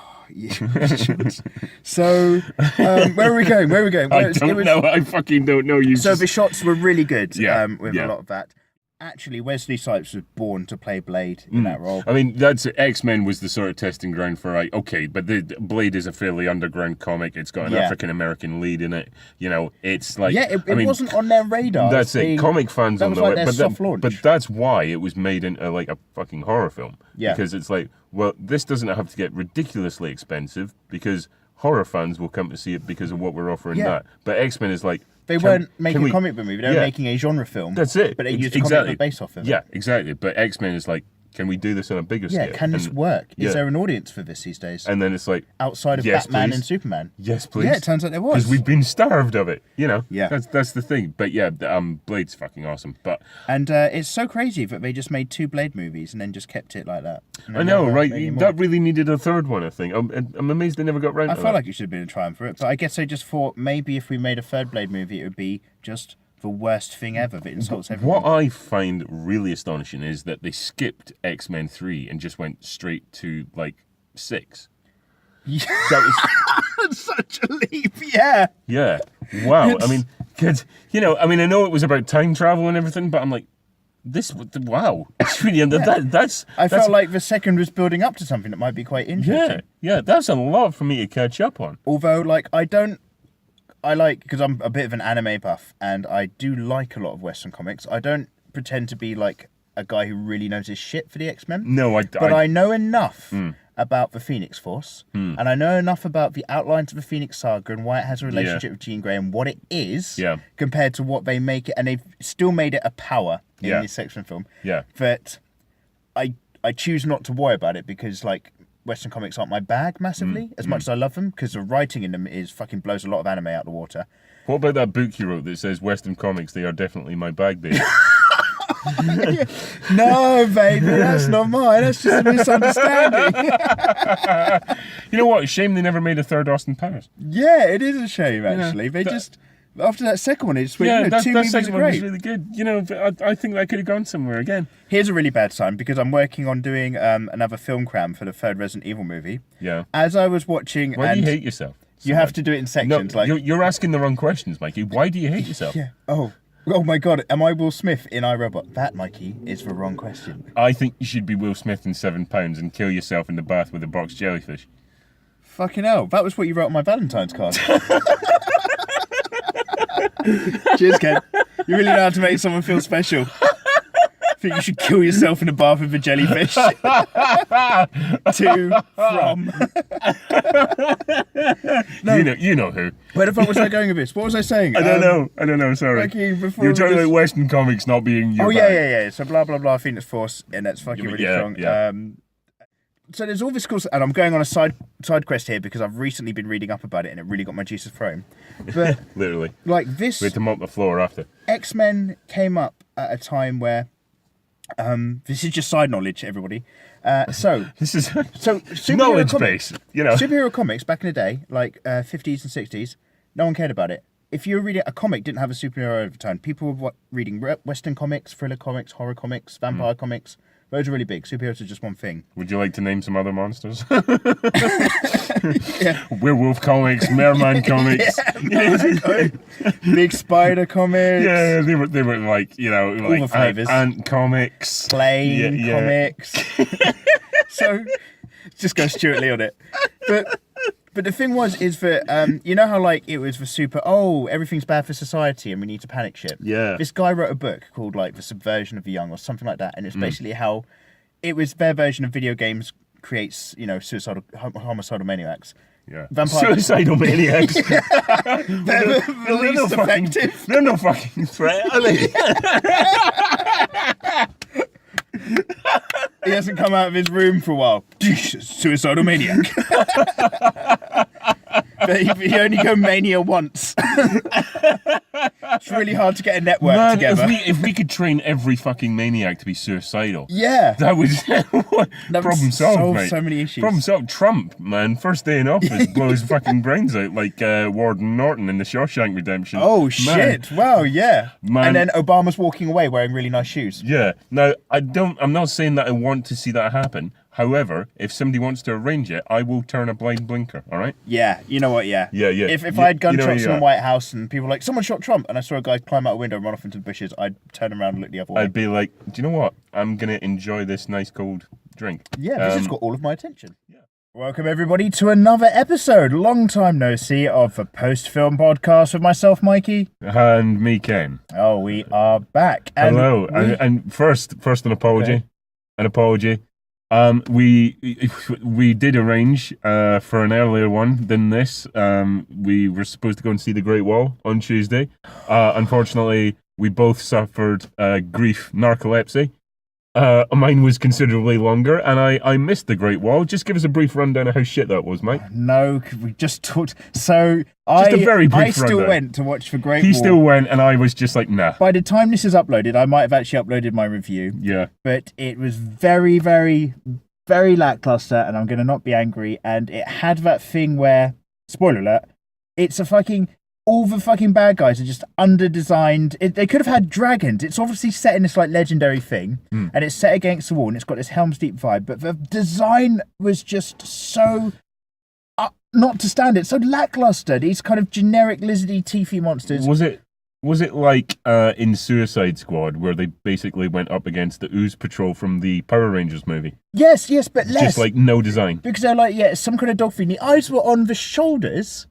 So, where are we going? I don't know. I fucking don't know. So the shots were really good. With yeah. a lot of that. Actually, Wesley Snipes was born to play Blade in that role. I mean, that's X-Men was the sort of testing ground for okay, but the Blade is a fairly underground comic. It's got an African American lead in it. You know, it's like it wasn't on their radar. That's it. Comic fans that on was the like way, their soft launch. but that's why it was made into like a fucking horror film. Yeah, because it's like, well, this doesn't have to get ridiculously expensive because horror fans will come to see it because of what we're offering that. But X-Men is like. They weren't making a comic book movie. They were making a genre film. That's it. But they used a comic book based off of it. Yeah, exactly. But X-Men is like, can we do this on a bigger scale? Yeah, can this work? Is there an audience for this these days? And then it's like... outside of Batman and Superman. Yes, please. Yeah, it turns out there was. Because we've been starved of it, you know? Yeah. That's the thing. But yeah, Blade's fucking awesome. And it's so crazy that they just made 2 Blade movies and then just kept it like that. I know, right? That really needed a third one, I think. I'm amazed they never got round to that. I felt like it should have been a triumph for it. But I guess they just thought maybe if we made a third Blade movie, it would be just the worst thing ever that insults everyone. What I find really astonishing is that they skipped X-Men 3 and just went straight to, like, 6. Yeah. That was such a leap, yeah. Yeah. Wow. I mean, kids, I know it was about time travel and everything, but I'm like, wow. It's really, that's... I felt like the second was building up to something that might be quite interesting. Yeah, that's a lot for me to catch up on. Although, like, because I'm a bit of an anime buff, and I do like a lot of Western comics. I don't pretend to be like a guy who really knows his shit for the X-Men. No, but I know enough about the Phoenix Force, and I know enough about the outlines of the Phoenix Saga and why it has a relationship with Jean Grey and what it is compared to what they make it, and they've still made it a power in this X-Men film. Yeah, but I choose not to worry about it because like. Western comics aren't my bag massively, as much as I love them, because the writing in them fucking blows a lot of anime out of the water. What about that book you wrote that says Western comics, they are definitely my bag, baby? No, baby, that's not mine. That's just a misunderstanding. You know what? Shame they never made a third Austin Powers. Yeah, it is a shame, actually. They just... After that second one, it's that 2 movies second are great. one was really good. I think that could have gone somewhere again. Here's a really bad sign because I'm working on doing another FilmCram for the 3rd Resident Evil movie. Yeah. As I was watching, why do you hate yourself? You have to do it in sections. No, you're asking the wrong questions, Mikey. Why do you hate yourself? Yeah. Oh my God! Am I Will Smith in iRobot? That, Mikey, is the wrong question. I think you should be Will Smith in 7 pounds and kill yourself in the bath with a box jellyfish. Fucking hell! That was what you wrote on my Valentine's card. Cheers, Ken. You really know how to make someone feel special. I think you should kill yourself in a bath with a jellyfish. From. No. You know who. Where the fuck was I going with this? What was I saying? I don't know. Sorry. You were talking about Western comics not being your bag. Yeah. So blah blah blah. Phoenix Force, and that's fucking really strong. Yeah. So there's all this cool, and I'm going on a side quest here because I've recently been reading up about it, and it really got my juices flowing. But literally, like this, we had to mop the floor after. X-Men came up at a time where, this is just side knowledge, everybody. This is knowledge base, Superhero comics back in the day, like 50s and 60s, no one cared about it. If you were reading a comic, didn't have a superhero overtone. People were reading Western comics, thriller comics, horror comics, vampire comics. Those are really big. Superheroes are just one thing. Would you like to name some other monsters? Yeah. Werewolf comics, Merman comics, big spider comics. Yeah, they were like all the flavors. Ant comics, Plane comics. So just go Stuart Lee on it. But the thing is that, you know how, like, it was the everything's bad for society and we need to panic shit? Yeah. This guy wrote a book called, like, The Subversion of the Young or something like that, and it's basically how it was their version of video games creates, homicidal maniacs. Yeah. Suicidal maniacs. They're the least effective. They're no fucking threat, are they? He hasn't come out of his room for a while. Suicidal maniac. But he only go mania once. It's really hard to get a network together. If we could train every fucking maniac to be suicidal, that would problem solved, mate. So many issues. Problem solved. Trump, man, first day in office, blows fucking brains out like Warden Norton in the Shawshank Redemption. Oh shit! Wow, yeah. Man. And then Obama's walking away wearing really nice shoes. Yeah. Now I'm not saying that I want to see that happen. However, if somebody wants to arrange it, I will turn a blind blinker. All right? Yeah, you know what? Yeah. Yeah. If I had gunshots in the what? White House and people were like, someone shot Trump, and I saw a guy climb out a window and run off into the bushes, I'd turn around and look the other way. I'd be like, do you know what? I'm gonna enjoy this nice cold drink. Yeah, this has got all of my attention. Yeah. Welcome everybody to another episode, long time no see, of the Post Film Podcast with myself, Mikey. And me, Ken. Oh, we are back. And Hello. And first an apology. Okay. An apology. We did arrange for an earlier one than this. We were supposed to go and see the Great Wall on Tuesday. Unfortunately, we both suffered grief narcolepsy. Mine was considerably longer, and I missed the Great Wall. Just give us a brief rundown of how shit that was, Mike. No, we just talked. So Just a very brief I still rundown. went to watch the Great He Wall. still went, and I was just like, nah. By the time this is uploaded, I might have actually uploaded my review. Yeah. But it was very, very, very lackluster, and I'm going to not be angry. And it had that thing where, spoiler alert, it's a fucking... all the fucking bad guys are just under-designed. They could have had dragons. It's obviously set in this like legendary thing, and it's set against the wall, and it's got this Helm's Deep vibe. But the design was just so not to stand it. So lackluster. These kind of generic lizardy, teethy monsters. Was it like in Suicide Squad, where they basically went up against the Ooze Patrol from the Power Rangers movie? Yes, but less. Just like no design. Because they're like, yeah, some kind of dog thing. The eyes were on the shoulders.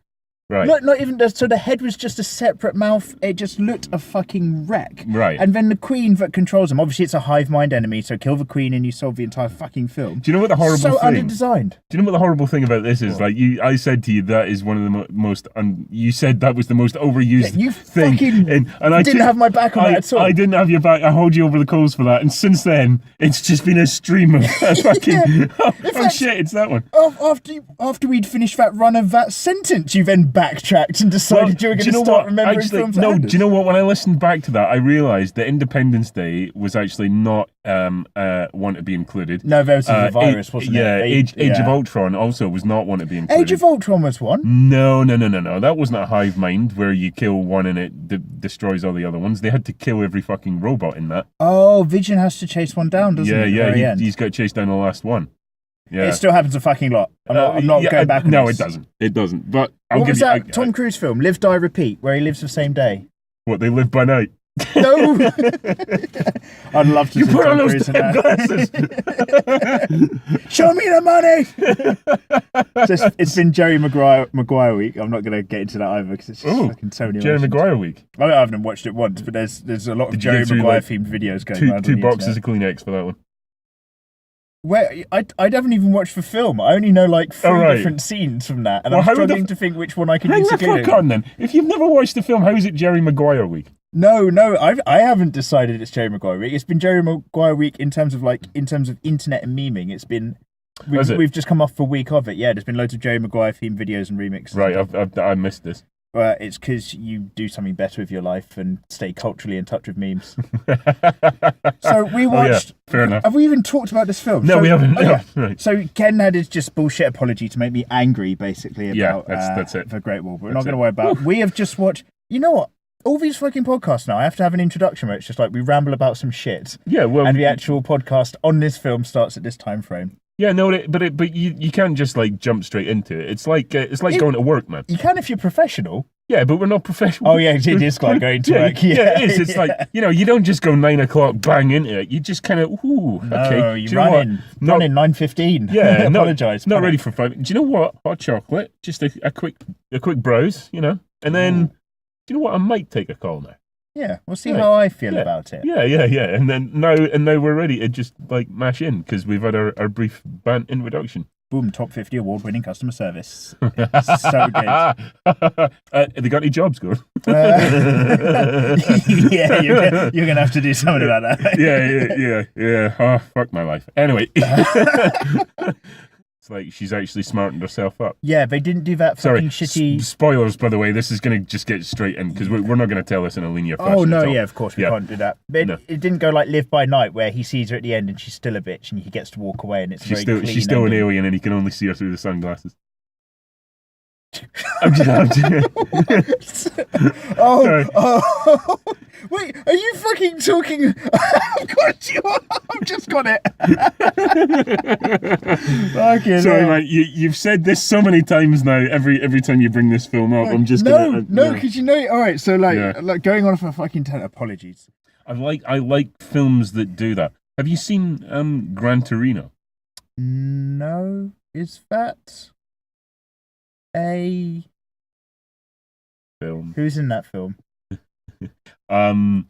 Right. Not even so the head was just a separate mouth. It just looked a fucking wreck. Right. And then the queen that controls them. Obviously, it's a hive mind enemy. So kill the queen and you solve the entire fucking film. Do you know what the horrible so thing? underdesigned. Do you know what the horrible thing about this is? What? Like I said to you, that is one of the most. You said that was the most overused Yeah, you thing. fucking and I didn't have my back on that at all. I didn't have your back. I hold you over the coals for that. And since then, it's just been a stream of fucking. fact, Shit! It's that one. After we'd finished that run of that sentence, you then backtracked and decided you were going to start remembering films. No, do you know what? When I listened back to that, I realised that Independence Day was actually not one to be included. No, there was the virus, wasn't it? Age of Ultron also was not one to be included. Age of Ultron was one. No. That wasn't a hive mind where you kill one and it destroys all the other ones. They had to kill every fucking robot in that. Oh, Vision has to chase one down, doesn't he? Yeah. He's got to chase down the last one. Yeah. It still happens a fucking lot. I'm not going back on No, this. it doesn't. It doesn't. But What was that Tom Cruise film, Live, Die, Repeat, where he lives the same day? What, They Live by Night? No! I'd love to You see put Tom on those Cruise in damn that. glasses. Show me the money! So it's been Jerry Maguire week. I'm not going to get into that either because it's just fucking Tony. Jerry Maguire week. I haven't watched it once, but there's a lot of Did you Jerry get through, Maguire like, themed videos going around. Two on the boxes internet. of Kleenex for that one. Where I haven't even watched the film. I only know like three right. different scenes from that, and Well, I'm how the struggling to think which one I can Hang use the to clean fuck it. on then. If you've never watched the film, how is it Jerry Maguire week? No, I haven't decided it's Jerry Maguire week. It's been Jerry Maguire week in terms of internet and memeing. It's been we've just come off the week of it. Yeah, there's been loads of Jerry Maguire themed videos and remixes. Right, I missed this. It's because you do something better with your life and stay culturally in touch with memes. So we watched. Fair enough. Have we even talked about this film? No, we haven't. Okay. No, right. So Ken had his just bullshit apology to make me angry, basically, about that's it. the Great Wall. But we're not going to worry about it. We have just watched... You know what? All these fucking podcasts now, I have to have an introduction where it's just like we ramble about some shit. Yeah, well... And the actual podcast on this film starts at this time frame. Yeah, no, but you can't just like jump straight into it. It's like going to work, man. You can if you're professional. Yeah, but we're not professional. Oh yeah, it is like going to work. Yeah, it is. It's like, you don't just go 9 o'clock bang into it. You just kind of, okay. No, you run in 9:15. Yeah, apologise. Not ready for 5. Do you know what? Hot chocolate, just a quick browse, and then, do you know what? I might take a call now. Yeah, we'll see how I feel about it. Yeah, and then now we're ready to just like mash in because we've had our brief bant introduction. Boom, top 50 award-winning customer service. It's so good. Have they got any jobs going? Yeah, you're going to have to do something about that. Yeah. Oh, fuck my life. Anyway. It's like she's actually smartened herself up. Yeah, they didn't do that fucking shitty... Spoilers, by the way. This is going to just get straight in because we're not going to tell this in a linear fashion. Oh, no, yeah, of course we can't do that. But it didn't go like Live by Night where he sees her at the end and she's still a bitch and he gets to walk away and it's She's very clean still an ending. alien and he can only see her through the sunglasses. I'm just Sorry. Wait, are you fucking talking? I've got you. I've just got it. Okay, Sorry, mate. You've said this so many times now. Every time you bring this film up, I'm just no, because you know. All right, so like going on for a fucking 10. Apologies. I like films that do that. Have you seen Gran Torino? No, is that a film? Who's in that film? Shooty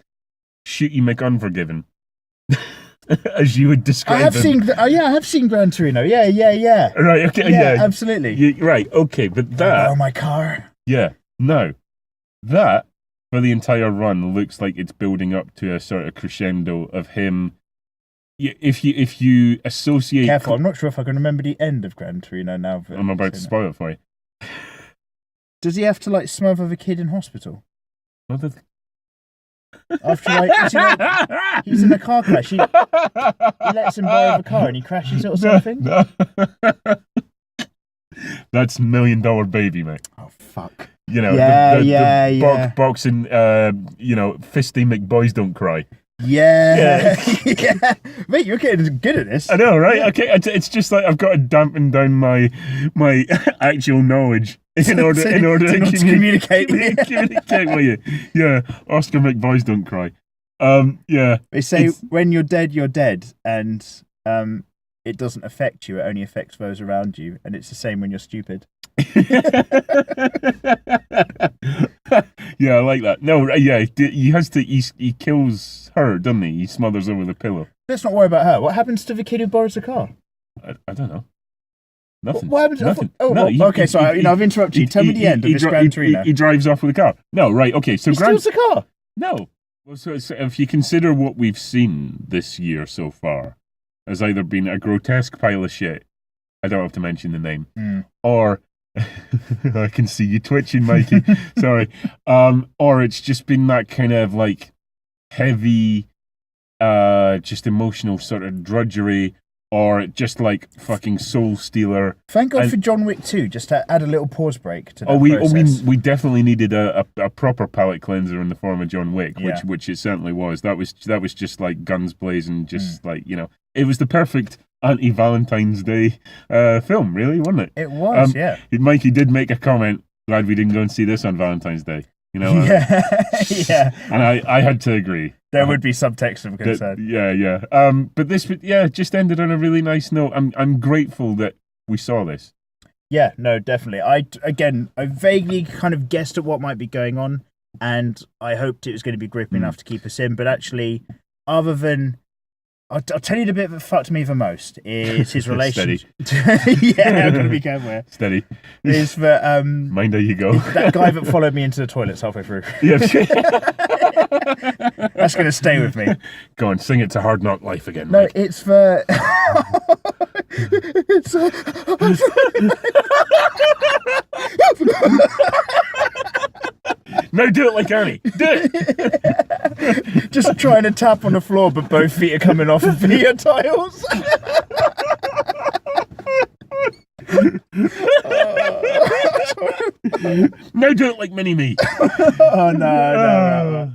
McUnforgiven. As you would describe I have him. seen. I have seen Gran Torino. Yeah. Right. Okay. Yeah, Yeah. absolutely. Right. Okay. But that. Oh, my car. Yeah. No. That for the entire run looks like it's building up to a sort of crescendo of him. If you associate. Careful. I'm not sure if I can remember the end of Gran Torino now. I'm about to spoil it for you. Does he have to like smother the kid in hospital? Mother. After he's in a car crash. He lets him borrow the car and he crashes it or something. No. That's $1 Million Baby, mate. Oh fuck. You know, the boxing. Fisty McBoys don't cry. Yeah. Mate, you're getting good at this. I know, right? Okay, it's just like I've got to dampen down my actual knowledge in order to communicate with you. Yeah, Oscar McBoys don't cry. Yeah. They say when you're dead, and it doesn't affect you; it only affects those around you, and it's the same when you're stupid. Yeah, I like that. No, yeah, he has to. He kills her, doesn't he? He smothers her with a pillow. Let's not worry about her. What happens to the kid who borrows the car? I don't know. Nothing. What happens? Nothing. Okay, sorry. I've interrupted you. Tell me the end of this Gran Torino. He drives off with a car. No, right. Okay, so he steals the car. No. Well, so if you consider what we've seen this year so far as either been a grotesque pile of shit, I don't have to mention the name, or I can see you twitching, Mikey. Sorry. Or it's just been that kind of like heavy, just emotional sort of drudgery, or just like fucking soul stealer. Thank God for John Wick 2, just to add a little pause break to that process. We definitely needed a proper palate cleanser in the form of John Wick, which it certainly was. That was just like guns blazing, just like, you know, it was the perfect anti-Valentine's Day film, really, wasn't it? It was, yeah. Mikey did make a comment, glad we didn't go and see this on Valentine's Day. You know, yeah. And I had to agree. There would be subtext of concern. Yeah. But this, just ended on a really nice note. I'm grateful that we saw this. Yeah, no, definitely. I vaguely kind of guessed at what might be going on, and I hoped it was going to be gripping enough to keep us in. But actually, other than, I'll tell you the bit that fucked me the most is his relationship. Steady. Yeah, I'm going to be careful here. Steady. Is that mind how you go. That guy that followed me into the toilets halfway through. Yeah. That's going to stay with me. Go on, sing it to Hard Knock Life again. No, Mike. it's the. No, do it like Ernie. Do it. Just trying to tap on the floor, but both feet are coming off of the tiles. No, do it like Mini Me. Oh no.